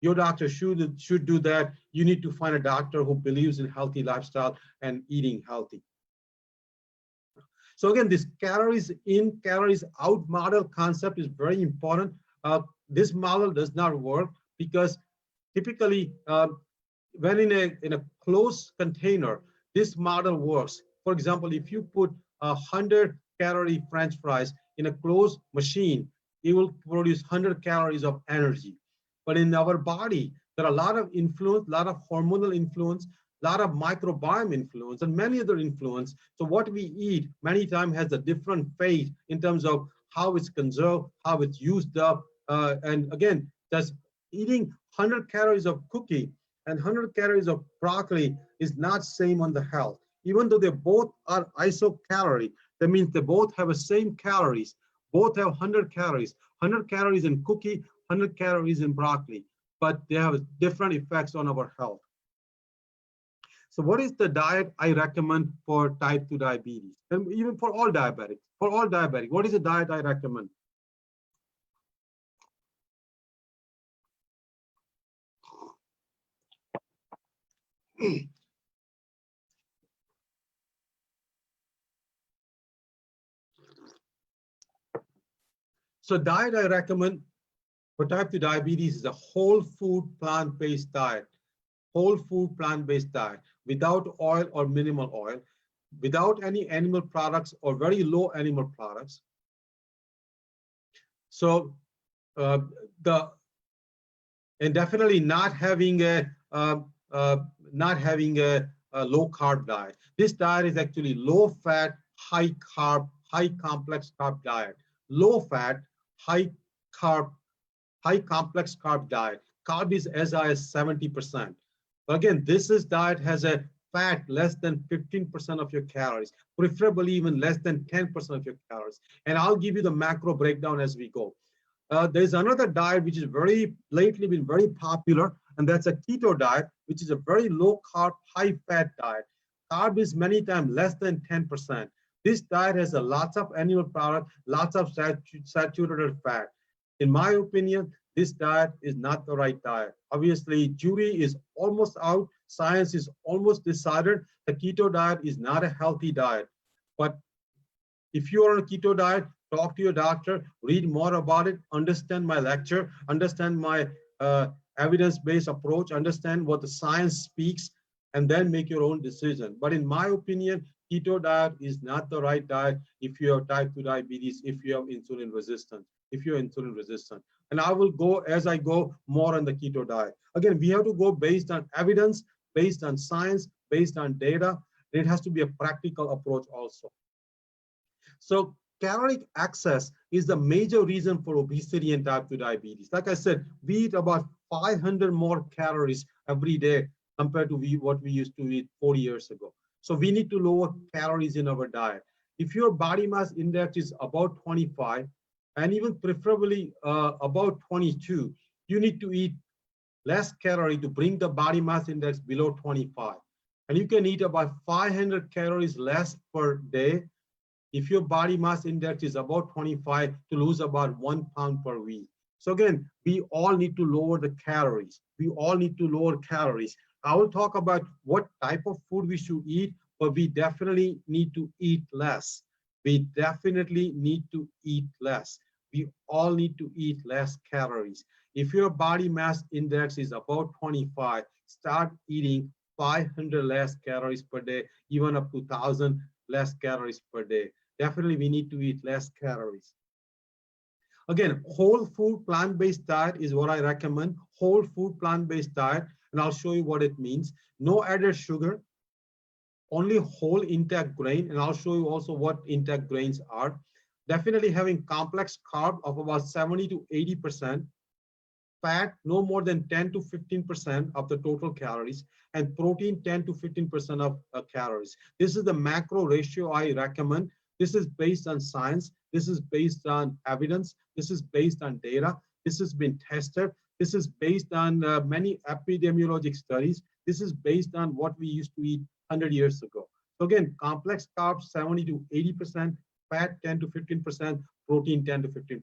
Your doctor should do that. You need to find a doctor who believes in healthy lifestyle and eating healthy. So again, this calories in, calories out model concept is very important. This model does not work because typically when in a closed container, this model works. For example, if you put 100-calorie French fries in a closed machine, it will produce 100 calories of energy. But in our body, there are a lot of influence, a lot of hormonal influence, a lot of microbiome influence, and many other influence. So what we eat many times has a different fate in terms of how it's conserved, how it's used up. And again, that's eating 100 calories of cookie and 100 calories of broccoli is not same on the health. Even though they both are isocalorie, that means they both have the same calories. Both have 100 calories. 100 calories in cookie, 100 calories in broccoli, but they have different effects on our health. So what is the diet I recommend for type 2 diabetes? And even for all diabetics, what is the diet I recommend? So diet I recommend for type 2 diabetes is a whole food plant-based diet. Whole food plant-based diet without oil or minimal oil. without any animal products or very low animal products. So uh, the and definitely not having uh, a low carb diet. This diet is actually low fat, high carb, high complex carb diet. Low fat, high carb, high complex carb diet. Carb is as high as 70%. Again, this is diet has a fat less than 15% of your calories, preferably even less than 10% of your calories. And I'll give you the macro breakdown as we go. There's another diet which is very lately been very popular, and that's a keto diet, which is a very low carb, high fat diet. Carb is many times less than 10%. This diet has a lots of animal product, lots of saturated fat. In my opinion, this diet is not the right diet. Obviously, jury is almost out. Science is almost decided. The keto diet is not a healthy diet. But if you are on a keto diet, talk to your doctor, read more about it, understand my lecture, understand my evidence-based approach, understand what the science speaks, and then make your own decision. But in my opinion, keto diet is not the right diet if you have type 2 diabetes, if you have insulin resistance, if you're insulin resistant. And I will go as I go more on the keto diet. Again, we have to go based on evidence, based on science, based on data. And it has to be a practical approach also. So caloric excess is the major reason for obesity and type 2 diabetes. Like I said, we eat about 500 more calories every day compared to what we used to eat 40 years ago. So we need to lower calories in our diet. If your body mass index is about 25, and even preferably about 22, you need to eat less calorie to bring the body mass index below 25. And you can eat about 500 calories less per day if your body mass index is about 25 to lose about 1 pound per week. So again, we all need to lower the calories. We all need to lower calories. I will talk about what type of food we should eat, but we definitely need to eat less. We definitely need to eat less. We all need to eat less calories. If your body mass index is about 25, start eating 500 less calories per day, even up to 1,000 less calories per day. Definitely, we need to eat less calories. Again, whole food plant-based diet is what I recommend. Whole food plant-based diet, and I'll show you what it means. No added sugar, only whole intact grain, and I'll show you also what intact grains are. Definitely having complex carb of about 70 to 80%, fat no more than 10 to 15% of the total calories, and protein 10 to 15% of calories. This is the macro ratio I recommend. This is based on science. This is based on evidence. This is based on data. This has been tested. This is based on many epidemiologic studies. This is based on what we used to eat 100 years ago. So again, complex carbs 70 to 80%, fat 10 to 15%, protein 10 to 15%.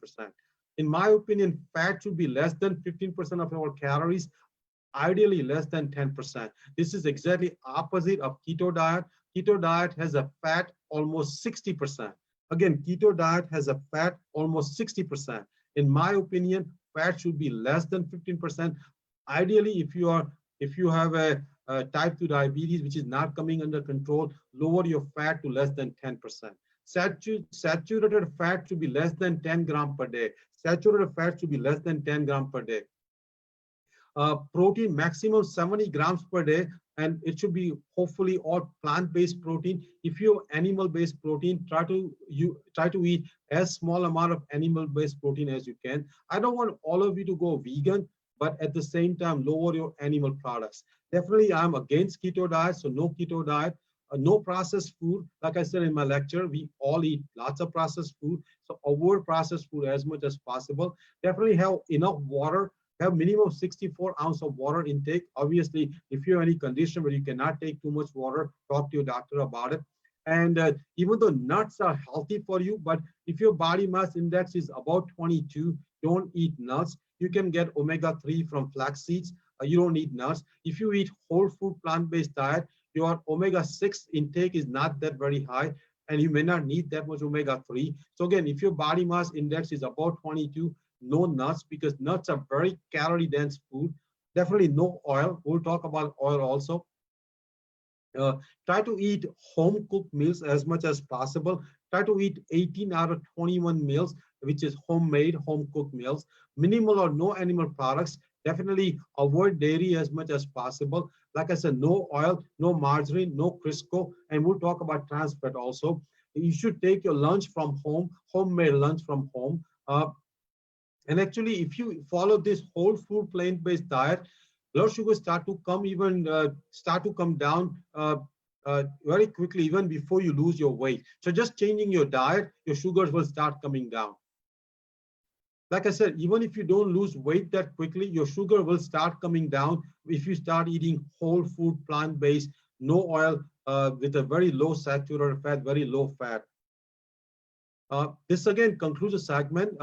In my opinion, fat should be less than 15% of our calories, ideally less than 10%. This is exactly opposite of keto diet. Keto diet has a fat almost 60%. Again, keto diet has a fat almost 60%. In my opinion, fat should be less than 15%. Ideally, if you have a type 2 diabetes, which is not coming under control, lower your fat to less than 10%. Saturated fat should be less than 10 grams per day. Saturated fat should be less than 10 grams per day. Protein maximum 70 grams per day, and it should be hopefully all plant-based protein. If you have animal-based protein, try to eat as small amount of animal-based protein as you can. I don't want all of you to go vegan, but at the same time lower your animal products. Definitely, I'm against keto diet, so no keto diet. No processed food. Like I said in my lecture, we all eat lots of processed food, so avoid processed food as much as possible. Definitely have enough water. Have minimum 64 ounces of water intake. Obviously, if you have any condition where you cannot take too much water, talk to your doctor about it. And even though nuts are healthy for you, but if your body mass index is about 22, don't eat nuts. You can get omega-3 from flax seeds. You don't need nuts. If you eat whole food plant-based diet, your omega-6 intake is not that very high, and you may not need that much omega-3. So again, if your body mass index is about 22, no nuts, because nuts are very calorie dense food. Definitely no oil. We'll talk about oil also. Uh, Try to eat home cooked meals as much as possible. Try to eat 18 out of 21 meals, which is homemade, home cooked meals. Minimal or no animal products. Definitely avoid dairy as much as possible. Like I said, no oil, no margarine, no Crisco, and we'll talk about trans fat also. You should take your lunch from home, homemade lunch from home. And actually, if you follow this whole food plant-based diet, blood sugars start to come down very quickly, even before you lose your weight. So just changing your diet, your sugars will start coming down. Like I said, even if you don't lose weight that quickly, your sugar will start coming down if you start eating whole food, plant-based, no oil, with a very low saturated fat, very low fat. This again concludes the segment.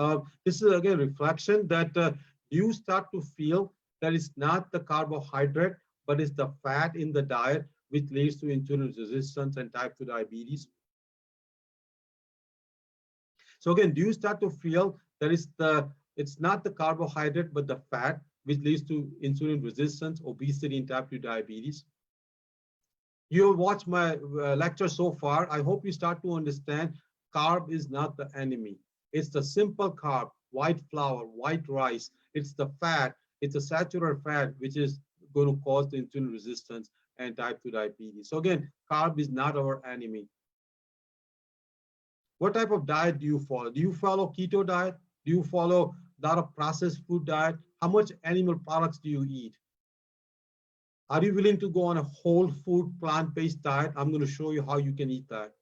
This is again reflection that you start to feel that it's not the carbohydrate, but it's the fat in the diet which leads to insulin resistance and type 2 diabetes. So again, do you start to feel that it's not the carbohydrate, but the fat which leads to insulin resistance, obesity, and type 2 diabetes? You watch my lecture so far. I hope you start to understand carb is not the enemy. It's the simple carb, white flour, white rice. It's the fat, it's a saturated fat, which is going to cause the insulin resistance and type 2 diabetes. So again, carb is not our enemy. What type of diet do you follow? Do you follow keto diet? Do you follow a lot of processed food diet? How much animal products do you eat? Are you willing to go on a whole food plant-based diet? I'm going to show you how you can eat that.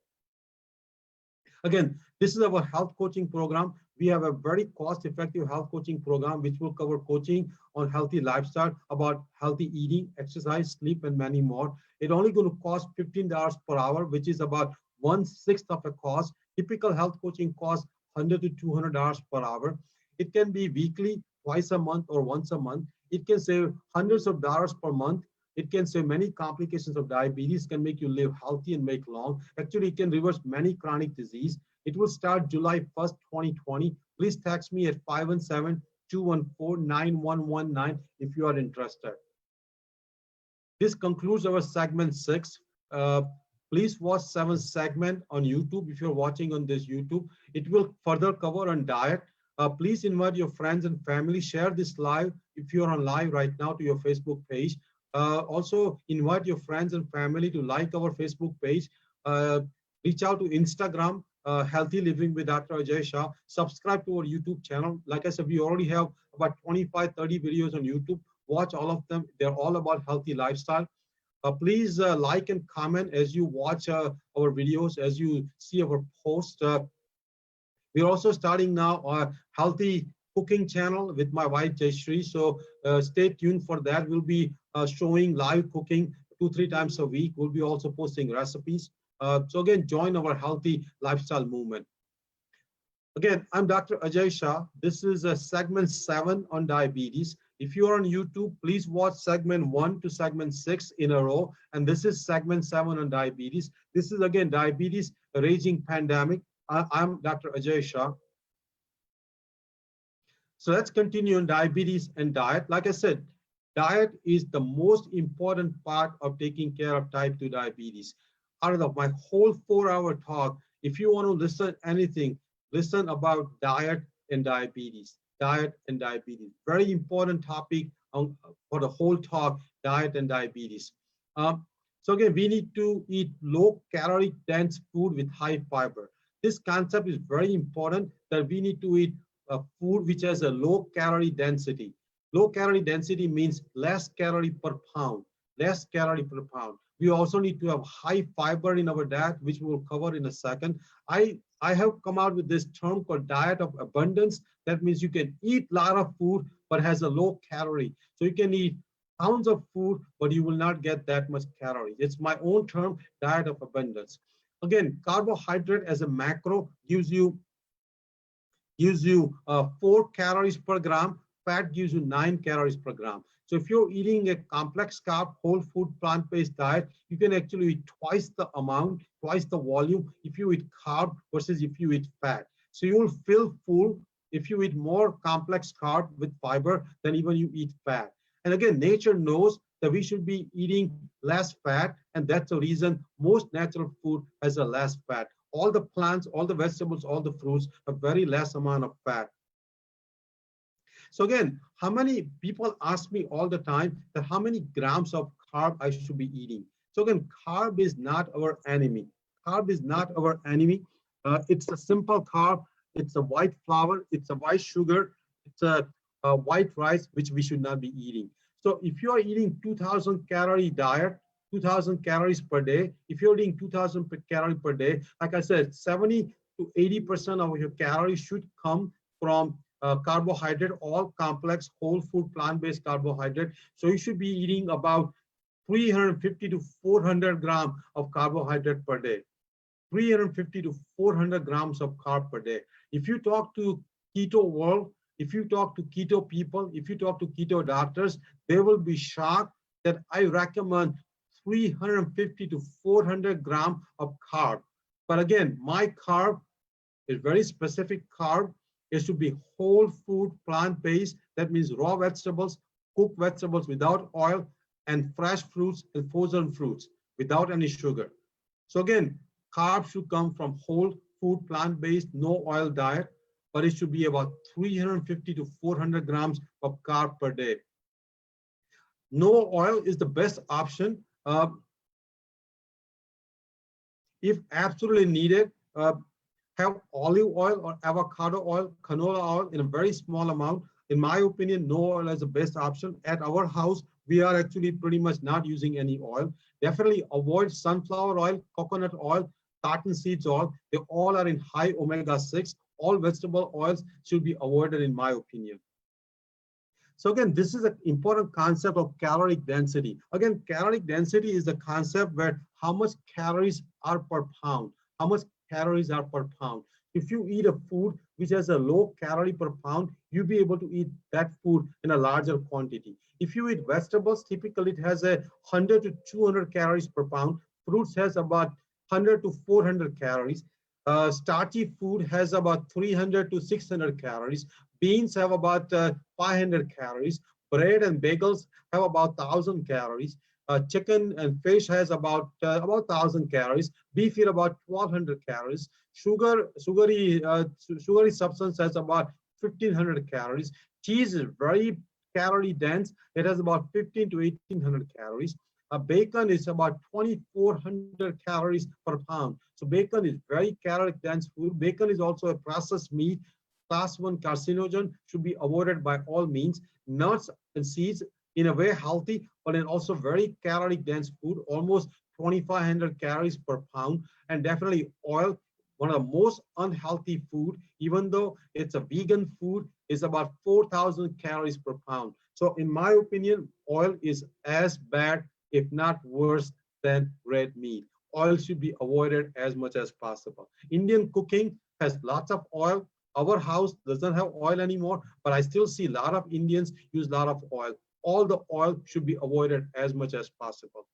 Again, this is our health coaching program. We have a very cost-effective health coaching program, which will cover coaching on healthy lifestyle, about healthy eating, exercise, sleep, and many more. It's only going to cost $15 per hour, which is about 1/6 of a cost. Typical health coaching costs $100 to $200 per hour. It can be weekly, twice a month, or once a month. It can save hundreds of dollars per month. It can save many complications of diabetes, can make you live healthy and make long. Actually, it can reverse many chronic disease. It will start July 1st, 2020. Please text me at 517-214-9119 if you are interested. This concludes our segment 6. Please watch 7th segment on YouTube if you're watching on this YouTube. It will further cover on diet. Please invite your friends and family. Share this live if you're on live right now to your Facebook page. Also, invite your friends and family to like our Facebook page. Reach out to Instagram, Healthy Living with Dr. Aajay Shah. Subscribe to our YouTube channel. Like I said, we already have about 25, 30 videos on YouTube. Watch all of them. They're all about healthy lifestyle. Please like and comment as you watch our videos, as you see our posts. We're also starting now a healthy cooking channel with my wife Jayshree. So stay tuned for that. We'll be showing live cooking 2-3 times a week. We'll be also posting recipes. So again, join our healthy lifestyle movement. Again, I'm Dr. Aajay Shah. This is segment 7 on diabetes. If you are on YouTube, please watch segment 1 to segment 6 in a row. And this is segment 7 on diabetes. This is again diabetes, a raging pandemic. I'm Dr. Aajay Shah. So let's continue on diabetes and diet. Like I said, diet is the most important part of taking care of type 2 diabetes. Out of my whole 4-hour talk, if you want to listen anything, listen about diet and diabetes. Diet and diabetes. Very important topic for the whole talk, diet and diabetes. So again, we need to eat low calorie dense food with high fiber. This concept is very important, that we need to eat food which has a low calorie density. Low calorie density means less calorie per pound, less calorie per pound. We also need to have high fiber in our diet, which we'll cover in a second. I have come out with this term called diet of abundance. That means you can eat a lot of food, but has a low calorie. So you can eat pounds of food, but you will not get that much calories. It's my own term, diet of abundance. Again, carbohydrate as a macro gives you 4 calories per gram. Fat gives you 9 calories per gram. So if you're eating a complex carb, whole food, plant-based diet, you can actually eat twice the amount, twice the volume if you eat carb versus if you eat fat. So you will feel full if you eat more complex carb with fiber than even you eat fat. And again, nature knows that we should be eating less fat, and that's the reason most natural food has a less fat. All the plants, all the vegetables, all the fruits have very less amount of fat. So again, how many people ask me all the time that how many grams of carb I should be eating? So again, carb is not our enemy. Carb is not our enemy. It's a simple carb. It's a white flour. It's a white sugar. It's a white rice, which we should not be eating. So if you are eating 2,000 calorie diet, 2,000 calories per day, if you're eating 2,000 calories per day, like I said, 70 to 80% of your calories should come from carbohydrate, all complex, whole food, plant-based carbohydrate. So you should be eating about 350 to 400 grams of carbohydrate per day. 350 to 400 grams of carb per day. If you talk to keto world, if you talk to keto people, if you talk to keto doctors, they will be shocked that I recommend 350 to 400 grams of carb. But again, my carb is very specific carb. It should be whole food, plant-based. That means raw vegetables, cooked vegetables without oil, and fresh fruits and frozen fruits without any sugar. So again, carbs should come from whole food, plant-based, no oil diet, but it should be about 350 to 400 grams of carb per day. No oil is the best option. If absolutely needed, have olive oil or avocado oil, canola oil in a very small amount. In my opinion, no oil is the best option. At our house, we are actually pretty much not using any oil. Definitely avoid sunflower oil, coconut oil, cotton seeds oil. They all are in high omega-6. All vegetable oils should be avoided in my opinion. So again, this is an important concept of caloric density. Again, caloric density is the concept where how much calories are per pound, how much calories are per pound. If you eat a food which has a low calorie per pound, you'll be able to eat that food in a larger quantity. If you eat vegetables, typically it has a 100 to 200 calories per pound. Fruits has about 100 to 400 calories. Starchy food has about 300 to 600 calories. Beans have about 500 calories. Bread and bagels have about 1,000 calories. Chicken and fish has about 1,000 calories. Beef is about 1,200 calories. Sugary substance has about 1,500 calories. Cheese is very calorie dense. It has about 15 to 1,800 calories. Bacon is about 2,400 calories per pound. So bacon is very calorie dense food. Bacon is also a processed meat. Class 1 carcinogen, should be avoided by all means. Nuts and seeds, in a way healthy, but in also very calorie dense food, almost 2,500 calories per pound. And definitely oil, one of the most unhealthy food, even though it's a vegan food, is about 4,000 calories per pound. So in my opinion, oil is as bad, if not worse, than red meat. Oil should be avoided as much as possible. Indian cooking has lots of oil. Our house doesn't have oil anymore, but I still see a lot of Indians use a lot of oil. All the oil should be avoided as much as possible.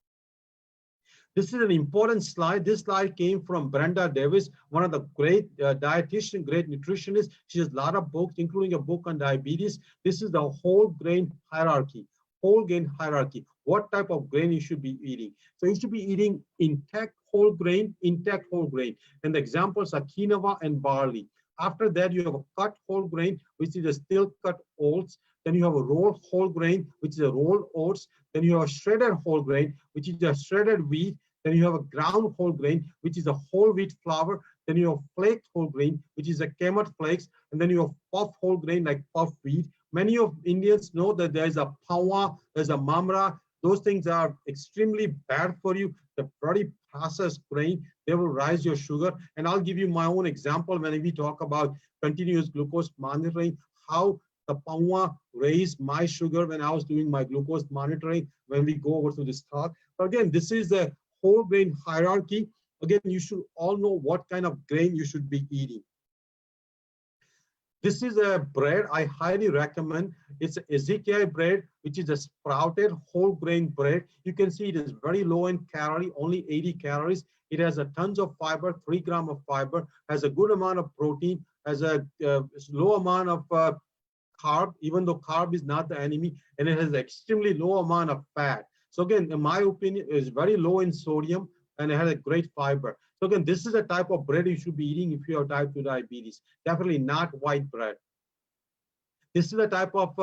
This is an important slide. This slide came from Brenda Davis, one of the great dietitian, great nutritionist. She has a lot of books, including a book on diabetes. This is the whole grain hierarchy. Whole grain hierarchy. What type of grain you should be eating? So you should be eating intact whole grain, intact whole grain. And the examples are quinoa and barley. After that, you have a cut whole grain, which is a still cut oats. Then you have a rolled whole grain, which is a rolled oats. Then you have a shredded whole grain, which is a shredded wheat. Then you have a ground whole grain, which is a whole wheat flour. Then you have flaked whole grain, which is a kemet flakes. And then you have puff whole grain, like puff wheat. Many of Indians know that there's a pawa, there's a mamra. Those things are extremely bad for you. The very processed grain, they will rise your sugar. And I'll give you my own example when we talk about continuous glucose monitoring, how the pawa raised my sugar when I was doing my glucose monitoring when we go over to this talk. But again, this is the whole grain hierarchy. Again, you should all know what kind of grain you should be eating. This is a bread I highly recommend. It's Ezekiel bread, which is a sprouted whole grain bread. You can see it is very low in calorie, only 80 calories. It has a tons of fiber, 3 grams of fiber, has a good amount of protein, has a low amount of carb, even though carb is not the enemy, and it has extremely low amount of fat. So again, in my opinion, it's very low in sodium and it has a great fiber. So again, this is the type of bread you should be eating if you have type 2 diabetes. Definitely not white bread. This is the type of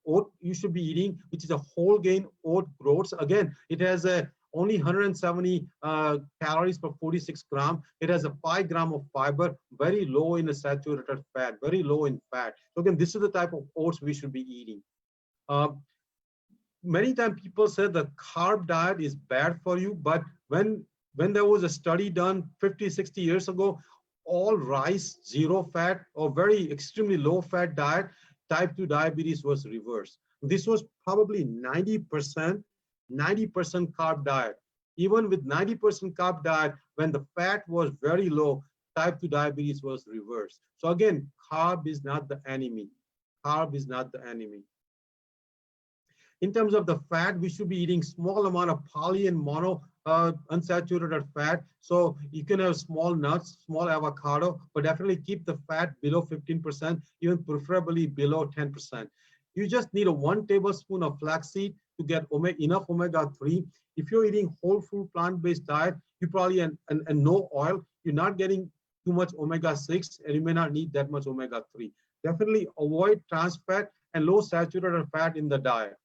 oat you should be eating, which is a whole grain oat groats. Again, it has a only 170 calories per 46 gram. It has a 5 gram of fiber, very low in the saturated fat, very low in fat. So again, this is the type of oats we should be eating. Uh, Many times people say the carb diet is bad for you, but when there was a study done 50, 60 years ago, all rice, zero fat, or very extremely low fat diet, type 2 diabetes was reversed. This was probably 90%, 90% carb diet. Even with 90% carb diet, when the fat was very low, type 2 diabetes was reversed. So again, carb is not the enemy. Carb is not the enemy. In terms of the fat, we should be eating small amount of poly and mono unsaturated fat. So you can have small nuts, small avocado, but definitely keep the fat below 15%, even preferably below 10%. You just need a 1 tablespoon of flaxseed to get enough omega-3. If you're eating whole food plant-based diet, you probably, and no oil, you're not getting too much omega-6, and you may not need that much omega-3. Definitely avoid trans fat and low saturated fat in the diet.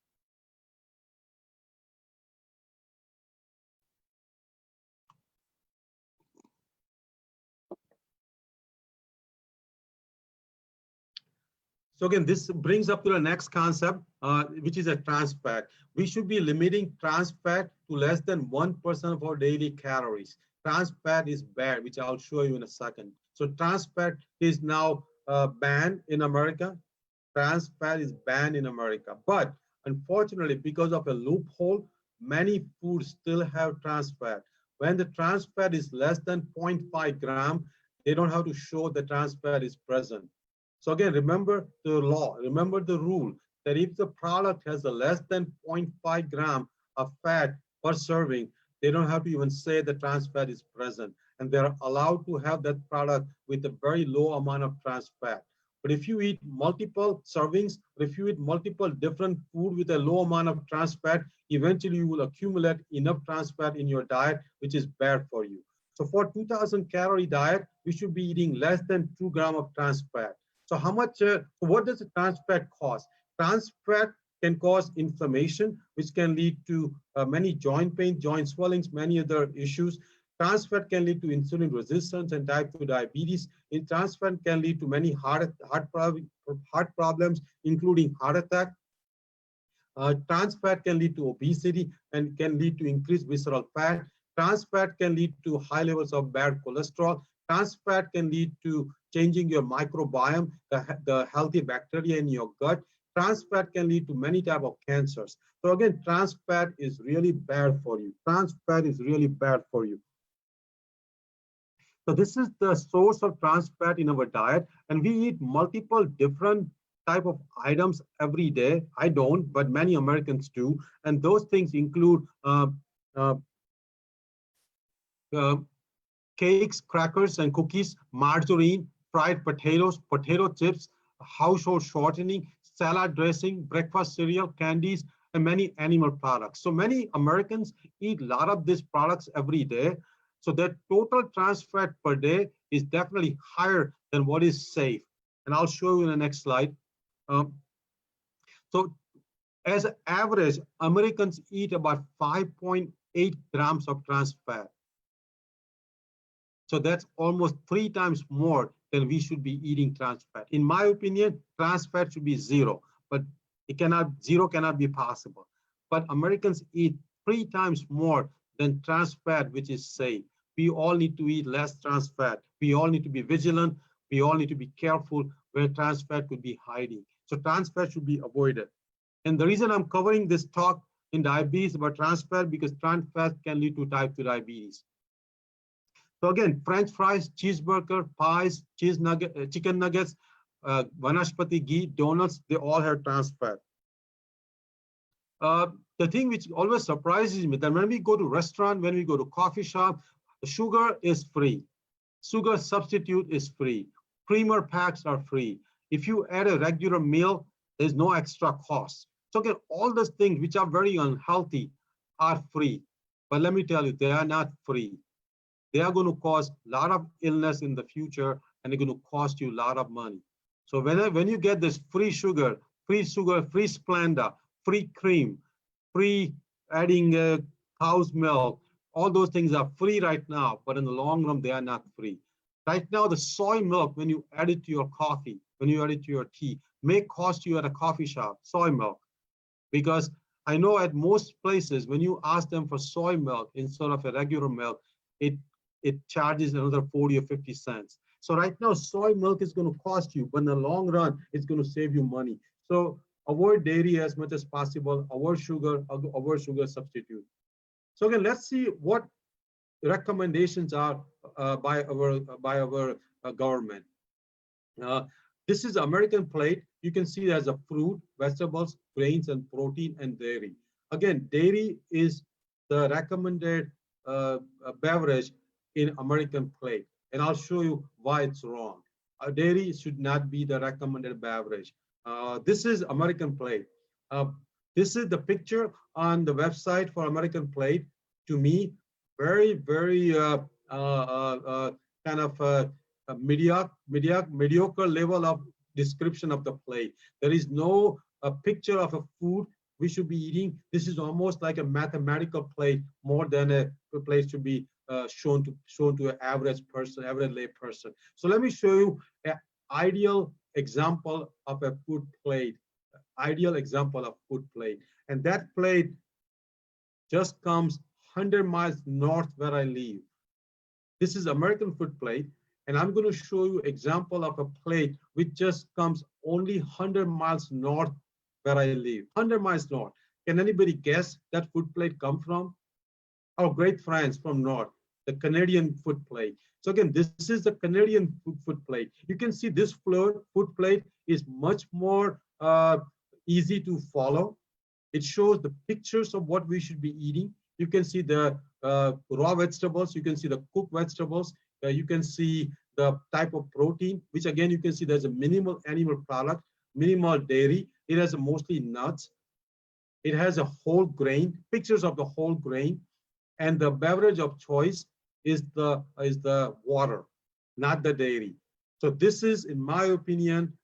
So again, this brings up to the next concept, which is a trans fat. We should be limiting trans fat to less than 1% of our daily calories. Trans fat is bad, which I'll show you in a second. So trans fat is now banned in America. Trans fat is banned in America. But unfortunately, because of a loophole, many foods still have trans fat. When the trans fat is less than 0.5 gram, they don't have to show the trans fat is present. So again, remember the law, remember the rule that if the product has a less than 0.5 gram of fat per serving, they don't have to even say the trans fat is present. And they're allowed to have that product with a very low amount of trans fat. But if you eat multiple servings, if you eat multiple different food with a low amount of trans fat, eventually you will accumulate enough trans fat in your diet, which is bad for you. So for 2000 calorie diet, we should be eating less than 2 grams of trans fat. So how much, what does the trans fat cause? Trans fat can cause inflammation, which can lead to many joint pain, joint swellings, many other issues. Trans fat can lead to insulin resistance and type 2 diabetes. Trans fat can lead to many heart problems, including heart attack. Trans fat can lead to obesity and can lead to increased visceral fat. Trans fat can lead to high levels of bad cholesterol. Trans fat can lead to changing your microbiome, the healthy bacteria in your gut. Trans fat can lead to many types of cancers. So again, trans fat is really bad for you. Trans fat is really bad for you. So this is the source of trans fat in our diet, and we eat multiple different type of items every day. I don't, but many Americans do, and those things include uh, cakes, crackers, and cookies, margarine, fried potatoes, potato chips, household shortening, salad dressing, breakfast cereal, candies, and many animal products. So many Americans eat a lot of these products every day. So their total trans fat per day is definitely higher than what is safe. And I'll show you in the next slide. So as an average, Americans eat about 5.8 grams of trans fat. So that's almost 3 times more than we should be eating trans fat. In my opinion, trans fat should be 0, but zero cannot be possible. But Americans eat 3 times more than trans fat, which is safe. We all need to eat less trans fat. We all need to be vigilant. We all need to be careful where trans fat could be hiding. So trans fat should be avoided. And the reason I'm covering this talk in diabetes about trans fat, because trans fat can lead to type 2 diabetes. So again, French fries, cheeseburger, pies, chicken nuggets, vanaspati ghee, donuts, they all have trans fat. The thing which always surprises me that when we go to restaurant, when we go to coffee shop, the sugar is free. Sugar substitute is free. Creamer packs are free. If you add a regular meal, there's no extra cost. So again, all those things which are very unhealthy, are free. But let me tell you, they are not free. They are going to cause a lot of illness in the future, and they're going to cost you a lot of money. So when you get this free sugar, free Splenda, free cream, free adding cow's milk, all those things are free right now, but in the long run, they are not free. Right now, the soy milk, when you add it to your coffee, when you add it to your tea, may cost you at a coffee shop, soy milk, because I know at most places, when you ask them for soy milk instead of a regular milk, it, it charges another 40 or 50 cents. So right now, soy milk is going to cost you, but in the long run, it's going to save you money. So avoid dairy as much as possible, avoid sugar substitute. So again, let's see what recommendations are by our government. Uh, this is American plate. You can see there's a fruit, vegetables, grains, and protein and dairy. Again, dairy is the recommended beverage in American plate. And I'll show you why it's wrong. Dairy should not be the recommended beverage. This is American plate. Uh, this is the picture on the website for American plate. To me, very, very kind of a mediocre level of description of the plate. There is no picture of a food we should be eating. This is almost like a mathematical plate more than a plate should be shown to an average person, average lay person. So let me show you an ideal example of a food plate. Ideal example of food plate, and that plate just comes 100 miles north where I live. This is American food plate, and I'm going to show you example of a plate which just comes only 100 miles north where I live. 100 miles north. Can anybody guess that food plate come from? Our great friends from north, the Canadian food plate. So again, this is the Canadian food plate. You can see this food plate is much more easy to follow. It shows the pictures of what we should be eating. You can see the raw vegetables. You can see the cooked vegetables. You can see the type of protein, which again, you can see there's a minimal animal product, minimal dairy. It has mostly nuts. It has a whole grain, pictures of the whole grain. And the beverage of choice is the water, not the dairy. So this is, in my opinion,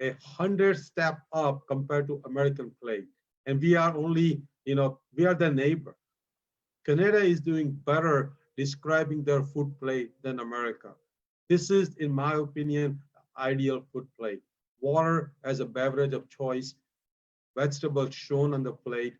100-step up compared to American plate. And we are only, we are the neighbor. Canada is doing better describing their food plate than America. This is, in my opinion, ideal food plate. Water as a beverage of choice, vegetables shown on the plate,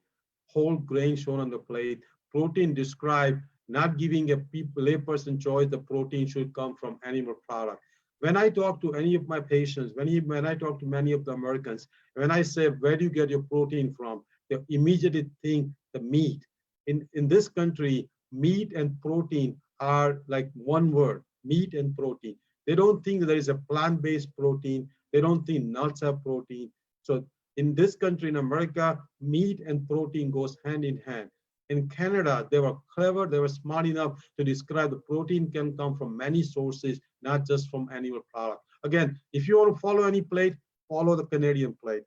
whole grain shown on the plate, protein described, not giving a layperson choice, the protein should come from animal product. When I talk to any of my patients, when I talk to many of the Americans, when I say, where do you get your protein from? They immediately think the meat. In this country, meat and protein are like one word, meat and protein. They don't think there is a plant-based protein. They don't think nuts have protein. So in this country, in America, meat and protein goes hand in hand. In Canada, they were clever, they were smart enough to describe the protein can come from many sources, not just from animal product. Again, if you want to follow any plate, follow the Canadian plate.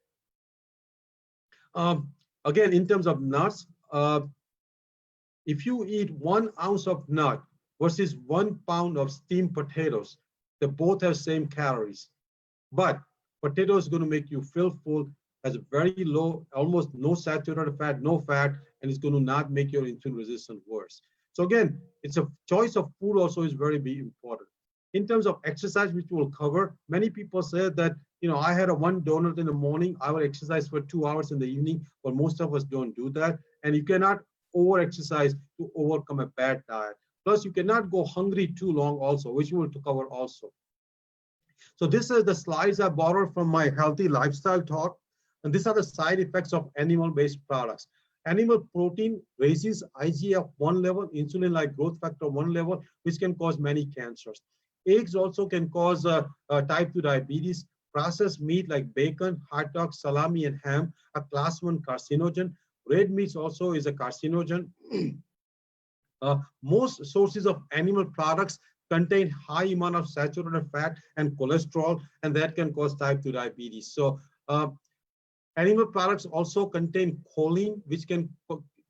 Again, in terms of nuts, if you eat 1 ounce of nut versus 1 pound of steamed potatoes, they both have same calories. But potato is going to make you feel full, has a very low, almost no saturated fat, no fat, and it's going to not make your insulin resistance worse. So again, it's a choice of food also is very important. In terms of exercise, which we'll cover, many people say that, I had one donut in the morning, I will exercise for 2 hours in the evening, but most of us don't do that. And you cannot over-exercise to overcome a bad diet. Plus, you cannot go hungry too long also, which we will cover also. So this is the slides I borrowed from my healthy lifestyle talk. And these are the side effects of animal-based products. Animal protein raises IGF-1 level, insulin-like growth factor 1 level, which can cause many cancers. Eggs also can cause type 2 diabetes. Processed meat like bacon, hot dogs, salami, and ham are class 1 carcinogen. Red meat also is a carcinogen. Most sources of animal products contain high amount of saturated fat and cholesterol, and that can cause type 2 diabetes. So animal products also contain choline, which can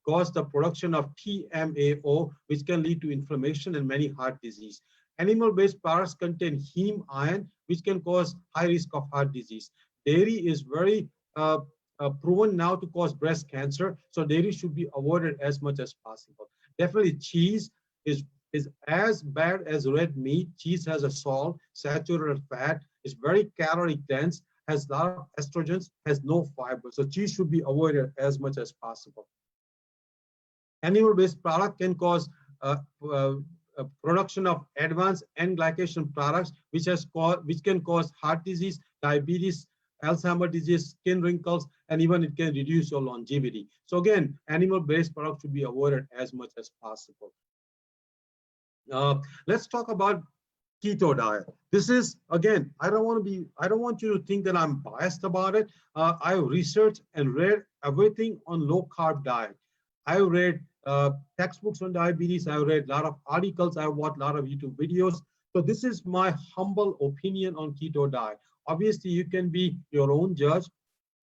cause the production of TMAO, which can lead to inflammation and many heart disease. Animal-based products contain heme iron, which can cause high risk of heart disease. Dairy is very proven now to cause breast cancer, so dairy should be avoided as much as possible. Definitely, cheese is as bad as red meat. Cheese has a salt, saturated fat, is very calorie dense, has a lot of estrogens, has no fiber. So cheese should be avoided as much as possible. Animal-based product can cause uh, uh, production of advanced N-glycation products, which can cause heart disease, diabetes, Alzheimer's disease, skin wrinkles, and even it can reduce your longevity. So again, animal-based products should be avoided as much as possible. Let's talk about keto diet. This is, again, I don't want you to think that I'm biased about it. I researched and read everything on low carb diet. I read textbooks on diabetes. I read a lot of articles. I watched a lot of YouTube videos. So this is my humble opinion on keto diet. Obviously, you can be your own judge.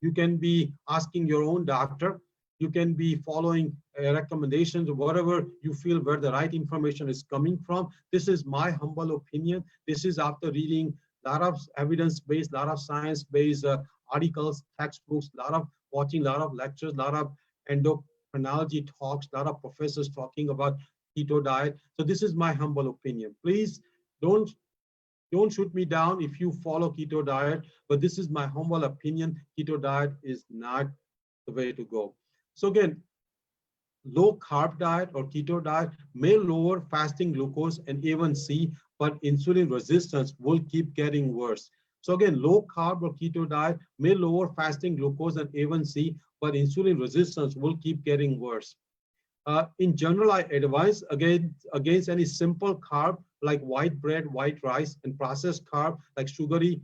You can be asking your own doctor. You can be following recommendations, whatever you feel where the right information is coming from. This is my humble opinion. This is after reading a lot of evidence-based, a lot of science-based articles, textbooks, watching a lot of lectures, a lot of endocrinology talks, a lot of professors talking about keto diet. So this is my humble opinion. Please don't shoot me down if you follow keto diet, but this is my humble opinion. Keto diet is not the way to go. So again, low carb diet or keto diet may lower fasting glucose and A1C, but insulin resistance will keep getting worse. So again, low carb or keto diet may lower fasting glucose and A1C, but insulin resistance will keep getting worse. In general, I advise against any simple carb like white bread, white rice, and processed carb like sugary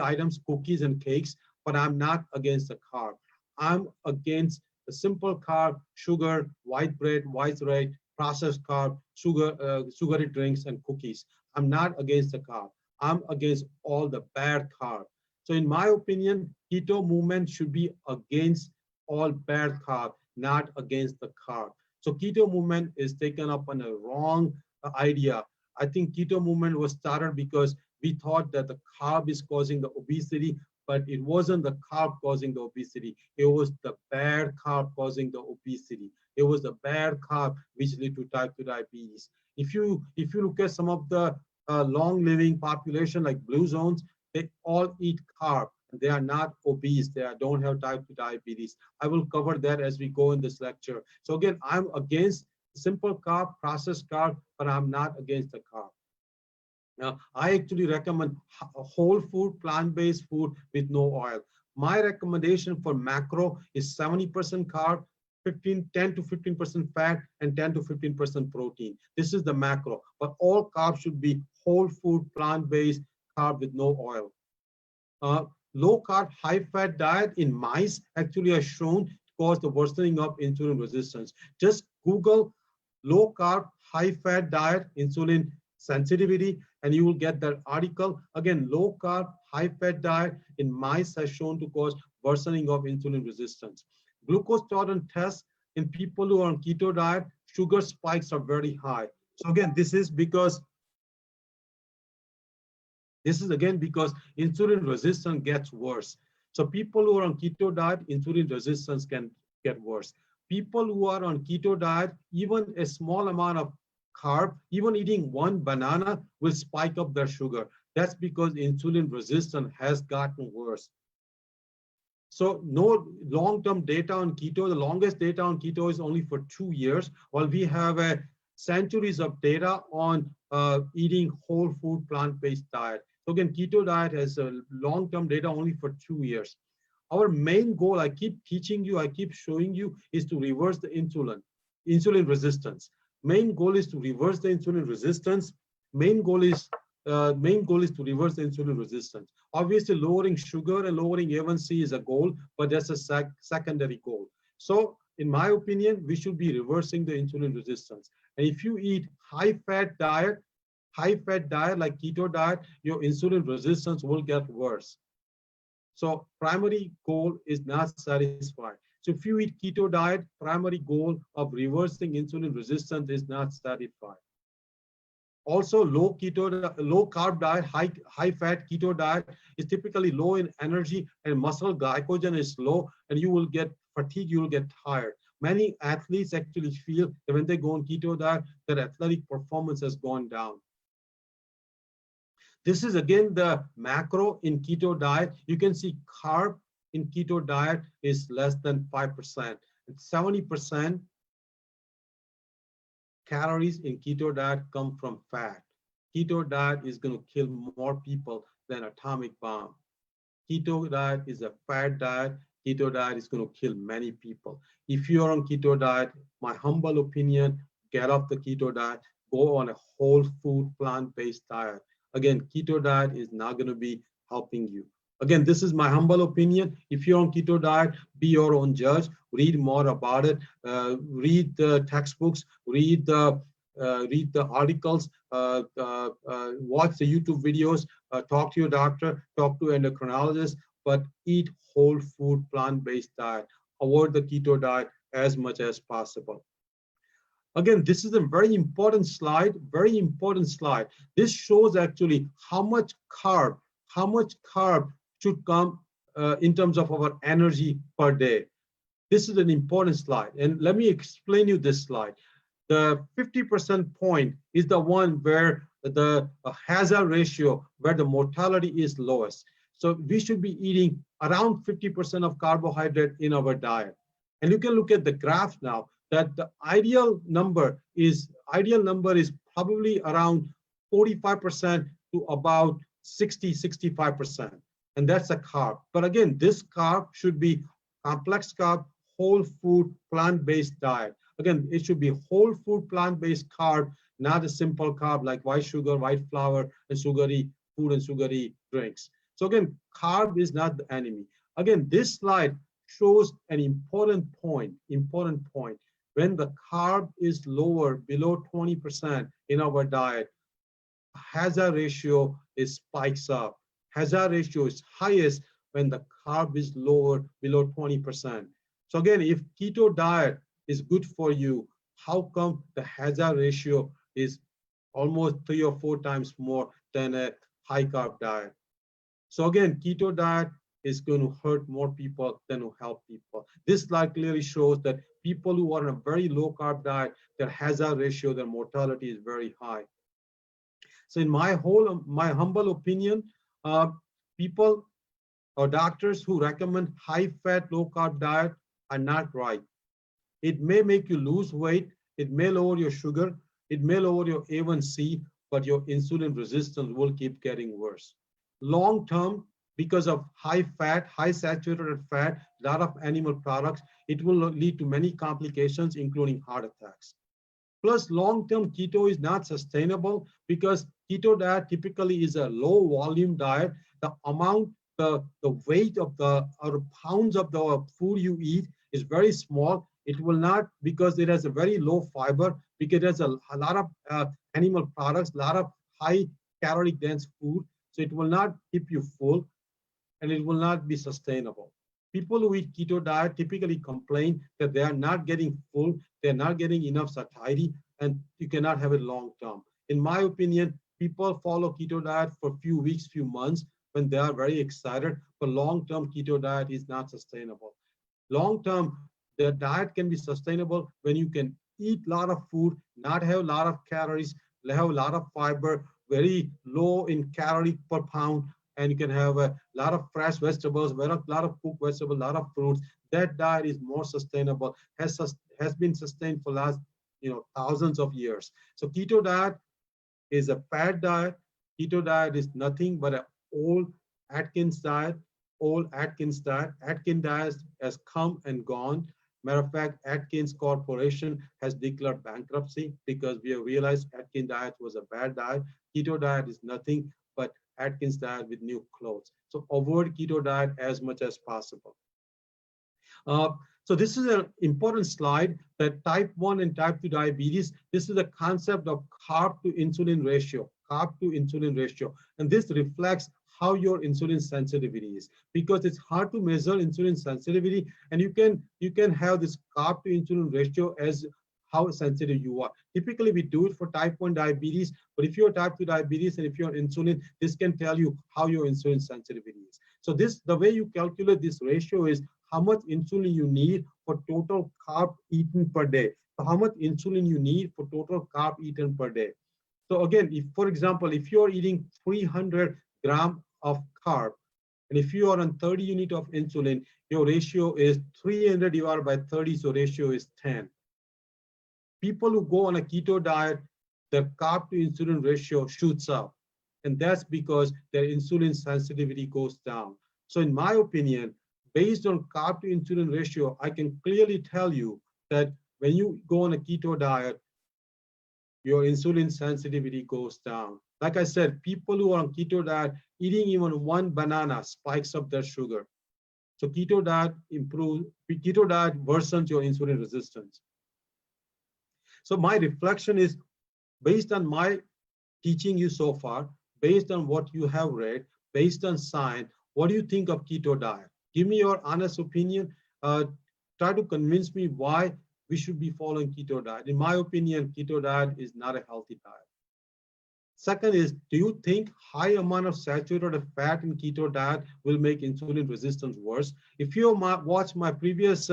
items, cookies, and cakes. But I'm not against the carb. I'm against the simple carb, sugar, white bread, white rice, processed carb, sugary drinks, and cookies. I'm not against the carb. I'm against all the bad carb. So in my opinion, keto movement should be against all bad carb, not against the carb. So keto movement is taken up on a wrong idea. I think keto movement was started because we thought that the carb is causing the obesity, but it wasn't the carb causing the obesity. It was the bad carb causing the obesity. It was the bad carb which led to type 2 diabetes. If you look at some of the long living population like blue zones, they all eat carb. They are not obese. They don't have type 2 diabetes. I will cover that as we go in this lecture. So again, I'm against simple carb, processed carb, but I'm not against the carb. Now, I actually recommend whole food, plant-based food with no oil. My recommendation for macro is 70% carb, 10 to 15% fat, and 10 to 15% protein. This is the macro, but all carbs should be whole food, plant-based carb with no oil. Low carb, high fat diet in mice actually has shown to cause the worsening of insulin resistance. Just Google low carb, high fat diet, insulin sensitivity, and you will get that article. Again, low carb, high fat diet in mice has shown to cause worsening of insulin resistance. Glucose tolerance tests in people who are on keto diet, sugar spikes are very high. So again, this is again because insulin resistance gets worse. So people who are on keto diet, insulin resistance can get worse. People who are on keto diet, even a small amount of carb, even eating one banana will spike up their sugar. That's because insulin resistance has gotten worse. So no long-term data on keto. The longest data on keto is only for 2 years, while we have centuries of data on eating whole food plant-based diet. So again, keto diet has a long-term data only for 2 years. Our main goal, I keep teaching you, I keep showing you, is to reverse the insulin resistance. Main goal is to reverse the insulin resistance. Main goal is to reverse the insulin resistance. Obviously, lowering sugar and lowering A1C is a goal, but that's a secondary goal. So, in my opinion, we should be reversing the insulin resistance. And if you eat high-fat diet like keto diet, your insulin resistance will get worse. So, primary goal is not satisfied. So if you eat keto diet, primary goal of reversing insulin resistance is not satisfied. Also, low carb diet, high fat keto diet is typically low in energy and muscle glycogen is low, and you will get fatigue, you will get tired. Many athletes actually feel that when they go on keto diet, their athletic performance has gone down. This is again the macro in keto diet. You can see carb in keto diet is less than 5%. 70% calories in keto diet come from fat. Keto diet is going to kill more people than atomic bomb. Keto diet is a fat diet. Keto diet is going to kill many people. If you are on keto diet, my humble opinion, get off the keto diet, go on a whole food plant-based diet. Again, keto diet is not going to be helping you. Again, this is my humble opinion. If you're on keto diet, be your own judge. Read more about it. Read the textbooks. Read the articles. Watch the YouTube videos. Talk to your doctor. Talk to endocrinologist. But eat whole food, plant-based diet. Avoid the keto diet as much as possible. Again, this is a very important slide. Very important slide. This shows actually how much carb should come in terms of our energy per day. This is an important slide. And let me explain you this slide. The 50% point is the one where the hazard ratio, where the mortality is lowest. So we should be eating around 50% of carbohydrate in our diet. And you can look at the graph now that the ideal number is probably around 45% to about 65%. And that's a carb. But again, this carb should be complex carb, whole food, plant-based diet. Again, it should be whole food, plant-based carb, not a simple carb like white sugar, white flour, and sugary food and sugary drinks. So again, carb is not the enemy. Again, this slide shows an important point. When the carb is lower, below 20% in our diet, hazard ratio spikes up. Hazard ratio is highest when the carb is lower, below 20%. So again, if keto diet is good for you, how come the hazard ratio is almost 3 or 4 times more than a high carb diet? So again, keto diet is going to hurt more people than to help people. This slide clearly shows that people who are on a very low carb diet, their hazard ratio, their mortality is very high. So in my humble opinion, people or doctors who recommend high fat, low carb diet are not right. It may make you lose weight. It may lower your sugar. It may lower your A1C, but your insulin resistance will keep getting worse. Long term, because of high fat, high saturated fat, a lot of animal products, it will lead to many complications, including heart attacks. Plus, long-term keto is not sustainable because keto diet typically is a low volume diet. The amount, the weight of or pounds of the food you eat is very small. It will not, because it has a very low fiber, because it has a lot of animal products, a lot of high calorie dense food. So it will not keep you full and it will not be sustainable. People who eat keto diet typically complain that they are not getting full, they're not getting enough satiety, and you cannot have it long term. In my opinion, people follow keto diet for a few weeks, few months when they are very excited, but long-term keto diet is not sustainable. Long-term, the diet can be sustainable when you can eat a lot of food, not have a lot of calories, have a lot of fiber, very low in calorie per pound, and you can have a lot of fresh vegetables, a lot of cooked vegetables, a lot of fruits. That diet is more sustainable, has been sustained for last thousands of years. So keto diet is a fad diet. Keto diet is nothing but an old Atkins diet. Atkins diet has come and gone. Matter of fact, Atkins Corporation has declared bankruptcy because we have realized Atkins diet was a bad diet. Keto diet is nothing but Atkins diet with new clothes. So avoid keto diet as much as possible. So this is an important slide that type 1 and type 2 diabetes. This is the concept of carb to insulin ratio. And this reflects how your insulin sensitivity is, because it's hard to measure insulin sensitivity, and you can have this carb to insulin ratio as how sensitive you are. Typically, we do it for type 1 diabetes, but if you're type 2 diabetes and if you're on insulin, this can tell you how your insulin sensitivity is. So the way you calculate this ratio is how much insulin you need for total carb eaten per day. So how much insulin you need for total carb eaten per day. So again, if, for example, if you're eating 300 grams of carb, and if you are on 30 units of insulin, your ratio is 300 divided by 30, so ratio is 10. People who go on a keto diet, their carb to insulin ratio shoots up. And that's because their insulin sensitivity goes down. So in my opinion, based on carb to insulin ratio, I can clearly tell you that when you go on a keto diet, your insulin sensitivity goes down. Like I said, people who are on keto diet, eating even one banana spikes up their sugar. So keto diet worsens your insulin resistance. So my reflection is based on my teaching you so far, based on what you have read, based on science, what do you think of keto diet? Give me your honest opinion. Try to convince me why we should be following keto diet. In my opinion, keto diet is not a healthy diet. Second is, do you think high amount of saturated fat in keto diet will make insulin resistance worse? If you watch my previous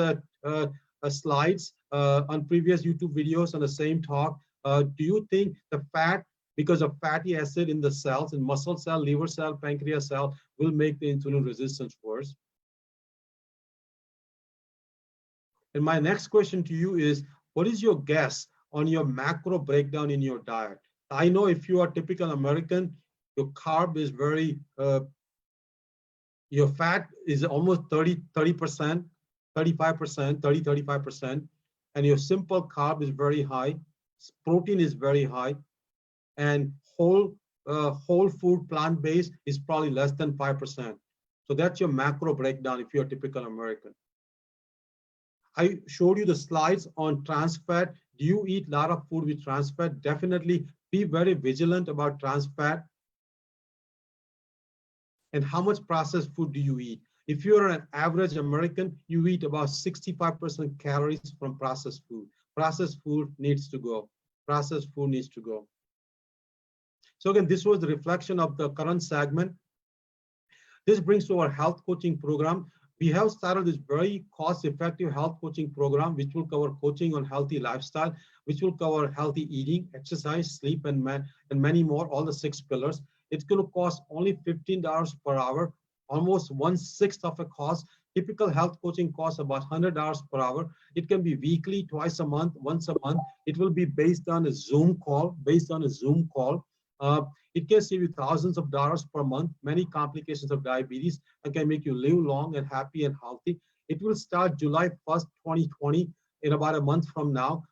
slides on previous YouTube videos on the same talk, do you think the fat, because of fatty acid in the cells, in muscle cell, liver cell, pancreas cell, will make the insulin resistance worse? And my next question to you is, what is your guess on your macro breakdown in your diet? I know if you are typical American, your carb is very, your fat is almost 30%, 35%, 35%, and your simple carb is very high, protein is very high, and whole food plant-based is probably less than 5%. So that's your macro breakdown if you're a typical American. I showed you the slides on trans fat. Do you eat a lot of food with trans fat? Definitely be very vigilant about trans fat. And how much processed food do you eat? If you're an average American, you eat about 65% calories from processed food. Processed food needs to go. Processed food needs to go. So again, this was the reflection of the current segment. This brings to our health coaching program. We have started this very cost-effective health coaching program, which will cover coaching on healthy lifestyle, which will cover healthy eating, exercise, sleep, and many more, all the 6 pillars. It's going to cost only $15 per hour, almost 1/6 of a cost. Typical health coaching costs about $100 per hour. It can be weekly, twice a month, once a month. It will be based on a Zoom call, it can save you thousands of dollars per month, many complications of diabetes, and can make you live long and happy and healthy. It will start July 1st, 2020, in about a month from now.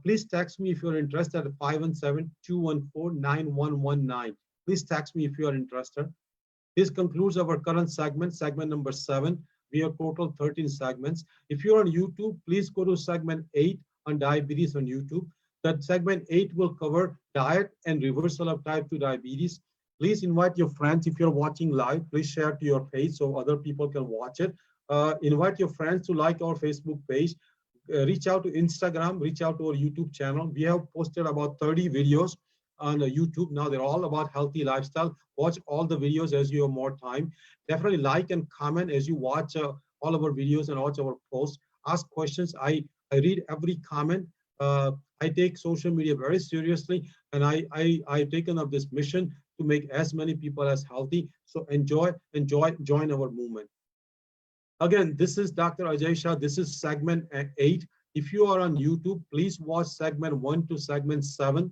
Please text me if you're interested at 517-214-9119. Please text me if you are interested. This concludes our current segment, segment number 7. We have total 13 segments. If you're on YouTube, please go to segment 8 on diabetes on YouTube. That segment 8 will cover diet and reversal of type 2 diabetes. Please invite your friends. If you're watching live, please share to your page so other people can watch it. Invite your friends to like our Facebook page. Reach out to Instagram, reach out to our YouTube channel. We have posted about 30 videos on YouTube. Now they're all about healthy lifestyle. Watch all the videos as you have more time. Definitely like and comment as you watch all of our videos and watch our posts. Ask questions. I read every comment. I take social media very seriously, and I've taken up this mission to make as many people as healthy. So join our movement. Again, this is Dr. Aajay Shah. This is segment 8. If you are on YouTube, please watch segment 1 to segment 7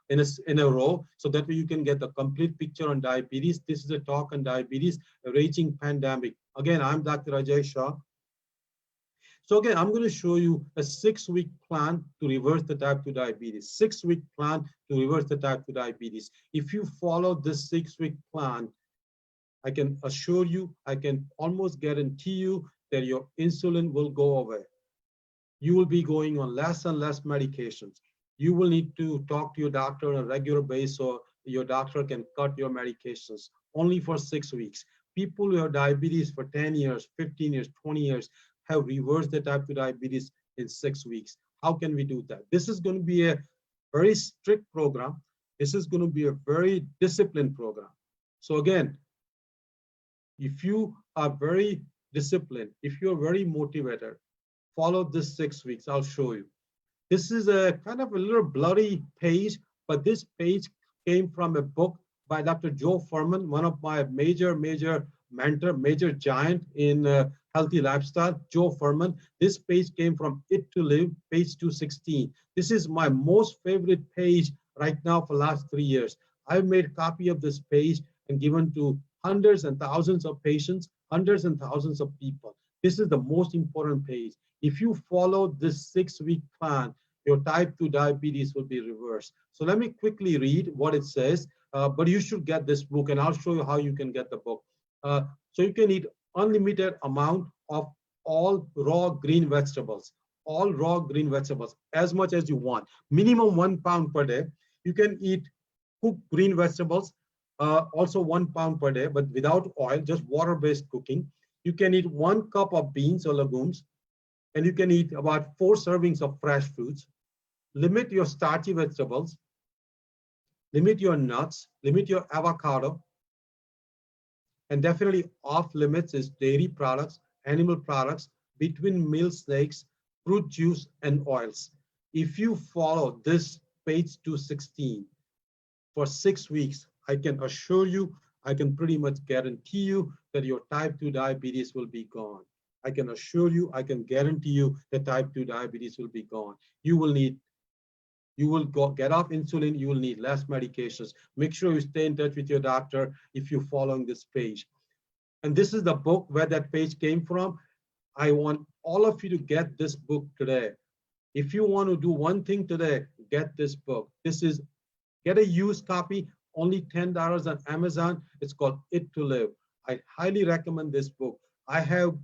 in a row, so that way you can get the complete picture on diabetes. This is a talk on diabetes, a raging pandemic. Again, I'm Dr. Aajay Shah. So again, I'm going to show you a 6-week plan to reverse the type 2 diabetes. 6-week plan to reverse the type 2 diabetes. If you follow this 6-week plan, I can assure you, I can almost guarantee you that your insulin will go away. You will be going on less and less medications. You will need to talk to your doctor on a regular basis so your doctor can cut your medications. only for 6 weeks. People who have diabetes for 10 years, 15 years, 20 years have reversed their type 2 diabetes in 6 weeks. How can we do that? This is going to be a very strict program. This is going to be a very disciplined program. So again, if you are very disciplined, if you're very motivated, follow this 6 weeks. I'll show you. This is a kind of a little blurry page, but this page came from a book by Dr. Joe Furman, one of my major mentor, major giant in healthy lifestyle, Joe Furman. This page came from It to Live, page 216. This is my most favorite page right now for the last 3 years. I've made a copy of this page and given to hundreds and thousands of patients, hundreds and thousands of people. This is the most important page. If you follow this 6-week plan, your type 2 diabetes will be reversed. So let me quickly read what it says, but you should get this book, and I'll show you how you can get the book. So you can eat unlimited amount of all raw green vegetables, as much as you want. Minimum 1 pound per day. You can eat cooked green vegetables, also 1 pound per day, but without oil, just water-based cooking. You can eat 1 cup of beans or legumes, and you can eat about 4 servings of fresh fruits. Limit your starchy vegetables, limit your nuts, limit your avocado, and definitely off limits is dairy products, animal products, between meal snacks, fruit juice, and oils. If you follow this page 216 for 6 weeks, I can assure you, I can pretty much guarantee you that your type 2 diabetes will be gone. I can assure you, I can guarantee you that type 2 diabetes will be gone. You will get off insulin, you will need less medications. Make sure you stay in touch with your doctor if you're following this page. And this is the book where that page came from. I want all of you to get this book today. If you want to do one thing today, get this book. Get a used copy, only $10 on Amazon. It's called It to Live. I highly recommend this book. I have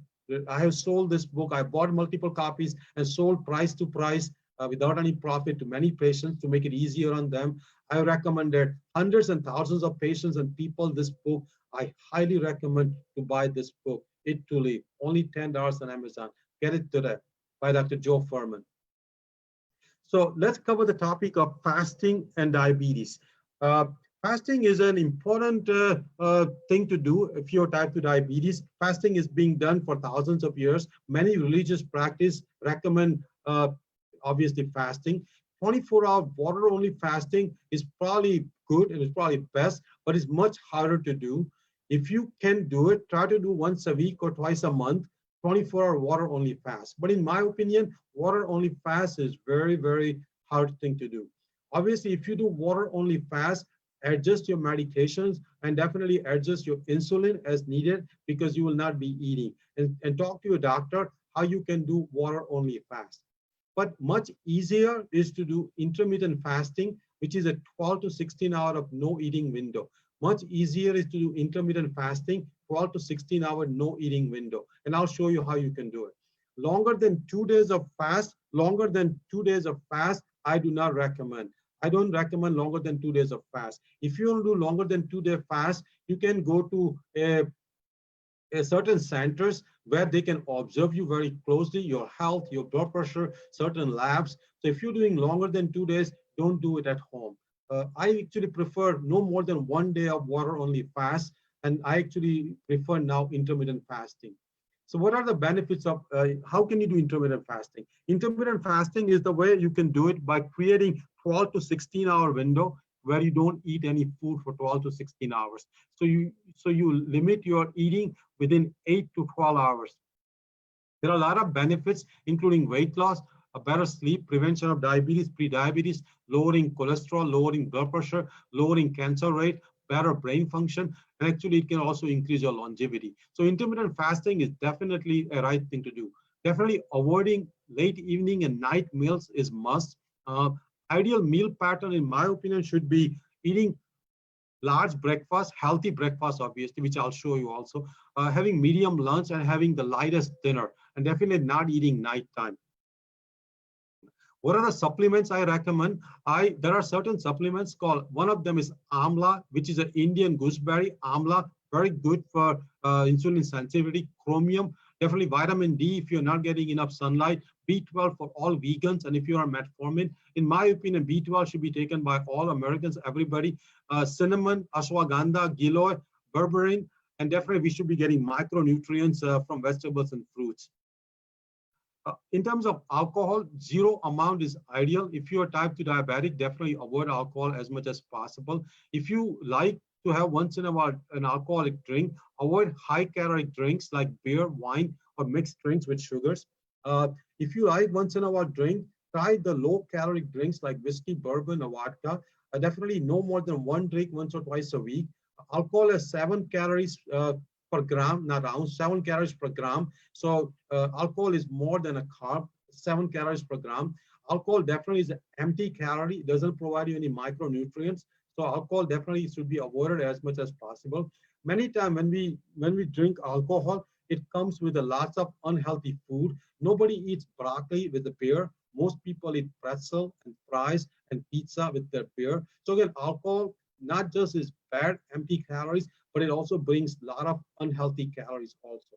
sold this book. I bought multiple copies and sold price to price without any profit to many patients to make it easier on them. I recommended hundreds and thousands of patients and people this book. I highly recommend to buy this book, It to Live. Only $10 on Amazon. Get it today by Dr. Joe Furman. So let's cover the topic of fasting and diabetes. Fasting is an important thing to do if you have type 2 diabetes. Fasting is being done for thousands of years. Many religious practices recommend, obviously, fasting. 24-hour water-only fasting is probably good and it's probably best, but it's much harder to do. If you can do it, try to do once a week or twice a month, 24-hour water-only fast. But in my opinion, water-only fast is very hard thing to do. Obviously, if you do water-only fast, adjust your medications and definitely adjust your insulin as needed because you will not be eating. And talk to your doctor how you can do water-only fast. But much easier is to do intermittent fasting, which is a 12 to 16 hour of no eating window. Much easier is to do intermittent fasting, 12 to 16 hour no eating window. And I'll show you how you can do it. Longer than 2 days of fast, I do not recommend. I don't recommend longer than 2 days of fast. If you want to do longer than 2 day fast, you can go to a certain centers where they can observe you very closely, your health, your blood pressure, certain labs. So if you're doing longer than 2 days, don't do it at home. I actually prefer no more than 1 day of water only fast, and I actually prefer now intermittent fasting. So what are the benefits of, how can you do intermittent fasting? Intermittent fasting is the way you can do it by creating 12 to 16 hour window where you don't eat any food for 12 to 16 hours. So you limit your eating within 8 to 12 hours. There are a lot of benefits, including weight loss, a better sleep, prevention of diabetes, pre-diabetes, lowering cholesterol, lowering blood pressure, lowering cancer rate, better brain function, and actually it can also increase your longevity. So intermittent fasting is definitely a right thing to do. Definitely avoiding late evening and night meals is must. Ideal meal pattern, in my opinion, should be eating large breakfast, healthy breakfast, obviously, which I'll show you also, having medium lunch and having the lightest dinner, and definitely not eating nighttime. What are the supplements I recommend? There are certain supplements called, one of them is amla, which is an Indian gooseberry. Amla, very good for insulin sensitivity. Chromium, definitely vitamin D if you're not getting enough sunlight. B12 for all vegans, and if you are metformin, in my opinion, B12 should be taken by all Americans, everybody. Cinnamon, ashwagandha, giloy, berberine, and definitely we should be getting micronutrients from vegetables and fruits. In terms of alcohol, zero amount is ideal. If you are type 2 diabetic, definitely avoid alcohol as much as possible. If you like to have once in a while an alcoholic drink, avoid high calorie drinks like beer, wine, or mixed drinks with sugars. If you like once in a while drink, try the low calorie drinks like whiskey, bourbon, or vodka. Definitely no more than one drink once or twice a week. Alcohol has 7 calories per gram, not ounce, 7 calories per gram. So alcohol is more than a carb, 7 calories per gram. Alcohol definitely is an empty calorie, it doesn't provide you any micronutrients. So alcohol definitely should be avoided as much as possible. Many times when we drink alcohol, it comes with a lots of unhealthy food. Nobody eats broccoli with the beer. Most people eat pretzel and fries and pizza with their beer. So again, alcohol not just is bad, empty calories, but it also brings a lot of unhealthy calories also.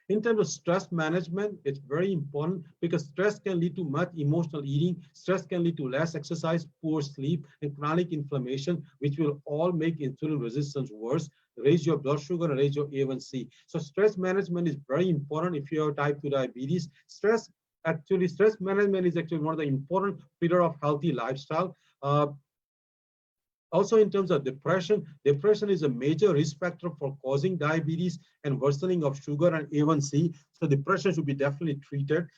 In terms of stress management, it's very important because stress can lead to much emotional eating. Stress can lead to less exercise, poor sleep, and chronic inflammation, which will all make insulin resistance worse, raise your blood sugar, and raise your A1C. So stress management is very important if you have type 2 diabetes. Stress management is actually one of the important pillar of healthy lifestyle. Also, in terms of depression, depression is a major risk factor for causing diabetes and worsening of sugar and A1C. So depression should be definitely treated.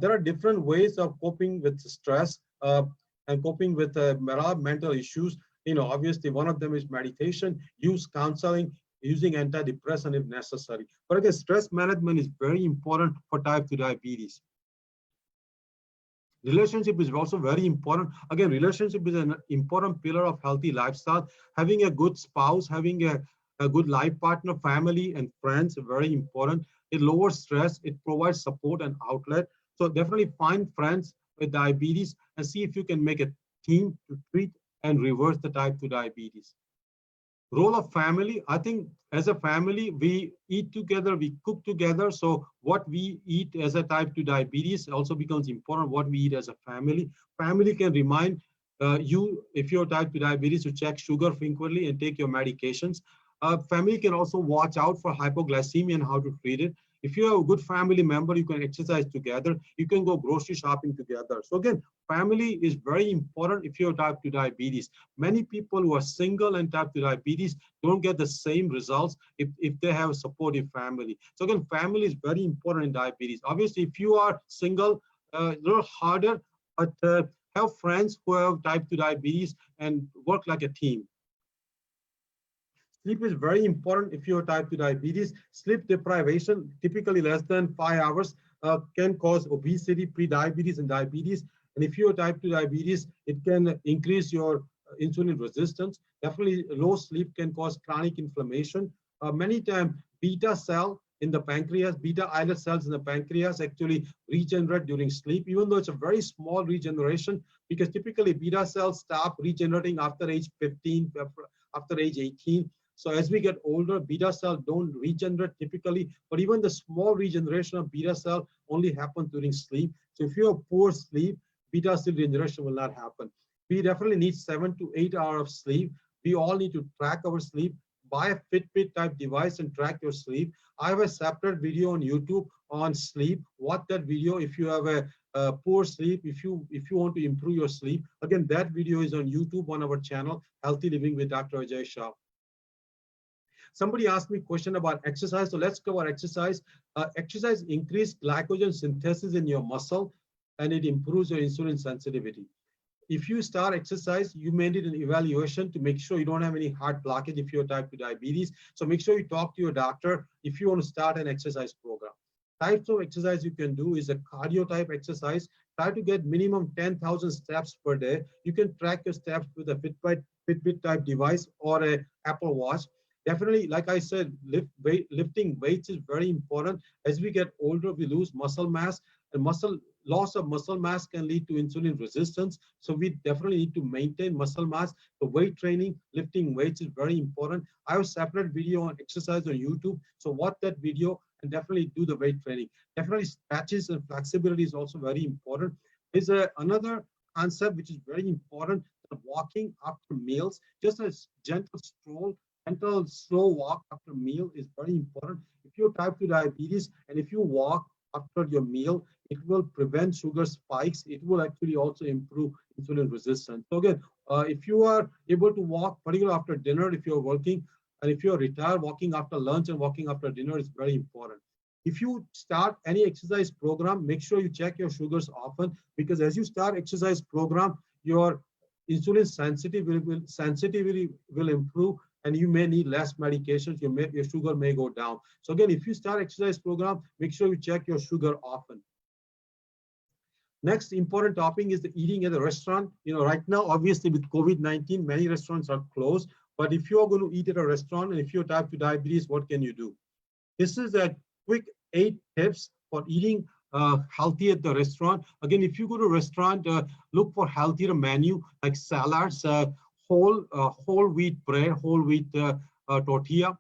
There are different ways of coping with stress and coping with mental issues. Obviously, one of them is meditation, use counseling, using antidepressant if necessary. But again, stress management is very important for type 2 diabetes. Relationship is also very important. Again, relationship is an important pillar of healthy lifestyle. Having a good spouse, having a good life partner, family, and friends are very important. It lowers stress. It provides support and outlet. So definitely find friends with diabetes and see if you can make a team to treat and reverse the type 2 diabetes. Role of family, I think as a family, we eat together, we cook together. So what we eat as a type 2 diabetes also becomes important, what we eat as a family. Family can remind you, if you're type 2 diabetes, to check sugar frequently and take your medications. Family can also watch out for hypoglycemia and how to treat it. If you have a good family member, you can exercise together. You can go grocery shopping together. So again, family is very important if you have type 2 diabetes. Many people who are single and type 2 diabetes don't get the same results if they have a supportive family. So again, family is very important in diabetes. Obviously, if you are single, a little harder, but have friends who have type 2 diabetes and work like a team. Sleep is very important if you have type 2 diabetes. Sleep deprivation, typically less than 5 hours, can cause obesity, pre-diabetes, and diabetes. And if you have type 2 diabetes, it can increase your insulin resistance. Definitely low sleep can cause chronic inflammation. Many times, beta cell in the pancreas, beta islet cells in the pancreas actually regenerate during sleep, even though it's a very small regeneration, because typically beta cells stop regenerating after age 15, after age 18. So as we get older, beta cells don't regenerate typically, but even the small regeneration of beta cell only happens during sleep. So if you have poor sleep, beta cell regeneration will not happen. We definitely need 7 to 8 hours of sleep. We all need to track our sleep. Buy a Fitbit type device and track your sleep. I have a separate video on YouTube on sleep. Watch that video if you have a poor sleep, if you want to improve your sleep. Again, that video is on YouTube on our channel, Healthy Living with Dr. Aajay Shah. Somebody asked me a question about exercise, so let's cover exercise. Exercise increases glycogen synthesis in your muscle, and it improves your insulin sensitivity. If you start exercise, you may need an evaluation to make sure you don't have any heart blockage if you have type 2 diabetes. So make sure you talk to your doctor if you want to start an exercise program. Types of exercise you can do is a cardio type exercise. Try to get minimum 10,000 steps per day. You can track your steps with a Fitbit type device or an Apple Watch. Definitely, like I said, lifting weights is very important. As we get older, we lose muscle mass. And loss of muscle mass can lead to insulin resistance. So we definitely need to maintain muscle mass. The weight training, lifting weights is very important. I have a separate video on exercise on YouTube. So watch that video and definitely do the weight training. Definitely stretches and flexibility is also very important. There's another concept which is very important, walking after meals. Just a gentle stroll, gentle slow walk after meal is very important. If you have type 2 diabetes and if you walk after your meal, it will prevent sugar spikes. It will actually also improve insulin resistance. So again, if you are able to walk, particularly after dinner, if you're working, and if you're retired, walking after lunch and walking after dinner is very important. If you start any exercise program, make sure you check your sugars often, because as you start exercise program, your insulin sensitivity will improve, and you may need less medications. Your sugar may go down. So again, if you start exercise program, make sure you check your sugar often. Next important topic is the eating at a restaurant. Right now, obviously with COVID-19, many restaurants are closed. But if you are going to eat at a restaurant and if you have type 2 diabetes, what can you do? This is a quick 8 tips for eating healthy at the restaurant. Again, if you go to a restaurant, look for healthier menu like salads, whole wheat bread, whole wheat tortilla.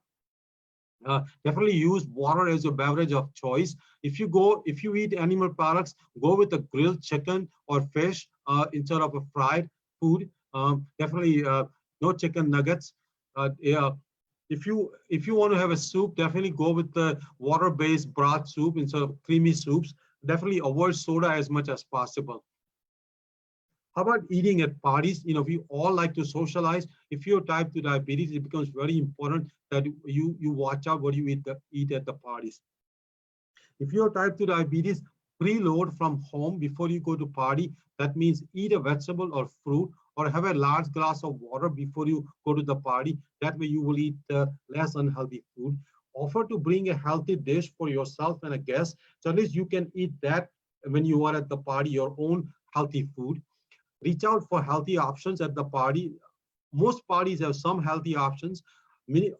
Definitely use water as your beverage of choice. If you eat animal products, go with a grilled chicken or fish instead of a fried food. Definitely no chicken nuggets. Yeah. If you want to have a soup, definitely go with the water-based broth soup instead of creamy soups. Definitely avoid soda as much as possible. How about eating at parties? We all like to socialize. If you're type 2 diabetes, it becomes very important that you watch out what you eat at the parties. If you're type 2 diabetes, preload from home before you go to party. That means eat a vegetable or fruit, or have a large glass of water before you go to the party. That way you will eat less unhealthy food. Offer to bring a healthy dish for yourself and a guest, so at least you can eat that when you are at the party, your own healthy food. Reach out for healthy options at the party. Most parties have some healthy options.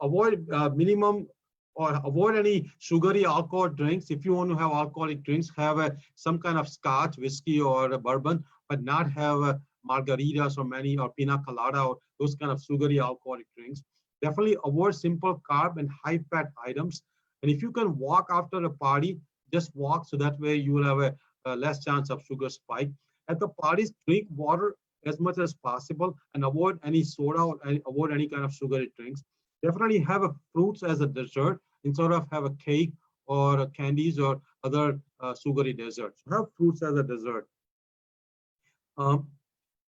Avoid minimum or avoid any sugary alcohol drinks. If you want to have alcoholic drinks, have some kind of scotch, whiskey, or a bourbon, but not have margaritas or pina colada or those kind of sugary alcoholic drinks. Definitely avoid simple carb and high fat items. And if you can walk after a party, just walk, so that way you will have a less chance of sugar spike. At the parties, drink water as much as possible and avoid any soda or avoid any kind of sugary drinks. Definitely have a fruits as a dessert instead of have a cake or candies or other sugary desserts. Have fruits as a dessert.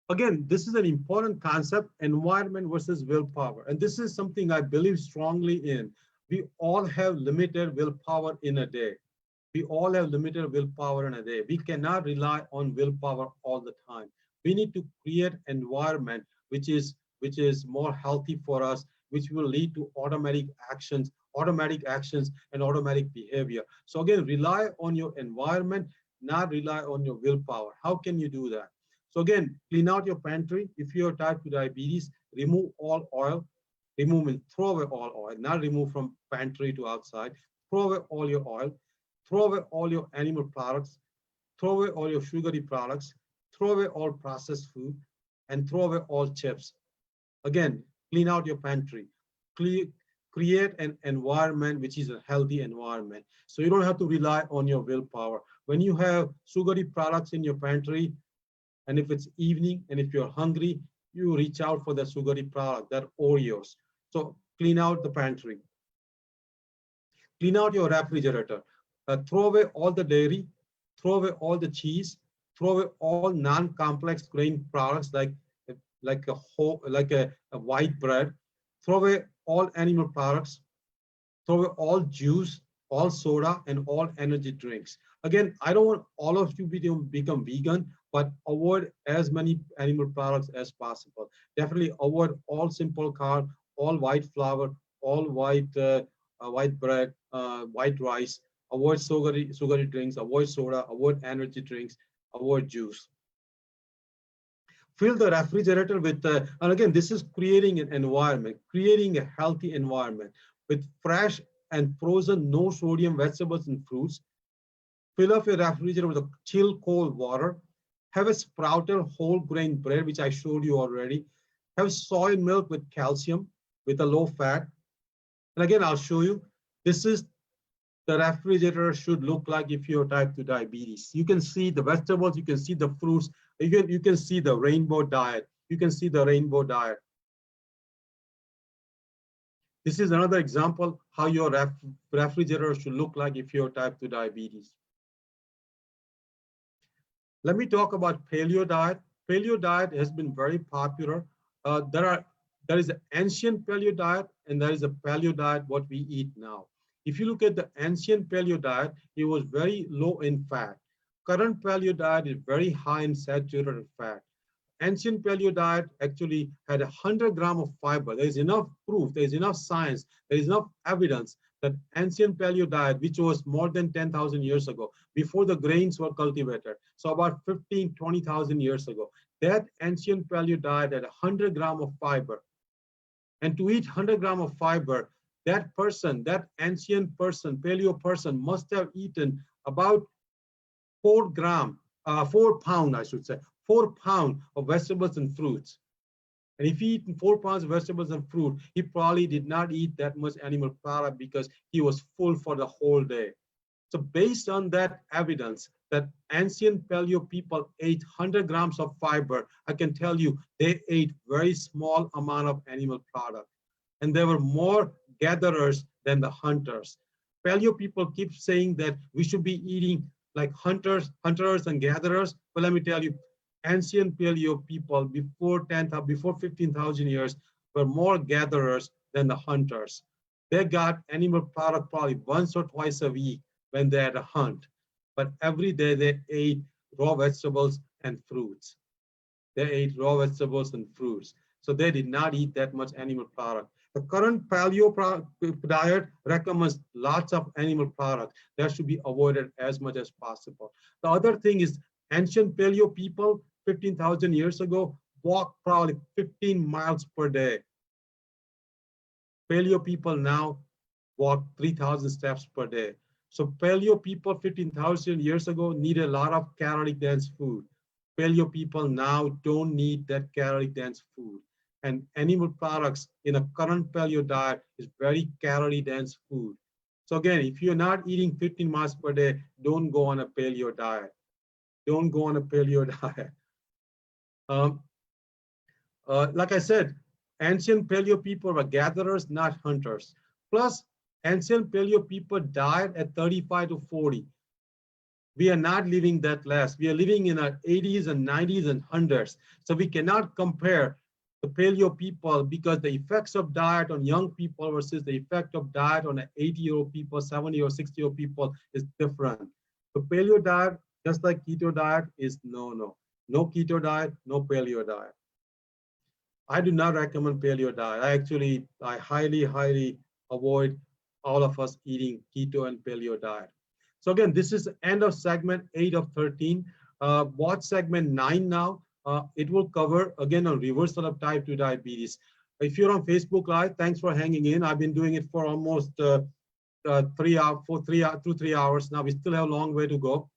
Again, this is an important concept, environment versus willpower. And this is something I believe strongly in. We all have limited willpower in a day. We all have limited willpower in a day. We cannot rely on willpower all the time. We need to create environment which is more healthy for us, which will lead to automatic actions and automatic behavior. So again, rely on your environment, not rely on your willpower. How can you do that? So again, clean out your pantry. If you have type 2 diabetes, remove all oil. Throw away all oil, not remove from pantry to outside. Throw away all your oil. Throw away all your animal products. Throw away all your sugary products. Throw away all processed food, and throw away all chips. Again, clean out your pantry. Create an environment which is a healthy environment. So you don't have to rely on your willpower. When you have sugary products in your pantry, and if it's evening and if you're hungry, you reach out for the sugary product, that Oreos. So clean out the pantry. Clean out your refrigerator. Throw away all the dairy, throw away all the cheese, throw away all non-complex grain products like a white bread. Throw away all animal products. Throw away all juice, all soda, and all energy drinks. Again, I don't want all of you to become vegan, but avoid as many animal products as possible. Definitely avoid all simple carb, all white flour, all white bread, white rice. Avoid sugary drinks, avoid soda, avoid energy drinks, avoid juice. Fill the refrigerator with, and again, this is creating an environment, creating a healthy environment with fresh and frozen, no sodium vegetables and fruits. Fill up a refrigerator with a chill cold water. Have a sprouted whole grain bread, which I showed you already. Have soy milk with calcium, with a low fat. And again, I'll show you. This is the refrigerator should look like if you're type 2 diabetes. You can see the vegetables, you can see the fruits, you can see the rainbow diet. You can see the rainbow diet. This is another example how your refrigerator should look like if you're type 2 diabetes. Let me talk about paleo diet. Paleo diet has been very popular. There is an ancient paleo diet and there is a paleo diet, what we eat now. If you look at the ancient paleo diet, it was very low in fat. Current paleo diet is very high in saturated fat. Ancient paleo diet actually had 100 grams of fiber. There is enough proof, there is enough science, there is enough evidence that ancient paleo diet, which was more than 10,000 years ago, before the grains were cultivated, so about 15, 20,000 years ago, that ancient paleo diet had 100 grams of fiber. And to eat 100 grams of fiber, that person, that ancient person, paleo person, must have eaten about 4 pounds, I should say, 4 pounds of vegetables and fruits. And if he eaten 4 pounds of vegetables and fruit, he probably did not eat that much animal product because he was full for the whole day. So based on that evidence that ancient paleo people ate 100 grams of fiber, I can tell you they ate very small amount of animal product. And they were more gatherers than the hunters. Paleo people keep saying that we should be eating like hunters and gatherers. But let me tell you, ancient paleo people before 15,000 years were more gatherers than the hunters. They got animal product probably once or twice a week when they had a hunt, but every day they ate raw vegetables and fruits. They ate raw vegetables and fruits. So they did not eat that much animal product. The current paleo diet recommends lots of animal product. That should be avoided as much as possible. The other thing is ancient paleo people 15,000 years ago walked probably 15 miles per day. Paleo people now walk 3,000 steps per day. So paleo people 15,000 years ago needed a lot of calorie dense food. Paleo people now don't need that calorie dense food. And animal products in a current paleo diet is very calorie dense food. So again, if you're not eating 15 miles per day, don't go on a paleo diet. Don't go on a paleo diet. Like I said, ancient paleo people were gatherers, not hunters. Plus, ancient paleo people died at 35 to 40. We are not living that less. We are living in our 80s and 90s and 100s. So we cannot compare the paleo people because the effects of diet on young people versus the effect of diet on 80-year-old people, 70 or 60-year-old people is different. The paleo diet, just like keto diet, is no keto diet, no paleo diet. I do not recommend paleo diet. I highly avoid all of us eating keto and paleo diet. So again, this is the end of segment 8 of 13. Watch segment 9 now. It will cover, again, a reversal of type 2 diabetes. If you're on Facebook Live, thanks for hanging in. I've been doing it for almost 3 hours now. We still have a long way to go.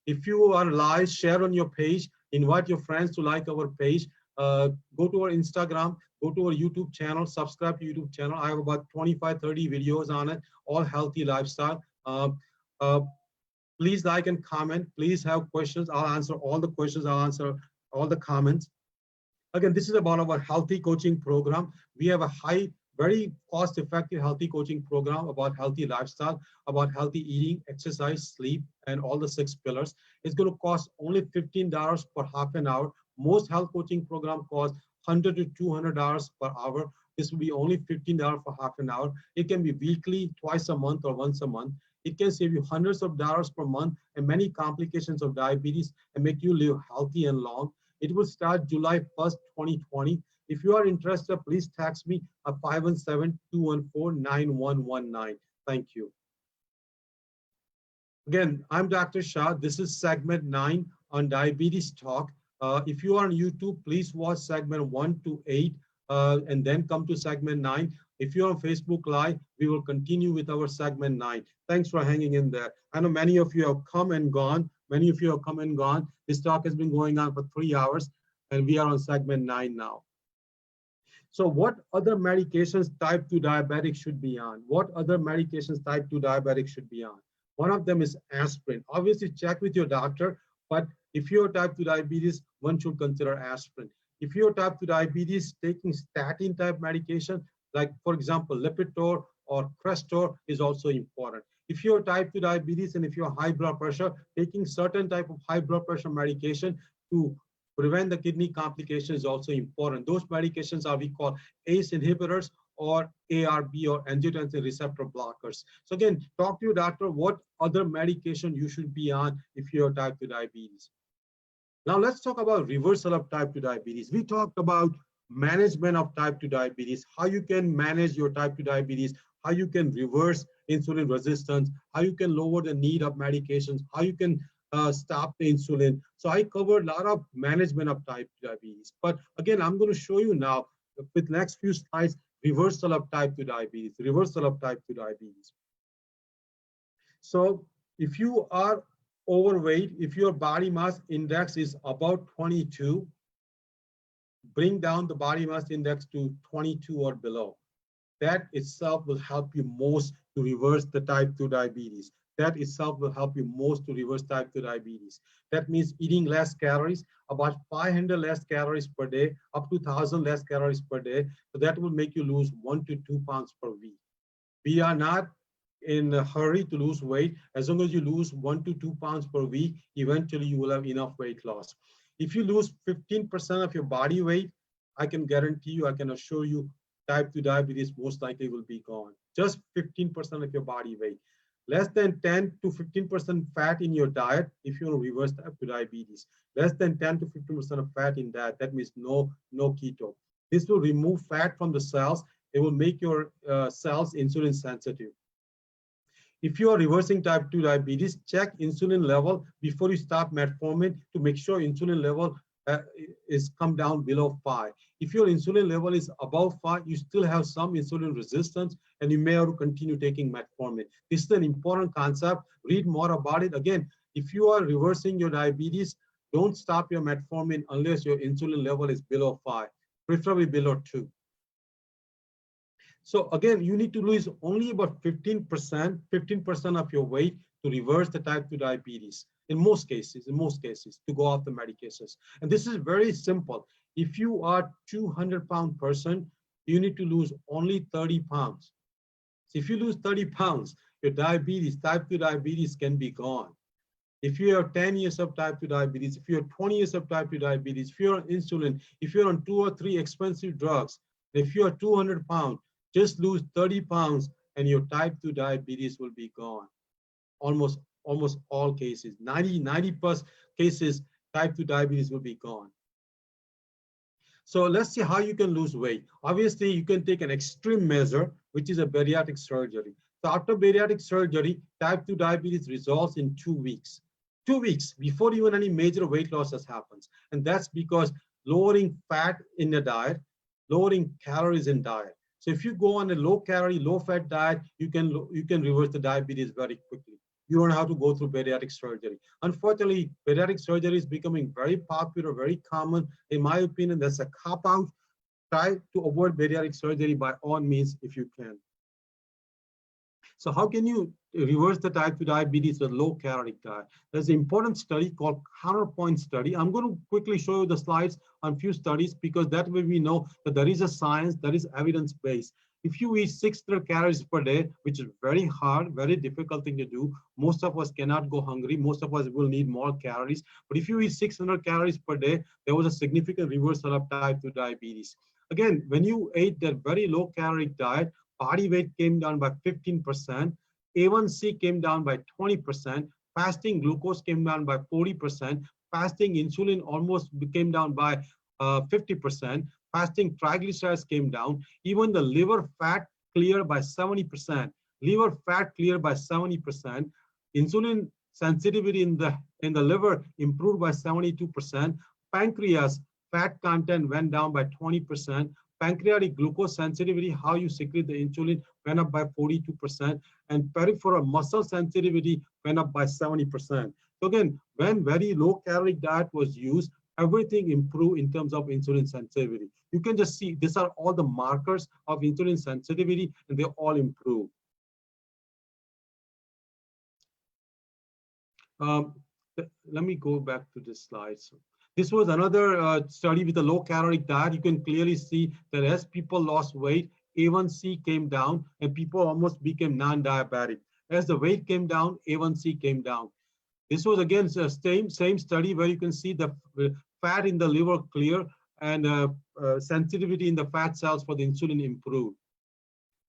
If you are live, share on your page, invite your friends to like our page, go to our Instagram, go to our YouTube channel, subscribe to YouTube channel. I have about 25, 30 videos on it, all healthy lifestyle. Please like and comment. Please have questions. I'll answer all the questions. I'll answer all the comments. Again, this is about our healthy coaching program. We have a very cost-effective healthy coaching program about healthy lifestyle, about healthy eating, exercise, sleep, and all the 6 pillars. It's going to cost only $15 per half an hour. Most health coaching program costs $100 to $200 per hour. This will be only $15 for half an hour. It can be weekly, twice a month, or once a month. It can save you hundreds of dollars per month and many complications of diabetes and make you live healthy and long. It will start July 1st, 2020. If you are interested, please text me at 517-214-9119. Thank you. Again, I'm Dr. Shah. This is segment 9 on Diabetes Talk. If you are on YouTube, please watch segment 1 to 8 and then come to segment 9. If you're on Facebook Live, we will continue with our segment 9. Thanks for hanging in there. I know many of you have come and gone. Many of you have come and gone. This talk has been going on for 3 hours, and we are on segment 9 now. So what other medications type 2 diabetics should be on? What other medications type 2 diabetics should be on? One of them is aspirin. Obviously, check with your doctor, but if you're type 2 diabetes, one should consider aspirin. If you're type 2 diabetes, taking statin type medication, like for example, Lipitor or Crestor is also important. If you're type 2 diabetes and if you're high blood pressure, taking certain type of high blood pressure medication to prevent the kidney complications is also important. Those medications are we call ACE inhibitors or ARB or angiotensin receptor blockers. So again, talk to your doctor what other medication you should be on if you're type 2 diabetes. Now let's talk about reversal of type 2 diabetes. We talked about management of type 2 diabetes, how you can manage your type 2 diabetes, how you can reverse insulin resistance, how you can lower the need of medications, how you can stop the insulin. So I covered a lot of management of type 2 diabetes. But again, I'm going to show you now with next few slides, reversal of type 2 diabetes, reversal of type 2 diabetes. So if you are overweight, if your body mass index is about 22, bring down the body mass index to 22 or below. That itself will help you most to reverse the type 2 diabetes. That itself will help you most to reverse type 2 diabetes. That means eating less calories, about 500 less calories per day, up to 1,000 less calories per day. So that will make you lose 1 to 2 pounds per week. We are not in a hurry to lose weight. As long as you lose 1 to 2 pounds per week, eventually you will have enough weight loss. If you lose 15% of your body weight, I can guarantee you, I can assure you, type 2 diabetes most likely will be gone. Just 15% of your body weight. Less than 10 to 15% fat in your diet if you want to reverse type 2 diabetes. Less than 10 to 15% of fat in that, that means no keto. This will remove fat from the cells. It will make your cells insulin sensitive. If you are reversing type 2 diabetes, check insulin level before you start metformin to make sure insulin level is come down below 5. If your insulin level is above 5, you still have some insulin resistance and you may have to continue taking metformin. This is an important concept. Read more about it. Again, if you are reversing your diabetes, don't stop your metformin unless your insulin level is below 5, preferably below 2. So again, you need to lose only about 15% of your weight to reverse the type 2 diabetes. In most cases, to go off the medications. And this is very simple. If you are 200-pound person, you need to lose only 30 pounds. So if you lose 30 pounds, your diabetes, type 2 diabetes can be gone. If you have 10 years of type 2 diabetes, if you have 20 years of type 2 diabetes, if you're on insulin, if you're on 2 or 3 expensive drugs, if you are 200 pounds, just lose 30 pounds and your type 2 diabetes will be gone. Almost all cases, 90+ cases, type 2 diabetes will be gone. So let's see how you can lose weight. Obviously, you can take an extreme measure, which is a bariatric surgery. So after bariatric surgery, type 2 diabetes resolves in 2 weeks. 2 weeks before even any major weight losses happens. And that's because lowering fat in the diet, lowering calories in diet. So if you go on a low calorie, low fat diet, you can reverse the diabetes very quickly. You don't have to go through bariatric surgery. Unfortunately, bariatric surgery is becoming very popular, very common. In my opinion, that's a cop-out. Try to avoid bariatric surgery by all means if you can. So how can you reverse the type 2 diabetes with low calorie diet? There's an important study called counterpoint study. I'm going to quickly show you the slides on few studies because that way we know that there is a science, there is evidence-based. If you eat 600 calories per day, which is very hard, very difficult thing to do, most of us cannot go hungry. Most of us will need more calories. But if you eat 600 calories per day, there was a significant reversal of type 2 diabetes. Again, when you ate that very low calorie diet, body weight came down by 15%, A1C came down by 20%, fasting glucose came down by 40%, fasting insulin almost came down by 50%, fasting triglycerides came down, even the liver fat cleared by 70%, liver fat cleared by 70%, insulin sensitivity in the liver improved by 72%, pancreas fat content went down by 20%, pancreatic glucose sensitivity, how you secrete the insulin, went up by 42%, and peripheral muscle sensitivity went up by 70%. So again, when very low calorie diet was used, everything improved in terms of insulin sensitivity. You can just see these are all the markers of insulin sensitivity, and they all improve. Let me go back to this slide. So this was another study with a low calorie diet. You can clearly see that as people lost weight, A1C came down and people almost became non-diabetic. As the weight came down, A1C came down. This was again the same study where you can see the fat in the liver clear and sensitivity in the fat cells for the insulin improved.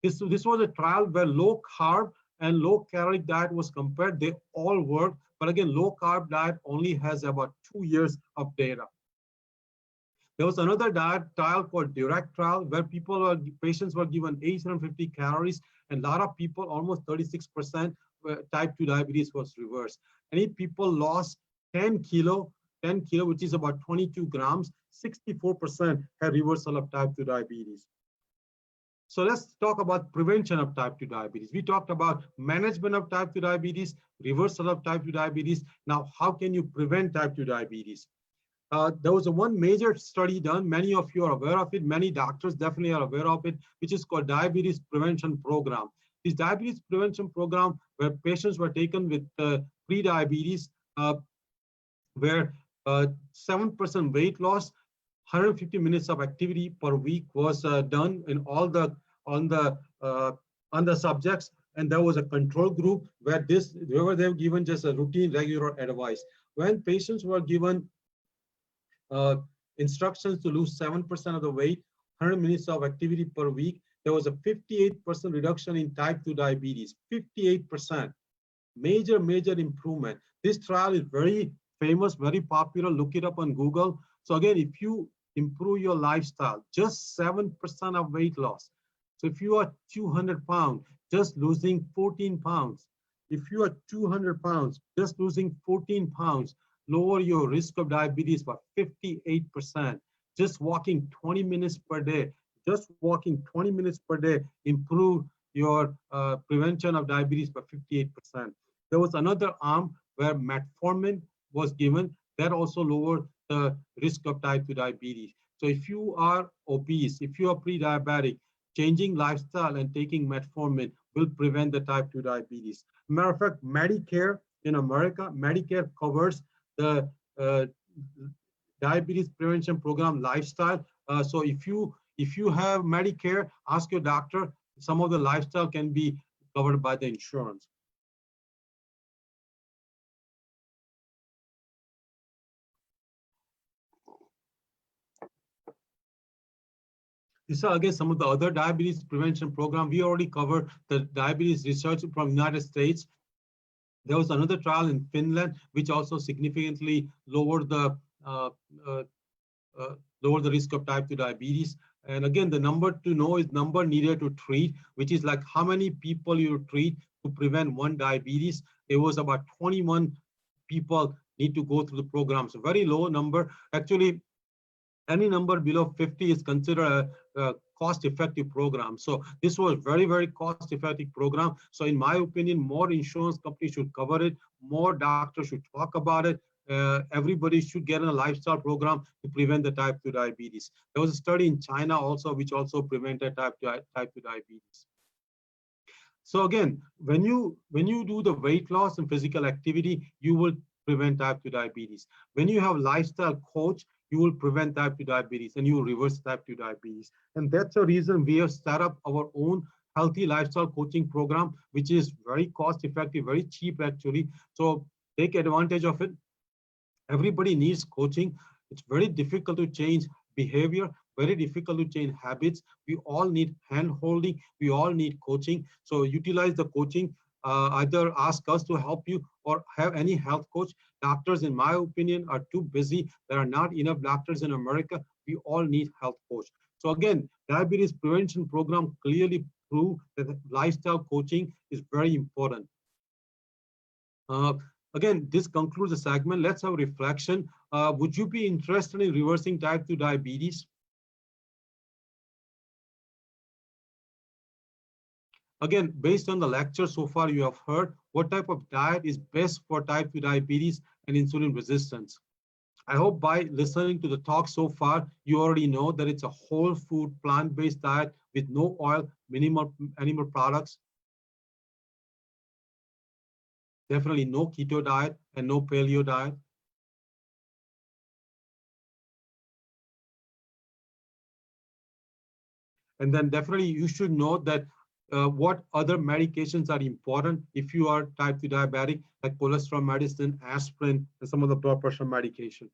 This was a trial where low carb and low calorie diet was compared. They all worked, but again, low carb diet only has about 2 years of data. There was another diet trial called direct trial where patients were given 850 calories, and a lot of people, almost 36%, type 2 diabetes was reversed. And if people lost 10 kilo, which is about 22 grams, 64% had reversal of type 2 diabetes. So let's talk about prevention of type 2 diabetes. We talked about management of type 2 diabetes, reversal of type 2 diabetes. Now, how can you prevent type 2 diabetes? There was one major study done. Many of you are aware of it. Many doctors definitely are aware of it, which is called Diabetes Prevention Program. This diabetes prevention program, where patients were taken with pre-diabetes, where 7% weight loss, 150 minutes of activity per week was done in all the on the subjects, and there was a control group where they were given just a routine regular advice. When patients were given instructions to lose 7% of the weight, 100 minutes of activity per week, there was a 58% reduction in type 2 diabetes. 58%, major improvement. This trial is very famous, very popular. Look it up on Google. So again, if you improve your lifestyle, just 7% of weight loss. So if you are 200 pounds, just losing 14 pounds. If you are 200 pounds, just losing 14 pounds, lower your risk of diabetes by 58%. Just walking 20 minutes per day, improve your prevention of diabetes by 58%. There was another arm where metformin was given that also lowered the risk of type 2 diabetes. So if you are obese, if you are pre-diabetic, changing lifestyle and taking metformin will prevent the type 2 diabetes. Matter of fact, Medicare in America, Medicare covers the diabetes prevention program lifestyle. So if you have Medicare, ask your doctor. Some of the lifestyle can be covered by the insurance. These are again some of the other diabetes prevention program. We already covered the diabetes research from United States. There was another trial in Finland, which also significantly lowered the risk of type 2 diabetes. And again, the number to know is number needed to treat, which is like how many people you treat to prevent one diabetes. It was about 21 people need to go through the program. So very low number. Actually, any number below 50 is considered a cost-effective program. So this was very cost-effective program. So in my opinion, more insurance companies should cover it. More doctors should talk about it. Everybody should get in a lifestyle program to prevent the type 2 diabetes. There was a study in China also, which also prevented type 2 diabetes. So again, when you do the weight loss and physical activity, you will prevent type 2 diabetes. When you have a lifestyle coach, you will prevent type 2 diabetes and you will reverse type 2 diabetes. And that's the reason we have set up our own healthy lifestyle coaching program, which is very cost effective, very cheap actually. So take advantage of it. Everybody needs coaching. It's very difficult to change behavior, very difficult to change habits. We all need hand holding. We all need coaching. So utilize the coaching. Either ask us to help you or have any health coach. Doctors, in my opinion, are too busy. There are not enough doctors in America. We all need health coach. So again, diabetes prevention program clearly prove that lifestyle coaching is very important. Again, this concludes the segment. Let's have a reflection. Would you be interested in reversing type 2 diabetes? Again, based on the lecture so far you have heard, what type of diet is best for type 2 diabetes and insulin resistance. I hope by listening to the talk so far, you already know that it's a whole food, plant-based diet with no oil, minimal animal products, definitely no keto diet and no paleo diet. And then definitely you should know that what other medications are important if you are type 2 diabetic, like cholesterol medicine, aspirin, and some of the blood pressure medication.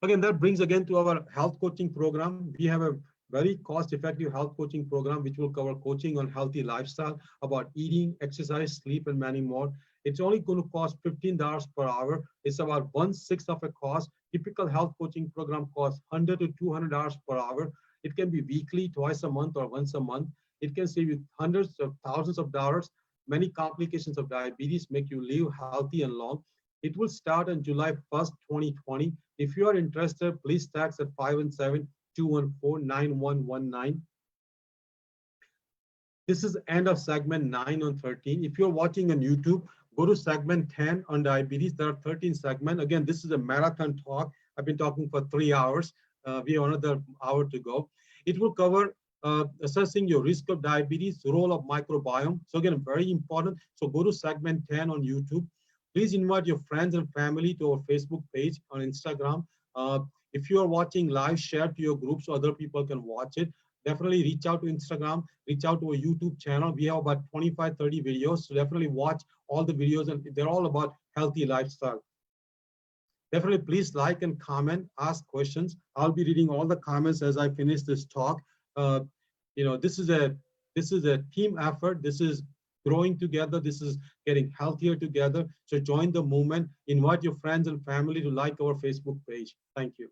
Again, that brings again to our health coaching program. We have a very cost-effective health coaching program, which will cover coaching on healthy lifestyle, about eating, exercise, sleep, and many more. It's only going to cost $15 per hour. It's about 1/6 of a cost. Typical health coaching program costs $100 to $200 per hour. It can be weekly, twice a month, or once a month. It can save you hundreds of thousands of dollars. Many complications of diabetes make you live healthy and long. It will start on July 1st, 2020. If you are interested, please text at 517-214-9119. This is the end of segment 9 on 13. If you're watching on YouTube, go to segment 10 on diabetes. There are 13 segments. Again, this is a marathon talk. I've been talking for 3 hours. We have another hour to go. It will cover assessing your risk of diabetes, role of microbiome. So again, very important. So go to segment 10 on YouTube. Please invite your friends and family to our Facebook page, on Instagram. If you are watching live, share to your group so other people can watch it. Definitely reach out to Instagram, reach out to our YouTube channel. We have about 25, 30 videos. So definitely watch all the videos, and they're all about healthy lifestyle. Definitely please like and comment, ask questions. I'll be reading all the comments as I finish this talk. This is a team effort. This is growing together. This is getting healthier together. So join the movement. Invite your friends and family to like our Facebook page. Thank you.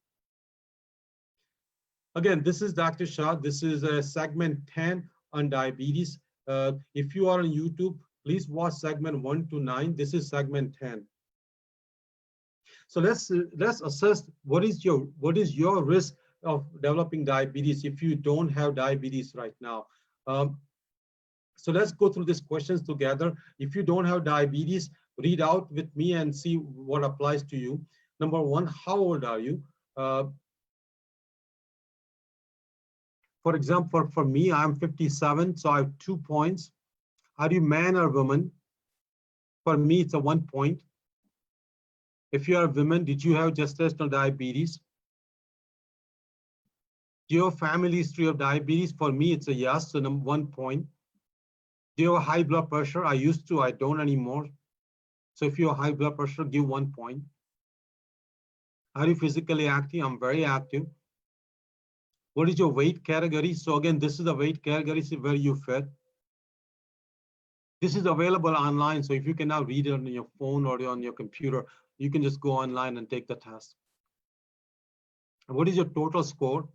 Again, this is Dr. Shah. This is segment 10 on diabetes. If you are on YouTube, please watch segment 1 to 9. This is segment 10. So let's assess what is your risk of developing diabetes if you don't have diabetes right now. So let's go through these questions together. If you don't have diabetes, read out with me and see what applies to you. Number one, how old are you? For example, for me, I'm 57, so I have 2 points. Are you man or woman? For me, it's a 1 point. If you are a woman, did you have gestational diabetes? Do you have family history of diabetes? For me, it's a yes, so 1 point. Do you have high blood pressure? I used to, I don't anymore. So if you have high blood pressure, give 1 point. Are you physically active? I'm very active. What is your weight category? So again, this is the weight category where you fit. This is available online. So if you cannot read it on your phone or on your computer, you can just go online and take the test. And what is your total score?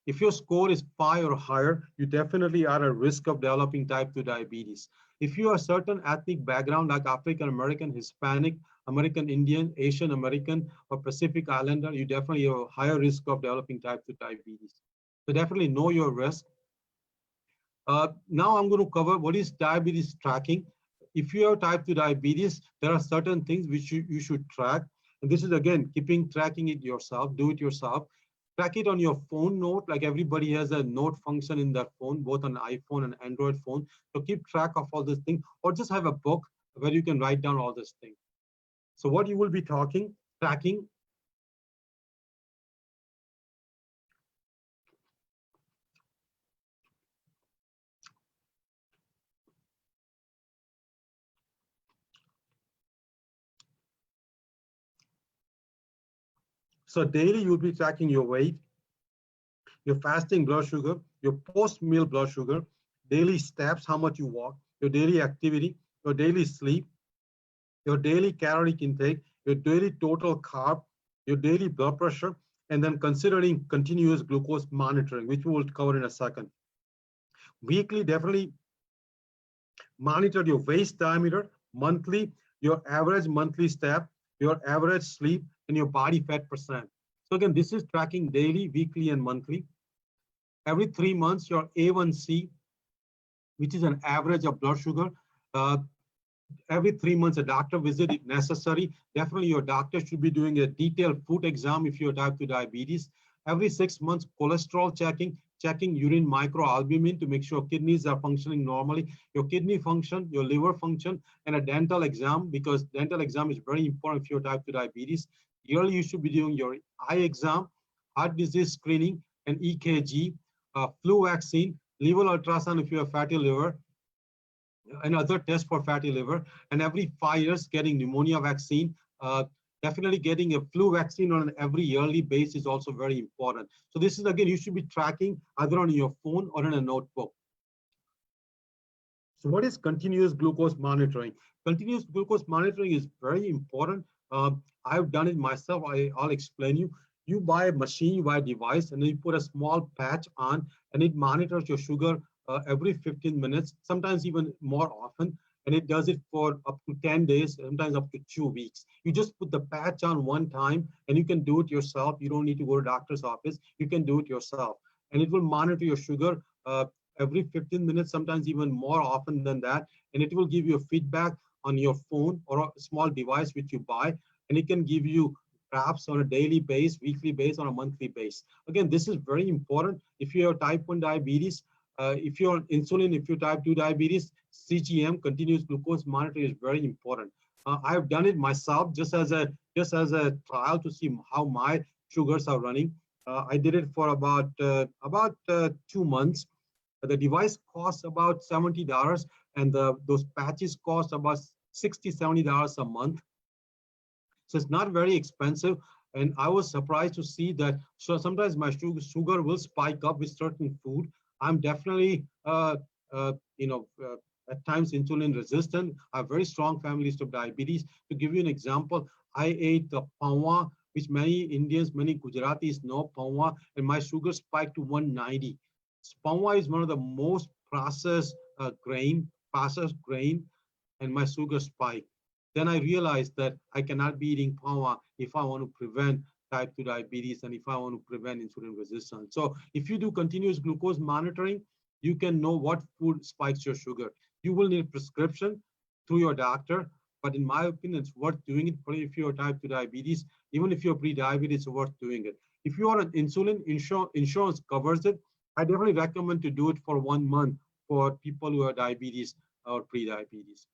If your score is 5 or higher, you definitely are at risk of developing type 2 diabetes. If you are a certain ethnic background like African American, Hispanic, American Indian, Asian American, or Pacific Islander, you definitely have a higher risk of developing type 2 diabetes. So definitely know your risk. Now I'm going to cover what is diabetes tracking. If you have type 2 diabetes, there are certain things which you should track. And this is, again, tracking it yourself, do it yourself. Track it on your phone note, like everybody has a note function in their phone, both on iPhone and Android phone. So keep track of all these things, or just have a book where you can write down all these things. So what you will be tracking. So daily you'll be tracking your weight, your fasting blood sugar, your post-meal blood sugar, daily steps, how much you walk, your daily activity, your daily sleep, your daily caloric intake, your daily total carb, your daily blood pressure, and then considering continuous glucose monitoring, which we will cover in a second. Weekly, definitely monitor your waist diameter. Monthly, your average monthly step, your average sleep, and your body fat percent. So again, this is tracking daily, weekly, and monthly. Every 3 months, your A1C, which is an average of blood sugar. Uh, every 3 months, a doctor visit if necessary. Definitely your doctor should be doing a detailed food exam if you're type 2 diabetes. Every 6 months, cholesterol checking urine microalbumin to make sure kidneys are functioning normally, your kidney function, your liver function, and a dental exam, because dental exam is very important if you're type 2 diabetes. Yearly, you should be doing your eye exam, heart disease screening, and EKG, flu vaccine, liver ultrasound if you have fatty liver, another test for fatty liver, and every 5 years getting pneumonia vaccine. Definitely getting a flu vaccine on an every yearly basis is also very important. So this is, again, you should be tracking either on your phone or in a notebook. So what is continuous glucose monitoring? Continuous glucose monitoring is very important. I've done it myself. I'll explain you. You buy a machine, you buy a device, and then you put a small patch on, and it monitors your sugar every 15 minutes, sometimes even more often. And it does it for up to 10 days, sometimes up to 2 weeks. You just put the patch on one time, and you can do it yourself. You don't need to go to doctor's office. You can do it yourself. And it will monitor your sugar every 15 minutes, sometimes even more often than that. And it will give you a feedback on your phone or a small device which you buy. And it can give you graphs on a daily base, weekly base, on a monthly base. Again, this is very important. If you have type 1 diabetes, if you're on insulin, if you're type 2 diabetes, CGM, continuous glucose monitoring, is very important. I've done it myself just as a trial to see how my sugars are running. I did it for about 2 months. The device costs about $70, and those patches cost about $60, $70 a month. So it's not very expensive. And I was surprised to see that. So sometimes my sugar will spike up with certain food. I'm definitely, at times insulin resistant. I have very strong family history of diabetes. To give you an example, I ate the pawa, which many Indians, many Gujaratis know pawa, and my sugar spiked to 190. Pawa is one of the most processed grain, and my sugar spiked. Then I realized that I cannot be eating pawa if I want to prevent type 2 diabetes and if I want to prevent insulin resistance. So if you do continuous glucose monitoring, you can know what food spikes your sugar. You will need a prescription through your doctor, but in my opinion, it's worth doing it if you're type 2 diabetes. Even if you're pre-diabetes, it's worth doing it. If you are on insulin, insurance covers it. I definitely recommend to do it for 1 month for people who are diabetes or pre-diabetes.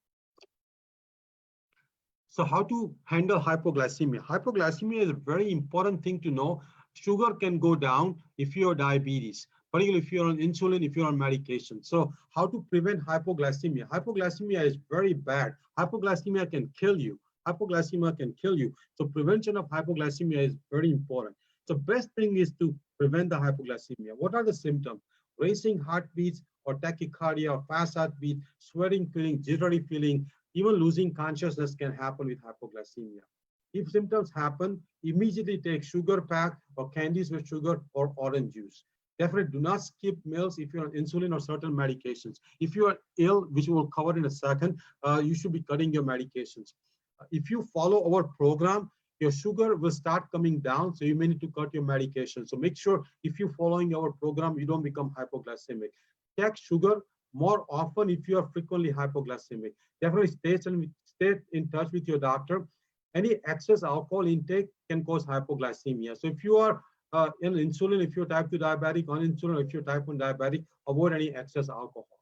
So how to handle hypoglycemia? Hypoglycemia is a very important thing to know. Sugar can go down if you're diabetes, particularly if you're on insulin, if you're on medication. So how to prevent hypoglycemia? Hypoglycemia is very bad. Hypoglycemia can kill you. Hypoglycemia can kill you. So prevention of hypoglycemia is very important. So best thing is to prevent the hypoglycemia. What are the symptoms? Racing heartbeats or tachycardia or fast heartbeat, sweating feeling, jittery feeling, even losing consciousness can happen with hypoglycemia. If symptoms happen, immediately take sugar pack or candies with sugar or orange juice. Definitely do not skip meals if you're on insulin or certain medications. If you are ill, which we'll cover in a second, you should be cutting your medications. If you follow our program, your sugar will start coming down, so you may need to cut your medication. So make sure if you're following our program, you don't become hypoglycemic. Check sugar more often if you are frequently hypoglycemic. Definitely stay in touch with your doctor. Any excess alcohol intake can cause hypoglycemia. So if you are in insulin, if you're type 2 diabetic, on insulin, if you're type 1 diabetic, avoid any excess alcohol.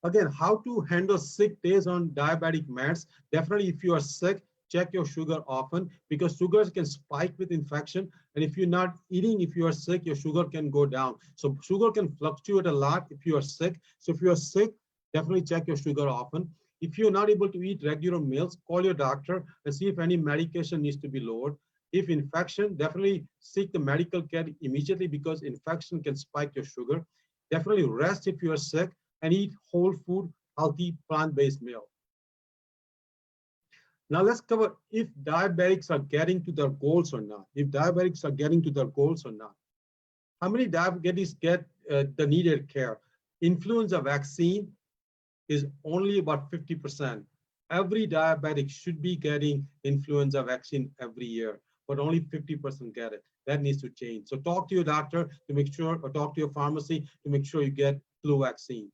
Again, how to handle sick days on diabetic meds? Definitely if you are sick, check your sugar often, because sugars can spike with infection. And if you're not eating, if you are sick, your sugar can go down. So sugar can fluctuate a lot if you are sick. So if you are sick, definitely check your sugar often. If you're not able to eat regular meals, call your doctor and see if any medication needs to be lowered. If infection, definitely seek the medical care immediately, because infection can spike your sugar. Definitely rest if you are sick, and eat whole food, healthy, plant-based meal. Now let's cover if diabetics are getting to their goals or not. If diabetics are getting to their goals or not. How many diabetics get the needed care? Influenza vaccine is only about 50%. Every diabetic should be getting influenza vaccine every year, but only 50% get it. that needs to change. So talk to your doctor to make sure, or talk to your pharmacy to make sure you get flu vaccine.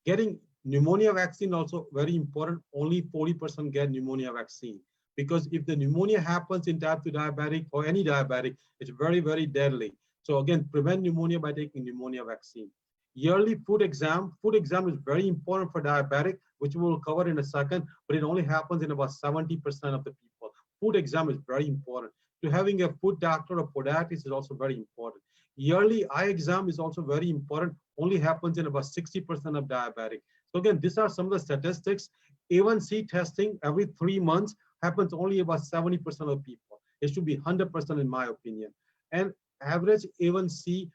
Getting pneumonia vaccine also very important. Only 40% get pneumonia vaccine, because if the pneumonia happens in type 2 diabetic or any diabetic, it's very, very deadly. So again, prevent pneumonia by taking pneumonia vaccine. Yearly food exam. Food exam is very important for diabetic, which we will cover in a second, but it only happens in about 70% of the people. Food exam is very important. To having a food doctor or podiatrist is also very important. Yearly eye exam is also very important. Only happens in about 60% of diabetic. So again, these are some of the statistics. A1C testing every 3 months happens only about 70% of people. It should be 100% in my opinion. And average A1C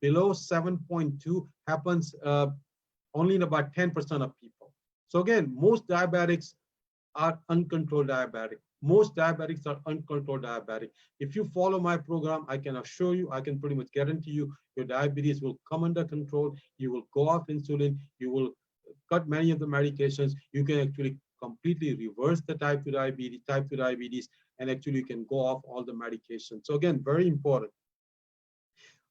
below 7.2 happens only in about 10% of people. So again, most diabetics are uncontrolled diabetic. Most diabetics are uncontrolled diabetic. If you follow my program, I can assure you, I can pretty much guarantee you, your diabetes will come under control. You will go off insulin. You will cut many of the medications. You can actually completely reverse the type 2 diabetes, and actually you can go off all the medications. So again, very important.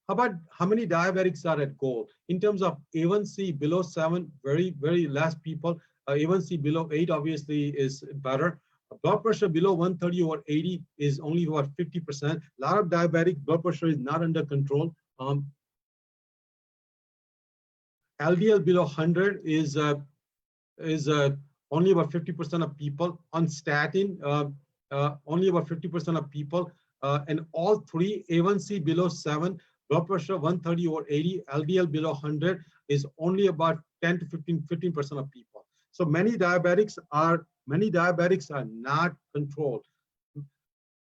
How about how many diabetics are at goal? In terms of A1C below 7, very, very less people. A1C below 8 obviously is better. Blood pressure below 130 or 80 is only about 50%. A lot of diabetic blood pressure is not under control. LDL below 100 is only about 50% of people. On statin, only about 50% of people. And all three, A1C below 7, blood pressure 130 or 80, LDL below 100 is only about 10 to 15% of people. So many diabetics are not controlled.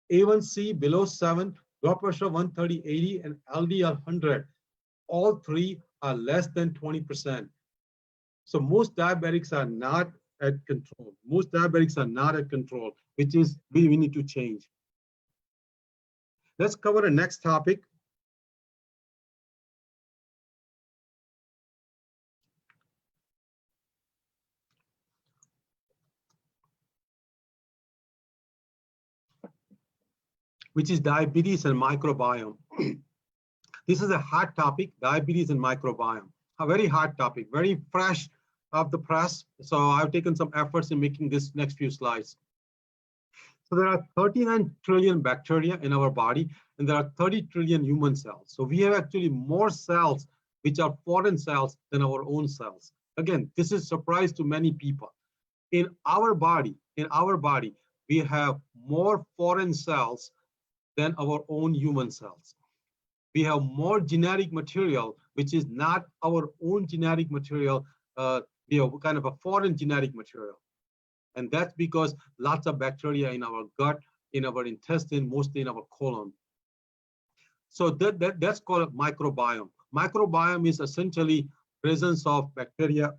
A1C below 7, blood pressure 130, 80, and LDL 100. All three are less than 20%. So most diabetics are not at control. Most diabetics are not at control, which is we need to change. Let's cover the next topic. Which is diabetes and microbiome. This is a hot topic, diabetes and microbiome. A very hot topic, very fresh off the press. So I've taken some efforts in making this next few slides. So there are 39 trillion bacteria in our body, and there are 30 trillion human cells. So we have actually more cells which are foreign cells than our own cells. Again, this is a surprise to many people. In our body, we have more foreign cells than our own human cells. We have more genetic material, which is not our own genetic material. We have kind of a foreign genetic material. And that's because lots of bacteria in our gut, in our intestine, mostly in our colon. So that's called microbiome. Microbiome is essentially presence of bacteria,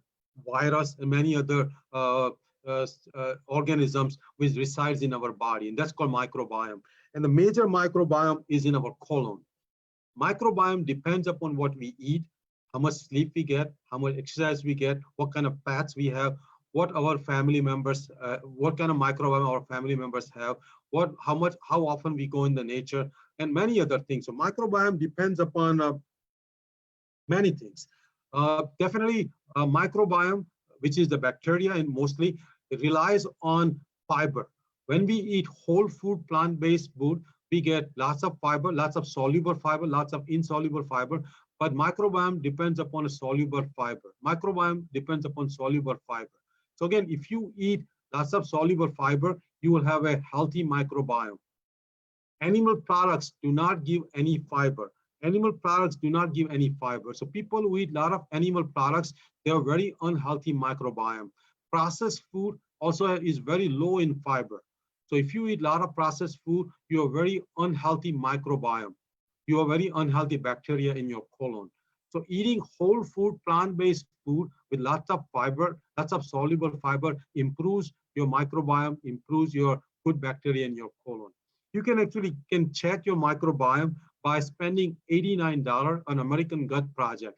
virus, and many other organisms which resides in our body, and that's called microbiome. And the major microbiome is in our colon. Microbiome depends upon what we eat, how much sleep we get, how much exercise we get, what kind of fats we have, what our family members, what kind of microbiome our family members have, how often we go in the nature, and many other things. So microbiome depends upon many things. Definitely microbiome, which is the bacteria, and mostly it relies on fiber. When we eat whole food, plant-based food, we get lots of fiber, lots of soluble fiber, lots of insoluble fiber, but microbiome depends upon a soluble fiber. Microbiome depends upon soluble fiber. So again, if you eat lots of soluble fiber, you will have a healthy microbiome. Animal products do not give any fiber. Animal products do not give any fiber. So people who eat a lot of animal products, they have very unhealthy microbiome. Processed food also is very low in fiber. So if you eat a lot of processed food, you have very unhealthy microbiome. You have very unhealthy bacteria in your colon. So eating whole food, plant-based food with lots of fiber, lots of soluble fiber improves your microbiome, improves your good bacteria in your colon. You can actually check your microbiome by spending $89 on American Gut Project.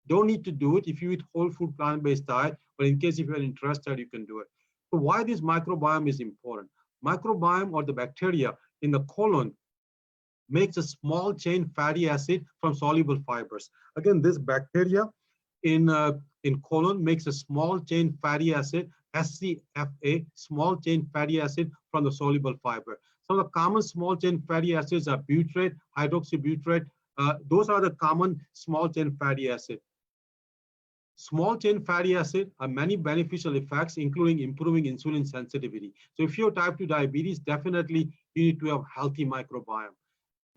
Don't need to do it if you eat whole food, plant-based diet, but in case if you're interested, you can do it. So why this microbiome is important? Microbiome, or the bacteria in the colon, makes a small chain fatty acid from soluble fibers. Again, this bacteria in colon makes a small chain fatty acid, SCFA, small chain fatty acid from the soluble fiber. Some of the common small chain fatty acids are butyrate, hydroxybutyrate. Those are the common small chain fatty acid. Small chain fatty acid have many beneficial effects, including improving insulin sensitivity. So if you have type 2 diabetes, definitely you need to have healthy microbiome.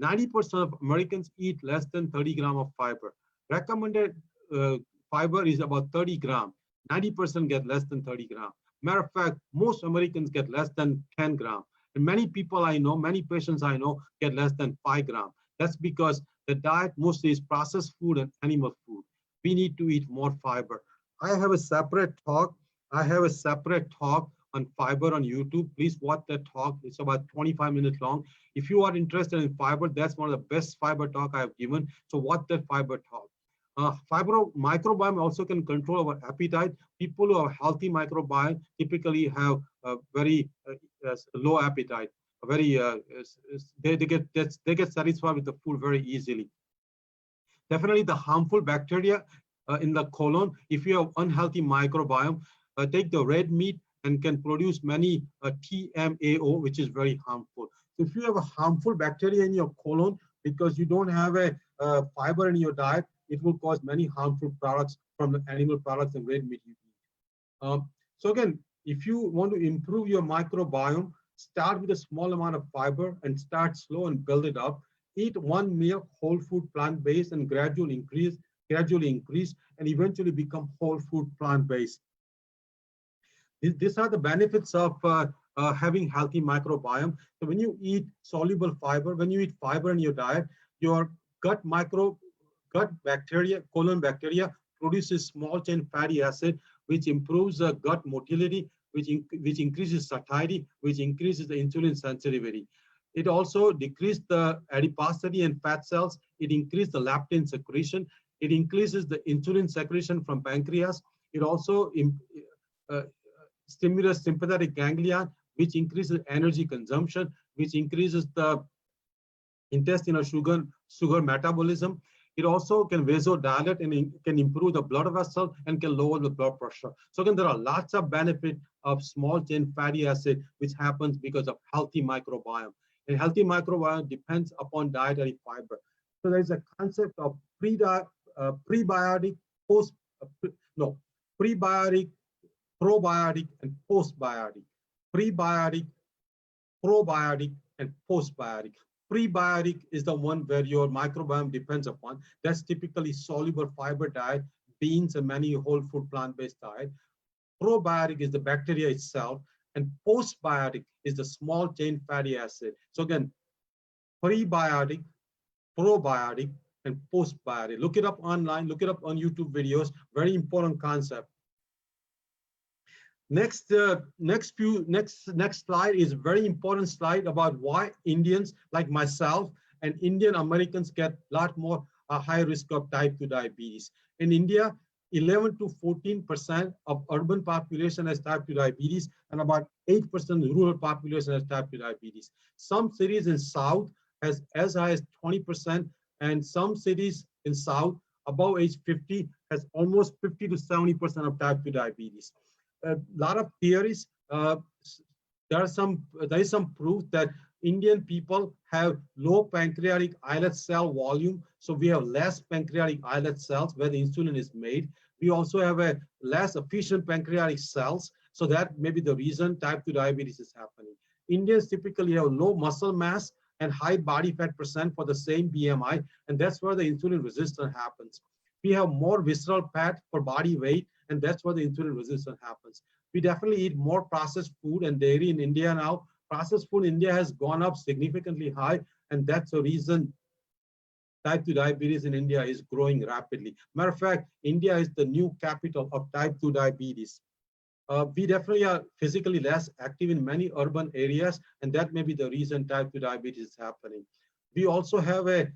90% of Americans eat less than 30 grams of fiber. Recommended fiber is about 30 grams. 90% get less than 30 grams. Matter of fact, most Americans get less than 10 grams. And many people I know, many patients I know get less than 5 grams. That's because the diet mostly is processed food and animal food. We need to eat more fiber. I have a separate talk. I have a separate talk on fiber on YouTube. Please watch that talk. It's about 25 minutes long. If you are interested in fiber, that's one of the best fiber talk I've given. So watch that fiber talk. Fiber microbiome also can control our appetite. People who have healthy microbiome typically have a very low appetite. Very they get satisfied with the food very easily. Definitely the harmful bacteria in the colon. If you have unhealthy microbiome, take the red meat and can produce many TMAO, which is very harmful. So if you have a harmful bacteria in your colon because you don't have a fiber in your diet, it will cause many harmful products from the animal products and red meat you eat. So again, if you want to improve your microbiome, start with a small amount of fiber and start slow and build it up. Eat one meal, whole food, plant-based, and gradually increase, and eventually become whole food, plant-based. These are the benefits of having healthy microbiome. So when you eat soluble fiber, when you eat fiber in your diet, your gut bacteria, colon bacteria, produces small chain fatty acid, which improves gut motility, which increases satiety, which increases the insulin sensitivity. It also decreases the adiposity and fat cells. It increases the leptin secretion. It increases the insulin secretion from pancreas. It also stimulates sympathetic ganglion, which increases energy consumption, which increases the intestinal sugar metabolism. It also can vasodilate and can improve the blood vessel and can lower the blood pressure. So again, there are lots of benefits of small chain fatty acid, which happens because of healthy microbiome. And healthy microbiome depends upon dietary fiber. So there's a concept of prebiotic, prebiotic, probiotic, and postbiotic. Prebiotic, probiotic, and postbiotic. Prebiotic is the one where your microbiome depends upon. That's typically soluble fiber diet, beans, and many whole food plant-based diet. Probiotic is the bacteria itself, and postbiotic is the small chain fatty acid. So again, prebiotic, probiotic, and postbiotic. Look it up online, look it up on YouTube videos. Very important concept. Next slide is a very important slide about why Indians like myself and Indian Americans get a lot more high risk of type 2 diabetes. In India, 11 to 14% of urban population has type 2 diabetes, and about 8% rural population has type 2 diabetes. Some cities in South has as high as 20%, and some cities in South above age 50 has almost 50 to 70% of type 2 diabetes. A lot of theories. There is some proof that Indian people have low pancreatic islet cell volume, so we have less pancreatic islet cells where the insulin is made. We also have a less efficient pancreatic cells, so that may be the reason type 2 diabetes is happening. Indians typically have low muscle mass and high body fat percent for the same BMI, and that's where the insulin resistance happens. We have more visceral fat for body weight, and that's where the insulin resistance happens. We definitely eat more processed food and dairy in India now. Processed food in India has gone up significantly high, and that's the reason type 2 diabetes in India is growing rapidly. Matter of fact, India is the new capital of type 2 diabetes. We definitely are physically less active in many urban areas, and that may be the reason type 2 diabetes is happening. We also have a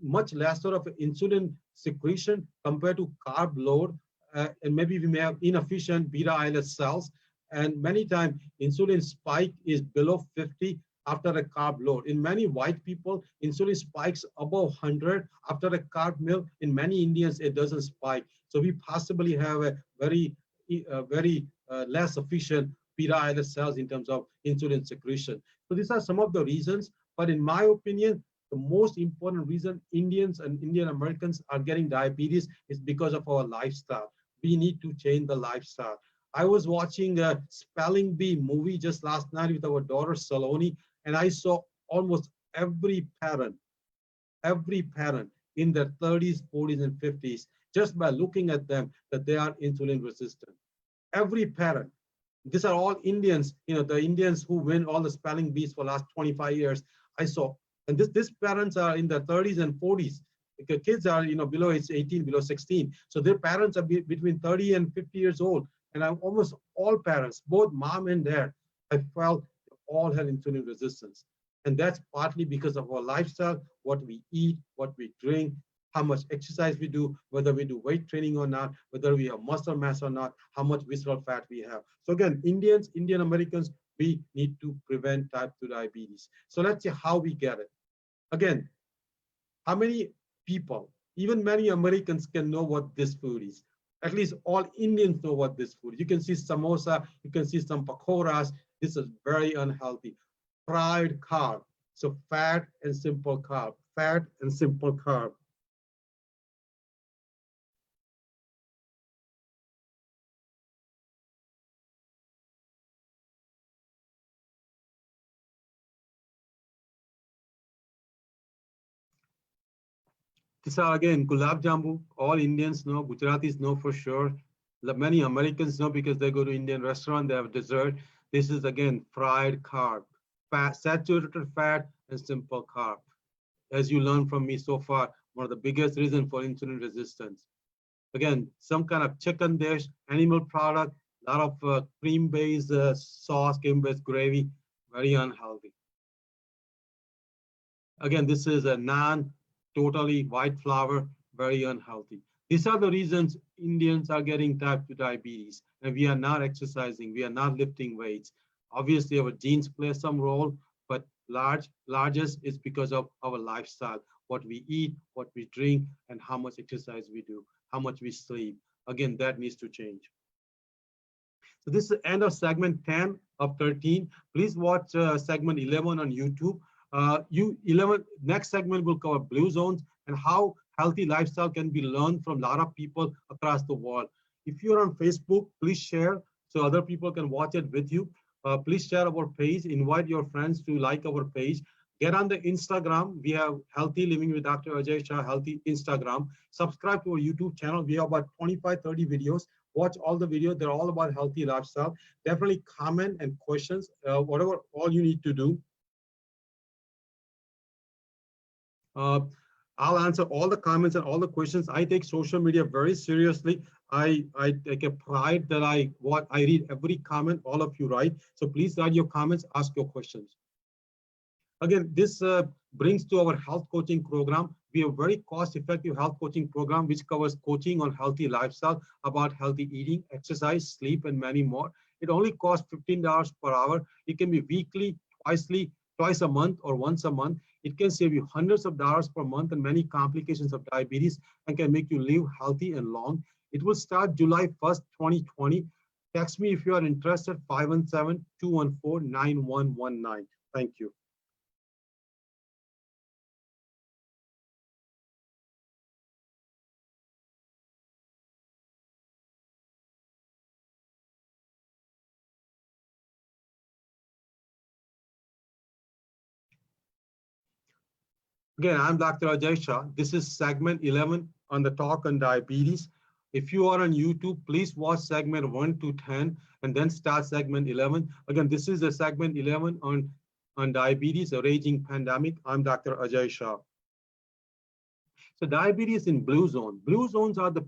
much lesser of insulin secretion compared to carb load, and maybe we may have inefficient beta islet cells, and many times insulin spike is below 50 after a carb load. In many white people, insulin spikes above 100 after a carb meal. In many Indians, it doesn't spike. So we possibly have a very less efficient beta islet cells in terms of insulin secretion. So these are some of the reasons. But in my opinion, the most important reason Indians and Indian Americans are getting diabetes is because of our lifestyle. We need to change the lifestyle. I was watching a spelling bee movie just last night with our daughter Saloni, and I saw almost every parent in their 30s, 40s, and 50s, just by looking at them, that they are insulin resistant. Every parent. These are all Indians, the Indians who win all the spelling bees for the last 25 years. I saw, and these parents are in their 30s and 40s. The kids are, below age 18, below 16. So their parents are between 30 and 50 years old. And I'm almost all parents, both mom and dad, I felt all had insulin resistance. And that's partly because of our lifestyle, what we eat, what we drink, how much exercise we do, whether we do weight training or not, whether we have muscle mass or not, how much visceral fat we have. So again, Indian Americans, we need to prevent type 2 diabetes. So let's see how we get it. Again, how many people, even many Americans, can know what this food is? At least all Indians know what this food is. You can see samosa, you can see some pakoras. This is very unhealthy. Fried carb. So fat and simple carb, fat and simple carb. These are again gulab jambu. All Indians know, Gujaratis know for sure. Many Americans know because they go to Indian restaurant, they have dessert. This is again fried carb, fat, saturated fat, and simple carb. As you learned from me so far, one of the biggest reasons for insulin resistance. Again, some kind of chicken dish, animal product, a lot of cream-based sauce, cream-based gravy, very unhealthy. Again, this is a totally white flour, very unhealthy. These are the reasons Indians are getting type 2 diabetes, and we are not exercising, we are not lifting weights. Obviously, our genes play some role, but largest is because of our lifestyle, what we eat, what we drink, and how much exercise we do, how much we sleep. Again, that needs to change. So this is the end of segment 10 of 13. Please watch segment 11 on YouTube. 11 next segment will cover blue zones and how healthy lifestyle can be learned from a lot of people across the world. If you're on Facebook, please share so other people can watch it with you. Please share our page, invite your friends to like our page. Get on the Instagram. We have Healthy Living with Dr. Aajay Shah, Healthy Instagram. Subscribe to our YouTube channel. We have about 25, 30 videos. Watch all the videos. They're all about healthy lifestyle. Definitely comment and questions, whatever all you need to do. I'll answer all the comments and all the questions. I take social media very seriously. I take a pride that I read every comment all of you write. So please write your comments, ask your questions. Again, this brings to our health coaching program. We have a very cost-effective health coaching program which covers coaching on healthy lifestyle, about healthy eating, exercise, sleep, and many more. It only costs $15 per hour. It can be weekly, twice a month, or once a month. It can save you hundreds of dollars per month and many complications of diabetes and can make you live healthy and long. It will start July 1st, 2020. Text me if you are interested, 517-214-9119. Thank you. Again, I'm Dr. Aajay Shah. This is segment 11 on the talk on diabetes. If you are on YouTube, please watch segment 1 to 10 and then start segment 11. Again, this is the segment 11 on diabetes, a raging pandemic. I'm Dr. Aajay Shah. So diabetes in blue zone. Blue zones are the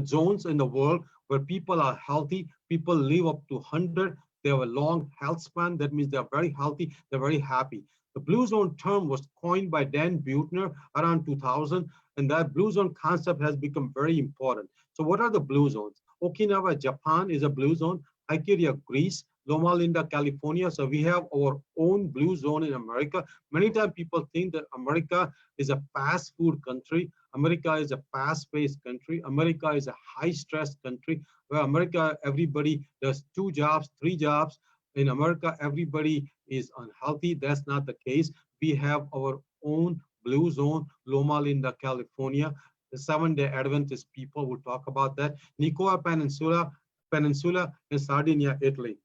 zones in the world where people are healthy, people live up to 100, they have a long health span. That means they're very healthy, they're very happy. The blue zone term was coined by Dan Buettner around 2000, and that blue zone concept has become very important. So what are the blue zones? Okinawa, Japan is a blue zone. Aikiria, Greece. Loma Linda, California. So we have our own blue zone in America. Many times people think that America is a fast food country. America is a fast-paced country. America is a high-stress country where America, everybody does 2 jobs, 3 jobs. In America, everybody is unhealthy. That's not the case. We have our own blue zone, Loma Linda, California. The Seventh-day Adventist people will talk about that. Nicoya Peninsula in Sardinia, Italy.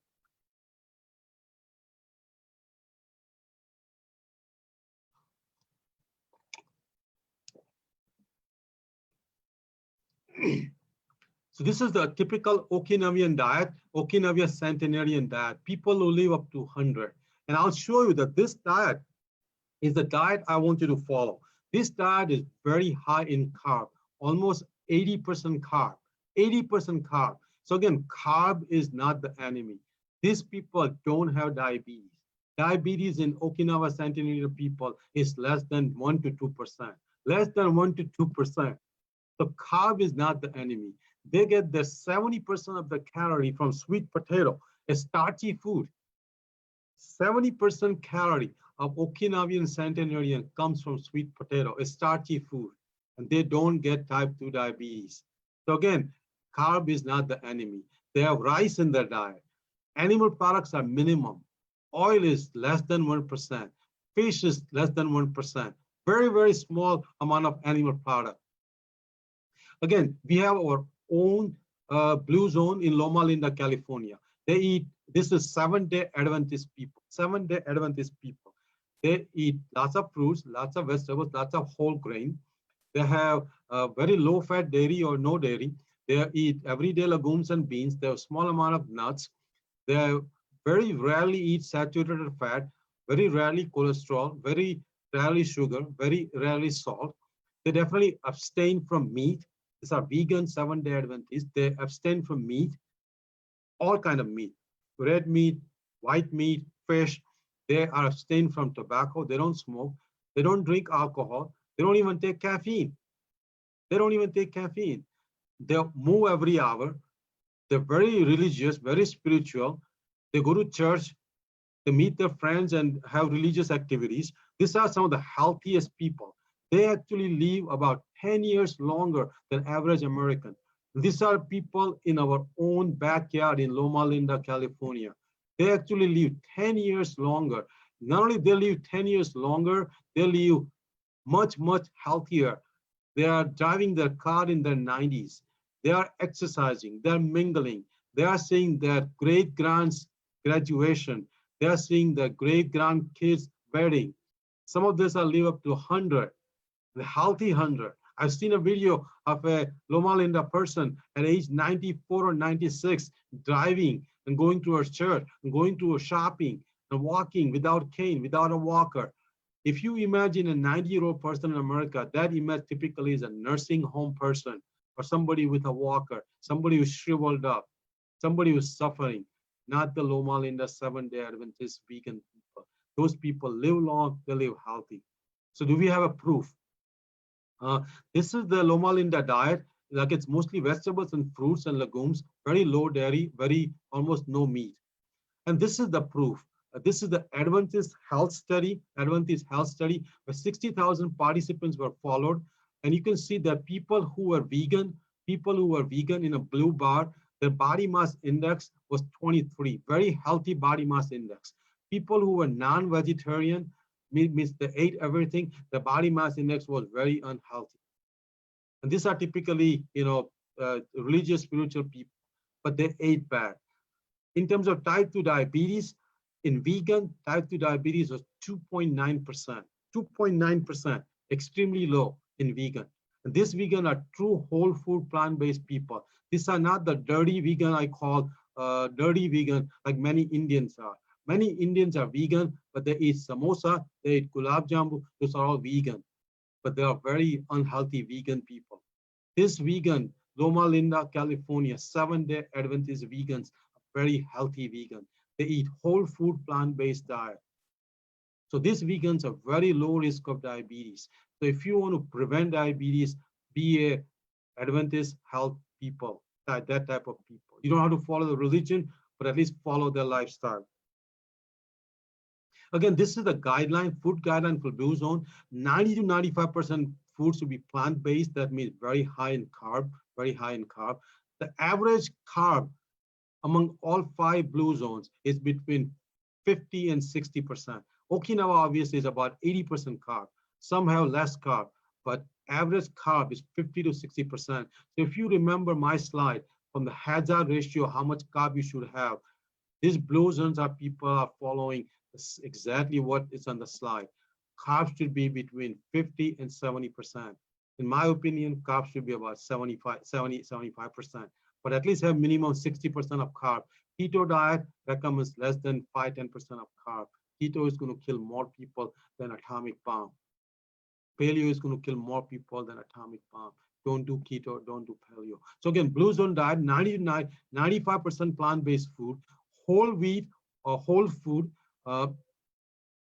So this is the typical Okinawan diet, Okinawan centenarian diet. People who live up to 100. And I'll show you that this diet is the diet I want you to follow. This diet is very high in carb, almost 80% carb, 80% carb. So again, carb is not the enemy. These people don't have diabetes. Diabetes in Okinawa centenarian people is less than 1 to 2%, less than 1 to 2%. So carb is not the enemy. They get the 70% of the calorie from sweet potato, a starchy food. 70% calorie of Okinawan centenarian comes from sweet potato, a starchy food, and they don't get type 2 diabetes. So again, carb is not the enemy. They have rice in their diet. Animal products are minimum. Oil is less than 1%. Fish is less than 1%. Very, very small amount of animal product. Again, we have our own blue zone in Loma Linda, California. They eat, this is Seventh-day Adventist people, Seventh-day Adventist people. They eat lots of fruits, lots of vegetables, lots of whole grain. They have very low fat dairy or no dairy. They eat everyday legumes and beans. They have a small amount of nuts. They very rarely eat saturated fat, very rarely cholesterol, very rarely sugar, very rarely salt. They definitely abstain from meat. These are vegan Seventh-day Adventists. They abstain from meat, all kind of meat, red meat, white meat, fish. They are abstain from tobacco. They don't smoke. They don't drink alcohol. They don't even take caffeine. They don't even take caffeine. They move every hour. They're very religious, very spiritual. They go to church. They meet their friends and have religious activities. These are some of the healthiest people. They actually live about 10 years longer than average American. These are people in our own backyard in Loma Linda, California. They actually live 10 years longer. Not only they live 10 years longer, they live much, much healthier. They are driving their car in their 90s. They are exercising, they're mingling. They are seeing their great-grands graduation. They are seeing their great-grandkids wedding. Some of this are live up to 100, the healthy 100. I've seen a video of a Loma Linda person at age 94 or 96 driving and going to her church and going to her shopping and walking without cane, without a walker. If you imagine a 90-year-old person in America, that image typically is a nursing home person or somebody with a walker, somebody who's shriveled up, somebody who's suffering, not the Loma Linda Seventh-day Adventist vegan people. Those people live long, they live healthy. So do we have a proof? This is the Loma Linda diet. Like it's mostly vegetables and fruits and legumes, very low dairy, very almost no meat. And this is the proof. This is the Adventist health study, where 60,000 participants were followed. And you can see that people who were vegan in a blue bar, their body mass index was 23, very healthy body mass index. People who were non-vegetarian, means they ate everything, the body mass index was very unhealthy. And these are typically, religious, spiritual people, but they ate bad. In terms of type 2 diabetes, in vegan, type 2 diabetes was 2.9%, 2.9%, extremely low in vegan. And these vegan are true whole food plant-based people. These are not the dirty vegan I call dirty vegan like many Indians are. Many Indians are vegan, but they eat samosa, they eat gulab jamun, those are all vegan. But they are very unhealthy vegan people. This vegan, Loma Linda, California, Seventh-day Adventist vegans, very healthy vegan. They eat whole food plant-based diet. So these vegans are very low risk of diabetes. So if you want to prevent diabetes, be a Adventist health people, that type of people. You don't have to follow the religion, but at least follow their lifestyle. Again, this is the guideline, food guideline for Blue Zone. 90 to 95% food should be plant-based. That means very high in carb, very high in carb. The average carb among all 5 Blue Zones is between 50 and 60%. Okinawa obviously is about 80% carb. Some have less carb, but average carb is 50 to 60%. So if you remember my slide from the hazard ratio, how much carb you should have, these Blue Zones are people are following exactly what is on the slide. Carbs should be between 50 and 70%. In my opinion, carbs should be about 75%, but at least have minimum 60% of carb. Keto diet recommends less than 5-10% of carb. Keto is going to kill more people than atomic bomb. Paleo is going to kill more people than atomic bomb. Don't do keto, don't do paleo. So again, Blue Zone diet, 95% plant-based food, whole wheat or whole food,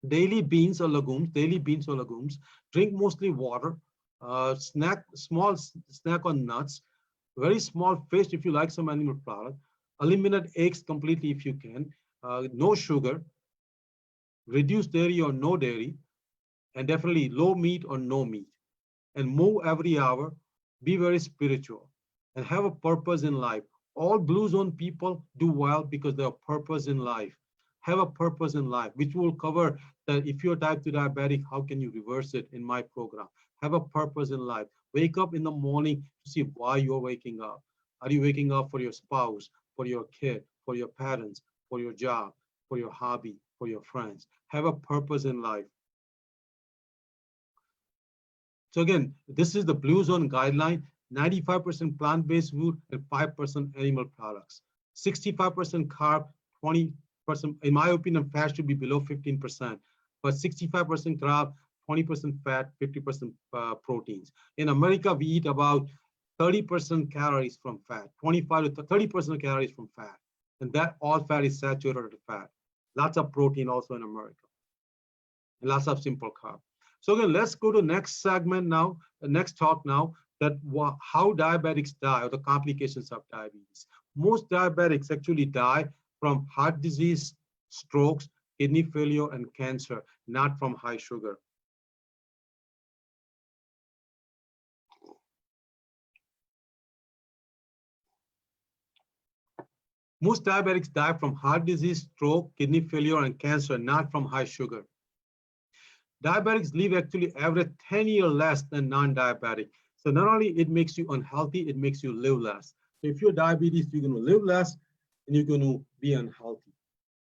daily beans or legumes, drink mostly water, small snack on nuts, very small fish if you like some animal product, eliminate eggs completely if you can, no sugar, reduce dairy or no dairy, and definitely low meat or no meat, and move every hour, be very spiritual, and have a purpose in life. All Blue Zone people do well because they have a purpose in life. Have a purpose in life, which will cover that if you're type 2 diabetic, how can you reverse it in my program? Have a purpose in life. Wake up in the morning to see why you're waking up. Are you waking up for your spouse, for your kid, for your parents, for your job, for your hobby, for your friends? Have a purpose in life. So again, this is the Blue Zone guideline, 95% plant-based food and 5% animal products. 65% carb, 20%, in my opinion, fat should be below 15%, but 65% carb, 20% fat, 50% proteins. In America, we eat about 30% calories from fat, 25 to 30% calories from fat. And that all fat is saturated fat. Lots of protein also in America. And lots of simple carb. So again, let's go to the next segment now, the next talk now, that how diabetics die or the complications of diabetes. Most diabetics actually die from heart disease, strokes, kidney failure, and cancer, not from high sugar. Most diabetics die from heart disease, stroke, kidney failure, and cancer, not from high sugar. Diabetics live actually average 10 years less than non-diabetic. So not only it makes you unhealthy, it makes you live less. So if you're diabetes, you're going to live less and you're going to be unhealthy.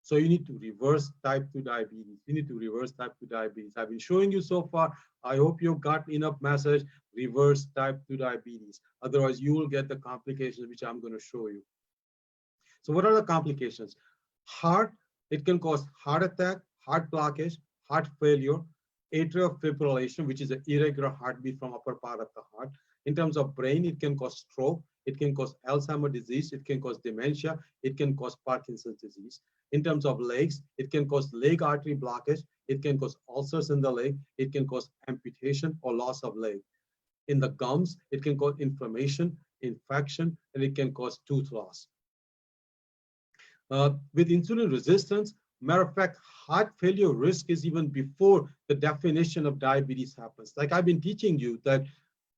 So you need to reverse type 2 diabetes. You need to reverse type 2 diabetes. I've been showing you so far. I hope you've got enough message, reverse type 2 diabetes. Otherwise, you will get the complications, which I'm going to show you. So what are the complications? Heart, it can cause heart attack, heart blockage, heart failure, atrial fibrillation, which is an irregular heartbeat from upper part of the heart. In terms of brain, it can cause stroke, it can cause Alzheimer's disease, it can cause dementia, it can cause Parkinson's disease. In terms of legs, it can cause leg artery blockage, it can cause ulcers in the leg, it can cause amputation or loss of leg. In the gums, it can cause inflammation, infection, and it can cause tooth loss. With insulin resistance, matter of fact, heart failure risk is even before the definition of diabetes happens. Like I've been teaching you that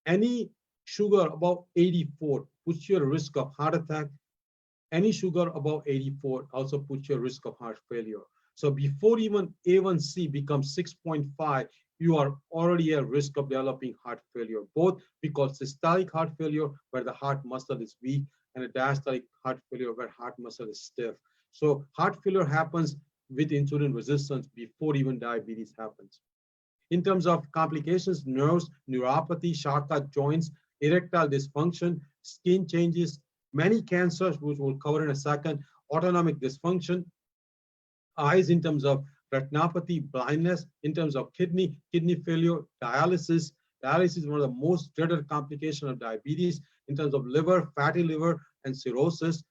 any sugar above 84 puts you at risk of heart attack. Any sugar above 84 also puts you at risk of heart failure. So before even A1C becomes 6.5, you are already at risk of developing heart failure, both because systolic heart failure, where the heart muscle is weak, and a diastolic heart failure, where heart muscle is stiff. So heart failure happens with insulin resistance before even diabetes happens. In terms of complications, nerves, neuropathy, Charcot joints, erectile dysfunction, skin changes, many cancers, which we'll cover in a second, autonomic dysfunction, eyes in terms of retinopathy, blindness, in terms of kidney failure, dialysis. Dialysis is one of the most dreaded complications of diabetes. In terms of liver, fatty liver, and cirrhosis.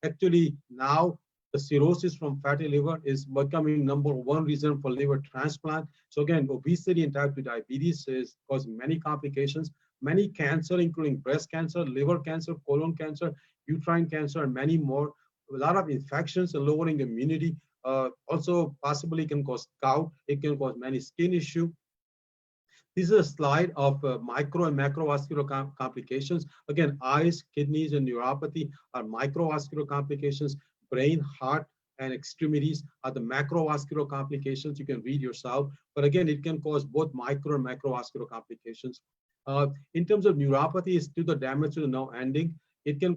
Actually, now the cirrhosis from fatty liver is becoming #1 reason for liver transplant. So again, obesity and type 2 diabetes is causing many complications, many cancer, including breast cancer, liver cancer, colon cancer, uterine cancer, and many more. a lot of infections and lowering immunity. Also, possibly can cause gout. It can cause many skin issues. This is a slide of micro and macrovascular complications. Again, eyes, kidneys, and neuropathy are microvascular complications. Brain, heart, and extremities are the macrovascular complications. You can read yourself. But again, it can cause both micro and macrovascular complications. In terms of neuropathy, it's due to the damage to the nerve ending. It can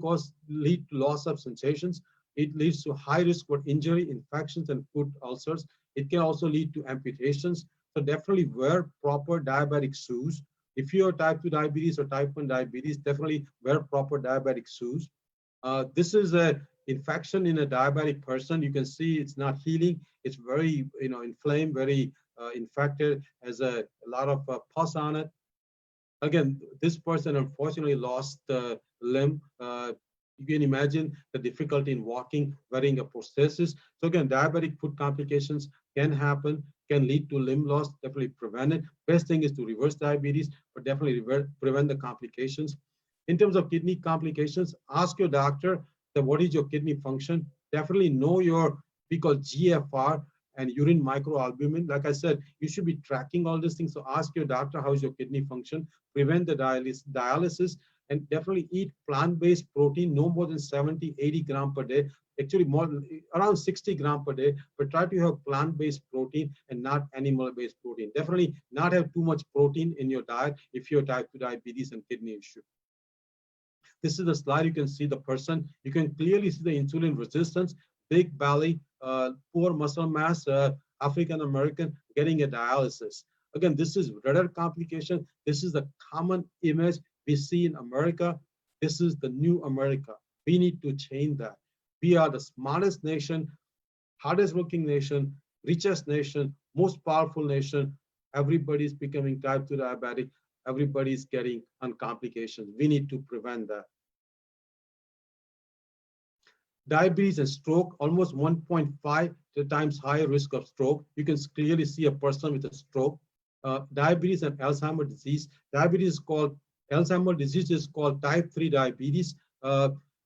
lead to loss of sensations. It leads to high risk for injury, infections, and foot ulcers. It can also lead to amputations. So definitely wear proper diabetic shoes. If you are type 2 diabetes or type 1 diabetes, definitely wear proper diabetic shoes. This is a infection in a diabetic person. You can see it's not healing. It's very, inflamed, very infected, has a lot of pus on it. Again, this person unfortunately lost the limb. You can imagine the difficulty in walking, wearing a prosthesis. So again, diabetic foot complications can happen, can lead to limb loss. Definitely prevent it. Best thing is to reverse diabetes, but definitely prevent the complications. In terms of kidney complications, ask your doctor that what is your kidney function. Definitely know your, we call GFR and urine microalbumin. Like I said, you should be tracking all these things. So ask your doctor how's your kidney function. Prevent the dialysis, and definitely eat plant-based protein, no more than 70, 80 grams per day. Actually, more around 60 grams per day, but try to have plant-based protein and not animal-based protein. Definitely not have too much protein in your diet if you're type 2 diabetes and kidney issue. This is the slide. You can see the person. You can clearly see the insulin resistance, big belly, poor muscle mass, African American getting a dialysis. Again, this is rare complication. This is the common image we see in America. This is the new America. We need to change that. We are the smartest nation, hardest working nation, richest nation, most powerful nation. Everybody's becoming type 2 diabetic. Everybody's getting on complications. We need to prevent that. Diabetes and stroke, almost 1.5 times higher risk of stroke. You can clearly see a person with a stroke. Diabetes and Alzheimer's disease. Diabetes is called, Alzheimer's disease is called type 3 diabetes.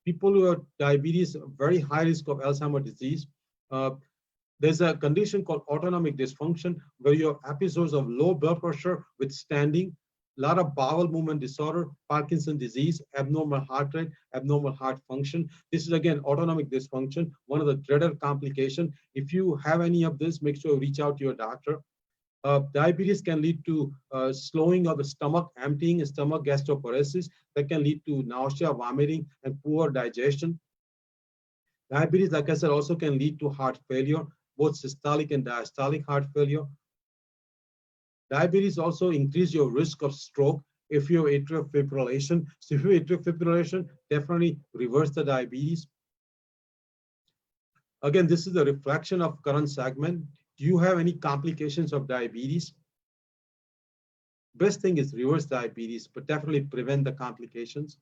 People who have diabetes, very high risk of Alzheimer's disease. There's a condition called autonomic dysfunction where you have episodes of low blood pressure with standing, a lot of bowel movement disorder, Parkinson's disease, abnormal heart rate, abnormal heart function. This is again autonomic dysfunction, one of the dreaded complications. If you have any of this, make sure you reach out to your doctor. Diabetes can lead to slowing of the stomach, emptying the stomach, gastroparesis that can lead to nausea, vomiting, and poor digestion. Diabetes, like I said, also can lead to heart failure, both systolic and diastolic heart failure. Diabetes also increase your risk of stroke if you have atrial fibrillation. So if you have atrial fibrillation, definitely reverse the diabetes. Again, this is a reflection of current segment. Do you have any complications of diabetes? Best thing is reverse diabetes, but definitely prevent the complications.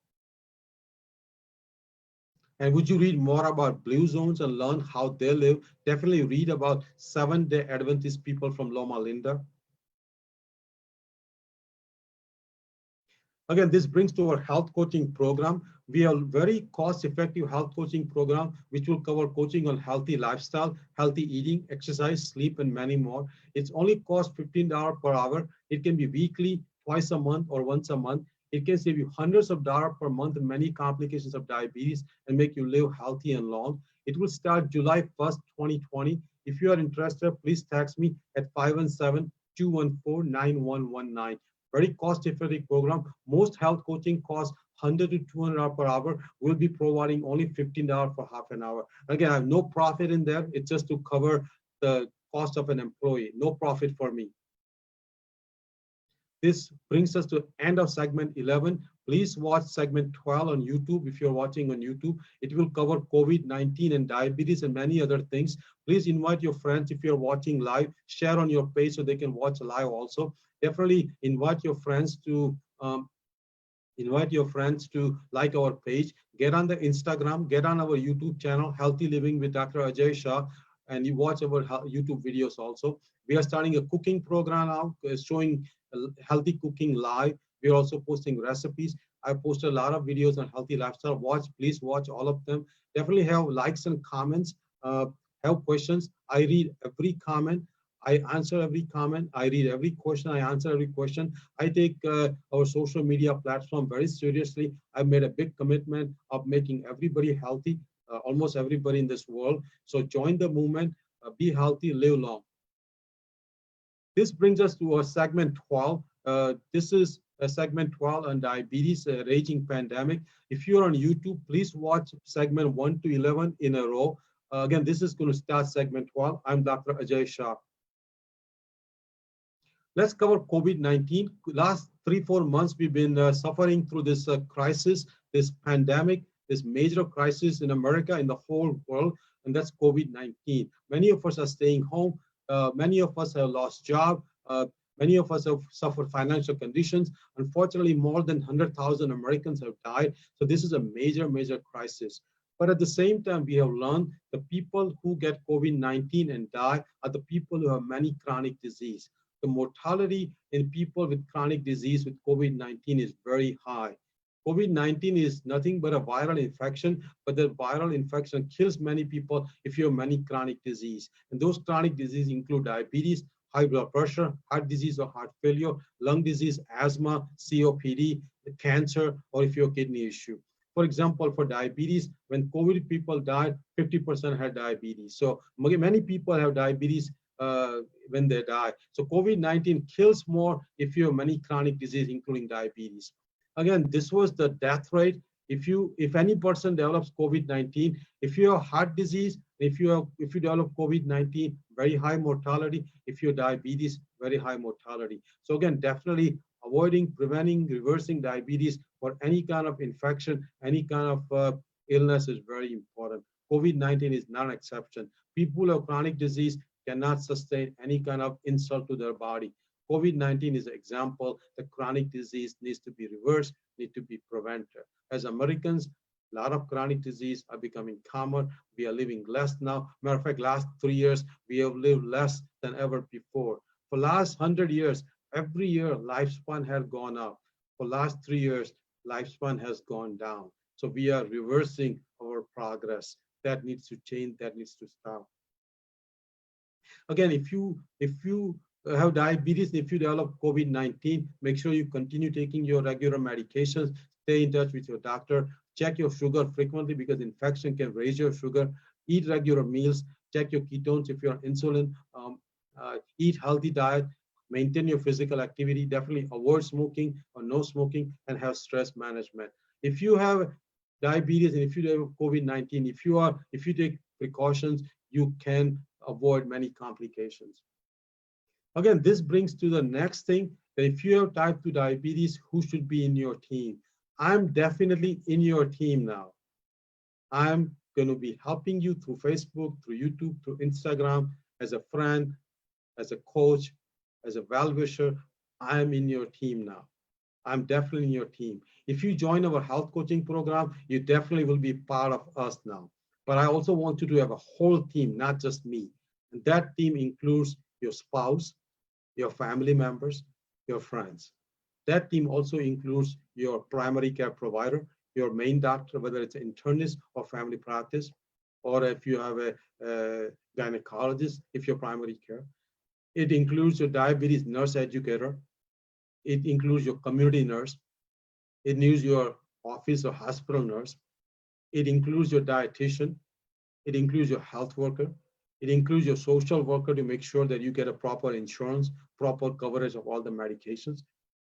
And would you read more about blue zones and learn how they live? Definitely read about Seventh-day Adventist people from Loma Linda. Again, this brings to our health coaching program. We have a very cost-effective health coaching program, which will cover coaching on healthy lifestyle, healthy eating, exercise, sleep, and many more. It's only cost $15 per hour. It can be weekly, twice a month, or once a month. It can save you hundreds of dollars per month and many complications of diabetes and make you live healthy and long. It will start July 1st, 2020. If you are interested, please text me at 517-214-9119. Very cost-effective program. Most health coaching costs $100 to $200 per hour. We'll be providing only $15 for half an hour. Again, I have no profit in there. It's just to cover the cost of an employee. No profit for me. This brings us to end of segment 11. Please watch segment 12 on YouTube if you're watching on YouTube. It will cover COVID-19 and diabetes and many other things. Please invite your friends if you're watching live. Share on your page so they can watch live also. Definitely invite your friends to like our page. Get on the Instagram. Get on our YouTube channel, Healthy Living with Dr. Aajay Shah, and you watch our YouTube videos also. We are starting a cooking program now, showing healthy cooking live. We're also posting recipes. I posted a lot of videos on healthy lifestyle. Please watch all of them. Definitely have likes and comments. Uh, have questions. I read every comment. I answer every comment. I read every question. I answer every question. I take our social media platform very seriously. I've made a big commitment of making everybody healthy, almost everybody in this world. So join the movement, be healthy, live long. This brings us to our segment 12. This is segment 12 on diabetes, raging pandemic. If you're on YouTube, please watch segment 1 to 11 in a row. Again, this is going to start segment 12. I'm Dr. Aajay Shah. Let's cover COVID-19. Last 3-4 months, we've been suffering through this crisis, this pandemic, this major crisis in America, in the whole world, and that's COVID-19. Many of us are staying home. Many of us have lost jobs. Many of us have suffered financial conditions. Unfortunately, more than 100,000 Americans have died. So this is a major, major crisis. But at the same time, we have learned the people who get COVID-19 and die are the people who have many chronic disease. The mortality in people with chronic disease with COVID-19 is very high. COVID-19 is nothing but a viral infection, but the viral infection kills many people if you have many chronic disease. And those chronic diseases include diabetes, high blood pressure, heart disease or heart failure, lung disease, asthma, COPD, cancer, or if you have kidney issue. For example, for diabetes, when COVID people died, 50% had diabetes. So many people have diabetes when they die. So COVID-19 kills more if you have many chronic disease, including diabetes. Again, this was the death rate. If any person develops COVID-19, if you have heart disease, if you develop COVID-19, very high mortality. If you have diabetes, very high mortality. So again, definitely avoiding, preventing, reversing diabetes or any kind of infection, any kind of illness is very important. COVID-19 is not an exception. People who have chronic disease cannot sustain any kind of insult to their body. COVID-19 is an example that chronic disease needs to be reversed, need to be prevented. As Americans, a lot of chronic disease are becoming common. We are living less now. Matter of fact, last 3 years, we have lived less than ever before. For last 100 years, every year lifespan has gone up. For last 3 years, lifespan has gone down. So we are reversing our progress. That needs to change, that needs to stop. Again, if you have diabetes, if you develop COVID-19, make sure you continue taking your regular medications, stay in touch with your doctor, check your sugar frequently because infection can raise your sugar, eat regular meals, check your ketones if you're on insulin, eat healthy diet, maintain your physical activity, definitely avoid smoking or no smoking, and have stress management. If you have diabetes and if you have COVID-19, if you take precautions, you can avoid many complications. Again, this brings to the next thing, that if you have type 2 diabetes, who should be in your team? I'm definitely in your team now. I'm going to be helping you through Facebook, through YouTube, through Instagram, as a friend, as a coach, as a well-wisher. I'm in your team now. I'm definitely in your team. If you join our health coaching program, you definitely will be part of us now. But I also want you to have a whole team, not just me. And that team includes your spouse, your family members, your friends. That team also includes your primary care provider, your main doctor, whether it's an internist or family practice, or if you have a gynecologist, if you're primary care. It includes your diabetes nurse educator. It includes your community nurse. It includes your office or hospital nurse. It includes your dietitian. It includes your health worker. It includes your social worker to make sure that you get a proper insurance, proper coverage of all the medications.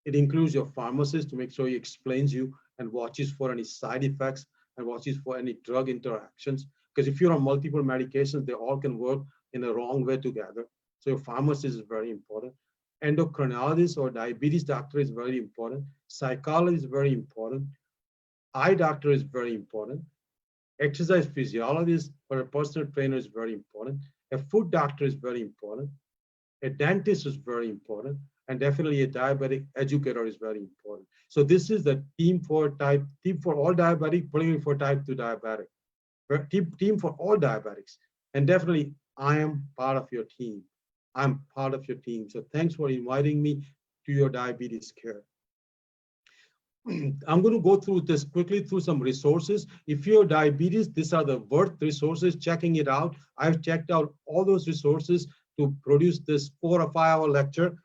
It includes your pharmacist to make sure he explains you and watches for any side effects and watches for any drug interactions. Because if you're on multiple medications, they all can work in a wrong way together. So your pharmacist is very important. Endocrinologist or diabetes doctor is very important. Psychologist is very important. Eye doctor is very important. Exercise physiologist or a personal trainer is very important. A food doctor is very important. A dentist is very important. And definitely a diabetic educator is very important. So this is the team for all diabetic, particularly for type 2 diabetic. Team for all diabetics. And definitely I am part of your team. I'm part of your team. So thanks for inviting me to your diabetes care. I'm going to go through this quickly through some resources. If you have diabetes, these are the worth resources, checking it out. I've checked out all those resources to produce this 4 or 5 hour lecture.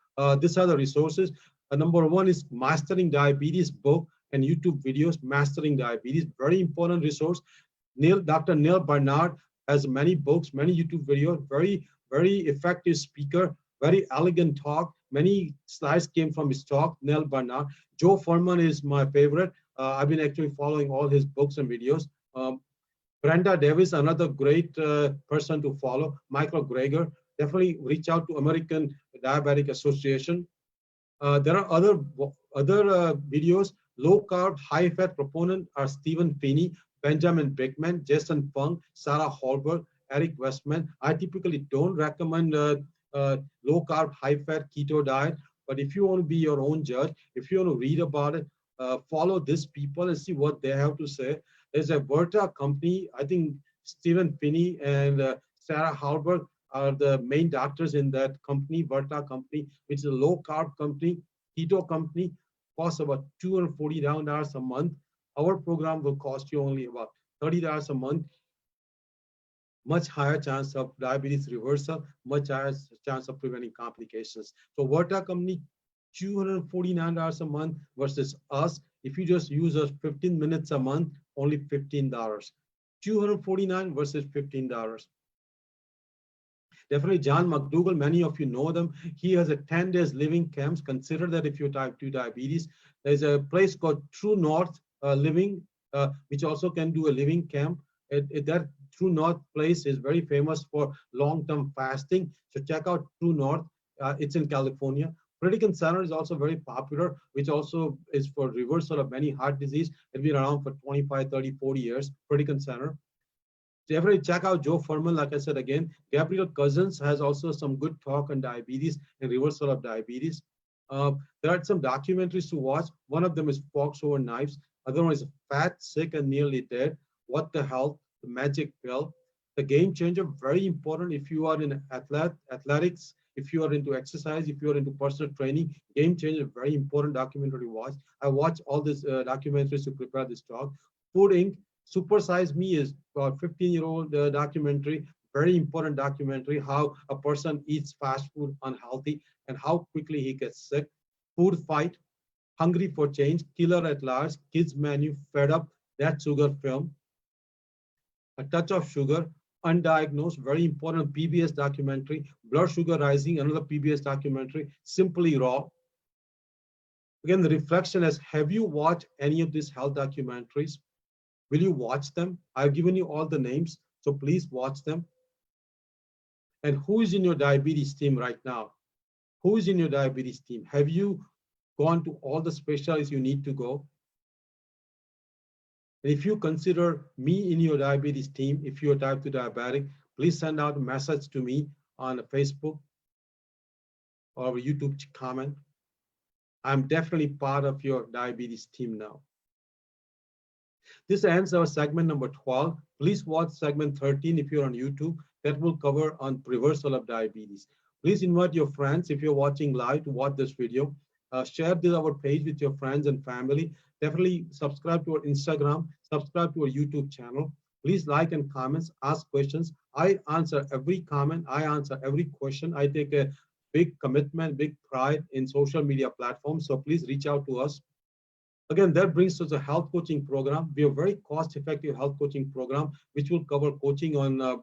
These are the resources. Number one is Mastering Diabetes book and YouTube videos, Mastering Diabetes, very important resource. Dr. Neil Barnard has many books, many YouTube videos, very effective speaker, very elegant talk. Many slides came from his talk, Neil Barnard. Joe Furman is my favorite. I've been actually following all his books and videos. Brenda Davis, another great person to follow. Michael Greger, definitely reach out to American Diabetic Association. There are other videos. Low carb, high fat proponent are Stephen Finney, Benjamin Brickman, Jason Fung, Sarah Holberg, Eric Westman. I typically don't recommend low carb, high fat keto diet, but if you want to be your own judge, if you want to read about it, follow these people and see what they have to say. There's a Verta company. I think Stephen Finney and Sarah Holberg are the main doctors in that company, Verta company, which is a low carb company, keto company, costs about $240 a month. Our program will cost you only about $30 a month. Much higher chance of diabetes reversal, much higher chance of preventing complications. So Verta company, $249 a month versus us. If you just use us 15 minutes a month, only $15. 249 versus $15. Definitely John McDougall, many of you know them. He has a 10 days living camps. Consider that if you type 2 diabetes. There's a place called True North Living, which also can do a living camp. That True North place is very famous for long-term fasting. So check out True North. It's in California. Predican Center is also very popular, which also is for reversal of many heart disease. It's been around for 25, 30, 40 years, Predican Center. Definitely check out Joe Furman, like I said again. Gabriel Cousins has also some good talk on diabetes and reversal of diabetes. There are some documentaries to watch. One of them is Forks Over Knives. Other one is Fat, Sick, and Nearly Dead. What the Health, The Magic Pill. The Game Changer, very important if you are in athletics, if you are into exercise, if you are into personal training. Game Changer, very important documentary to watch. I watch all these documentaries to prepare this talk. Food Inc. Super Size Me is about 15-year-old documentary, very important documentary, how a person eats fast food unhealthy and how quickly he gets sick. Food Fight, Hungry for Change, Killer at Large, Kids Menu, Fed Up, That Sugar Film. A Touch of Sugar, Undiagnosed, very important PBS documentary. Blood Sugar Rising, another PBS documentary. Simply Raw. Again, the reflection is, have you watched any of these health documentaries? Will you watch them? I've given you all the names, so please watch them. And who is in your diabetes team right now? Who is in your diabetes team? Have you gone to all the specialties you need to go? And if you consider me in your diabetes team, if you're type 2 diabetic, please send out a message to me on Facebook or YouTube comment. I'm definitely part of your diabetes team now. This ends our segment number 12. Please watch segment 13 if you're on YouTube. That will cover on reversal of diabetes. Please invite your friends if you're watching live to watch this video. Share our page with your friends and family. Definitely subscribe to our Instagram, subscribe to our YouTube channel. Please like and comments, ask questions. I answer every comment. I answer every question. I take a big commitment, big pride in social media platforms. So please reach out to us. Again, that brings us a health coaching program. We have a very cost-effective health coaching program, which will cover coaching on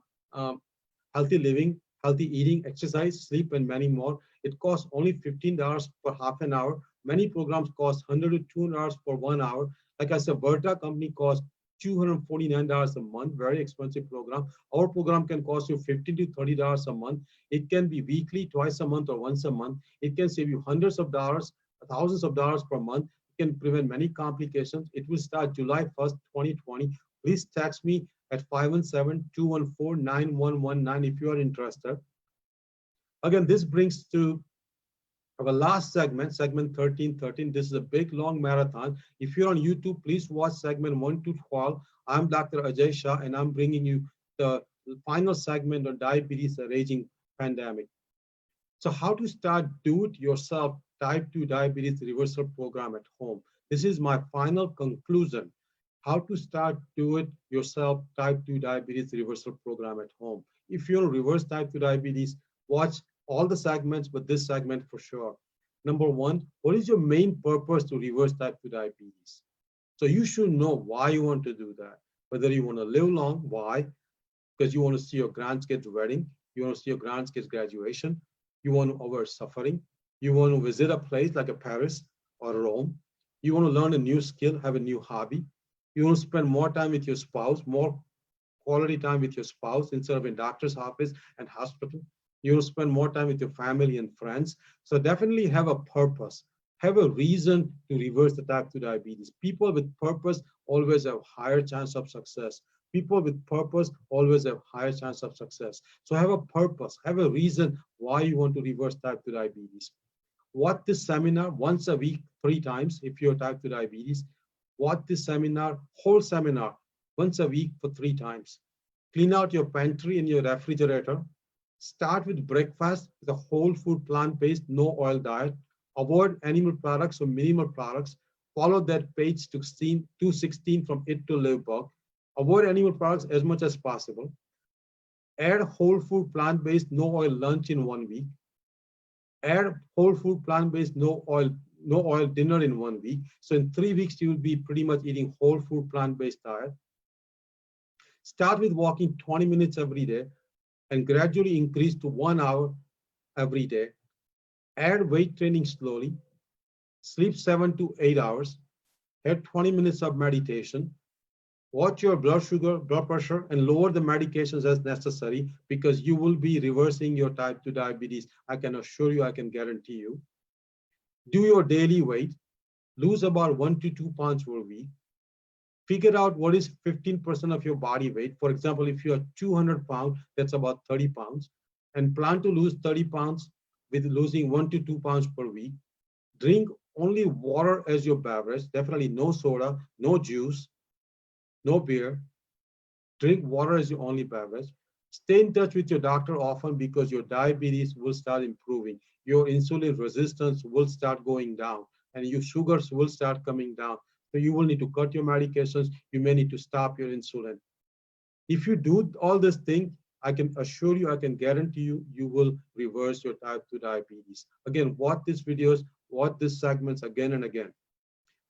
healthy living, healthy eating, exercise, sleep, and many more. It costs only $15 per half an hour. Many programs cost $100 to $200 for 1 hour. Like I said, Verta company costs $249 a month, very expensive program. Our program can cost you $50 to $30 a month. It can be weekly, twice a month, or once a month. It can save you hundreds of dollars, thousands of dollars per month. It can prevent many complications. It will start July 1st, 2020. Please text me at 517-214-9119 if you are interested. Again, this brings to our last segment, segment 13. This is a big, long marathon. If you're on YouTube, please watch segment 1 to 12. I'm Dr. Aajay Shah, and I'm bringing you the final segment on diabetes, a raging pandemic. So how to start do-it-yourself type 2 diabetes reversal program at home. This is my final conclusion. How to start do it yourself type 2 diabetes reversal program at home. If you'll reverse type 2 diabetes, watch all the segments, but this segment for sure. Number one, what is your main purpose to reverse type 2 diabetes? So you should know why you want to do that. Whether you want to live long, why? Because you want to see your grandkids' wedding, you want to see your grandkids' graduation, you want to avoid suffering, you want to visit a place like a Paris or Rome, you want to learn a new skill, have a new hobby, you want to spend more time with your spouse, more quality time with your spouse instead of in doctor's office and hospital. You want to spend more time with your family and friends. So definitely have a purpose, have a reason to reverse the type 2 diabetes. People with purpose always have higher chance of success. People with purpose always have higher chance of success. So have a purpose, have a reason why you want to reverse type 2 diabetes. Watch this seminar once a week, 3 times if you're type 2 diabetes. Watch this seminar, whole seminar, once a week for 3 times. Clean out your pantry and your refrigerator. Start with breakfast with a whole food, plant-based, no oil diet. Avoid animal products or minimal products. Follow that page 216 from It to Live book. Avoid animal products as much as possible. Add whole food, plant-based, no oil lunch in 1 week. Add whole food, plant-based, no oil dinner in 1 week. So in 3 weeks, you will be pretty much eating whole food, plant-based diet. Start with walking 20 minutes every day and gradually increase to 1 hour every day. Add weight training slowly. Sleep 7 to 8 hours. Add 20 minutes of meditation. Watch your blood sugar, blood pressure, and lower the medications as necessary because you will be reversing your type 2 diabetes. I can assure you, I can guarantee you. Do your daily weight. Lose about 1 to 2 pounds per week. Figure out what is 15% of your body weight. For example, if you're 200 pounds, that's about 30 pounds. And plan to lose 30 pounds with losing 1 to 2 pounds per week. Drink only water as your beverage. Definitely no soda, no juice, no beer. Drink water as your only beverage. Stay in touch with your doctor often because your diabetes will start improving. Your insulin resistance will start going down and your sugars will start coming down. So you will need to cut your medications. You may need to stop your insulin. If you do all this thing, I can assure you, I can guarantee you, you will reverse your type 2 diabetes. Again, watch these videos, watch these segments again and again.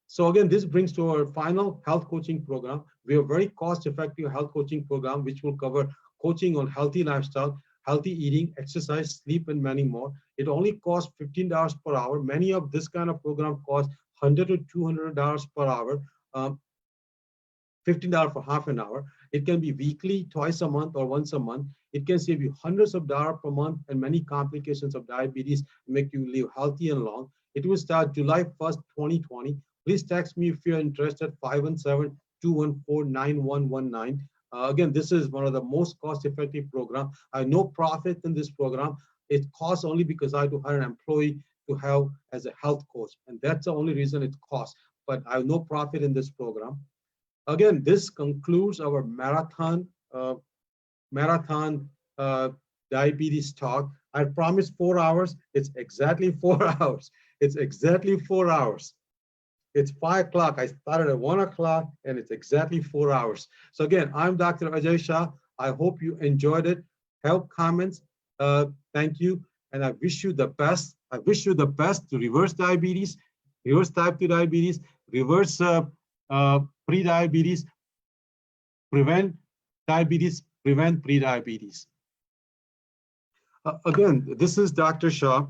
So again, this brings to our final health coaching program. We have a very cost-effective health coaching program, which will cover coaching on healthy lifestyle, healthy eating, exercise, sleep, and many more. It only costs $15 per hour. Many of this kind of program cost $100 to $200 per hour, $15 for half an hour. It can be weekly, twice a month, or once a month. It can save you hundreds of dollars per month and many complications of diabetes, make you live healthy and long. It will start July 1st, 2020. Please text me if you're interested, 517-214-9119. Again, this is one of the most cost-effective programs. I have no profit in this program. It costs only because I have to hire an employee to have as a health coach. And that's the only reason it costs. But I have no profit in this program. Again, this concludes our marathon diabetes talk. I promised 4 hours. It's exactly 4 hours. It's exactly 4 hours. It's 5 o'clock. I started at 1 o'clock and it's exactly 4 hours. So again, I'm Dr. Aajay Shah. I hope you enjoyed it. Have comments. Thank you. And I wish you the best. I wish you the best to reverse diabetes, reverse type 2 diabetes, reverse pre-diabetes, prevent diabetes, prevent pre-diabetes. Again, this is Dr. Shah.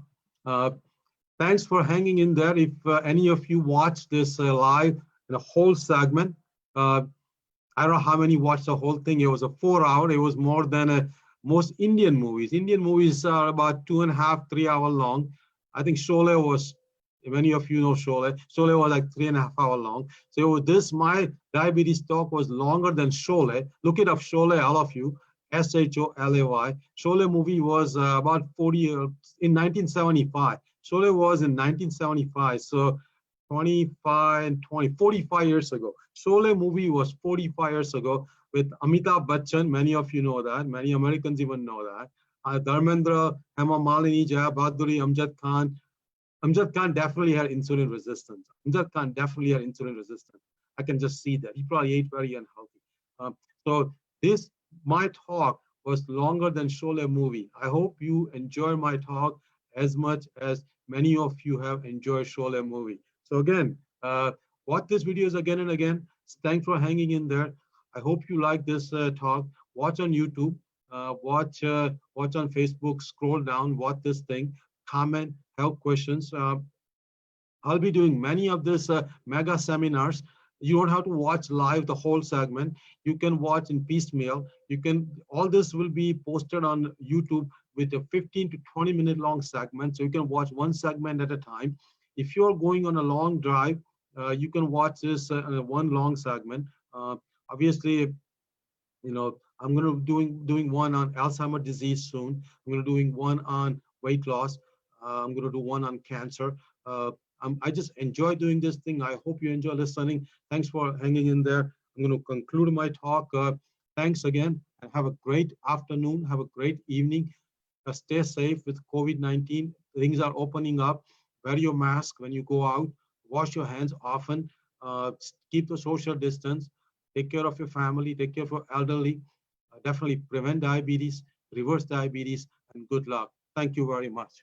Thanks for hanging in there. If any of you watched this live in a whole segment, I don't know how many watched the whole thing. It was a 4 hour. It was more than most Indian movies. Indian movies are about 2.5, 3 hour long. I think Sholay was, many of you know Sholay. Sholay was like 3.5 hour long. So this, my diabetes talk was longer than Sholay. Look it up, Sholay, all of you. Sholay. Sholay movie was about 40 in 1975. Sholay was in 1975, so 25 and 20, 45 years ago. Sholay movie was 45 years ago with Amitabh Bachchan. Many of you know that. Many Americans even know that. Dharmendra, Hema Malini, Jaya Bhaduri, Amjad Khan, Amjad Khan definitely had insulin resistance. Amjad Khan definitely had insulin resistance. I can just see that. He probably ate very unhealthy. Um, so this, my talk was longer than Sholay movie. I hope you enjoy my talk as much as many of you have enjoyed Sholay movie. So again, watch this videos again and again. Thanks for hanging in there. I hope you like this talk. Watch on YouTube. Watch on Facebook. Scroll down. Watch this thing. Comment. Help questions. I'll be doing many of these mega seminars. You don't have to watch live the whole segment. You can watch in piecemeal. You can, all this will be posted on YouTube with a 15 to 20-minute long segment. So you can watch one segment at a time. If you're going on a long drive, you can watch this one long segment. Obviously, I'm going to doing one on Alzheimer's disease soon. I'm going to doing one on weight loss. I'm going to do one on cancer. uh, I just enjoy doing this thing. I hope you enjoy listening. Thanks for hanging in there. I'm going to conclude my talk. Thanks again, and have a great afternoon. Have a great evening. Stay safe with COVID-19. Things are opening up. Wear your mask when you go out. Wash your hands often. Keep the social distance. Take care of your family. Take care of your elderly. Definitely prevent diabetes, reverse diabetes, and good luck. Thank you very much.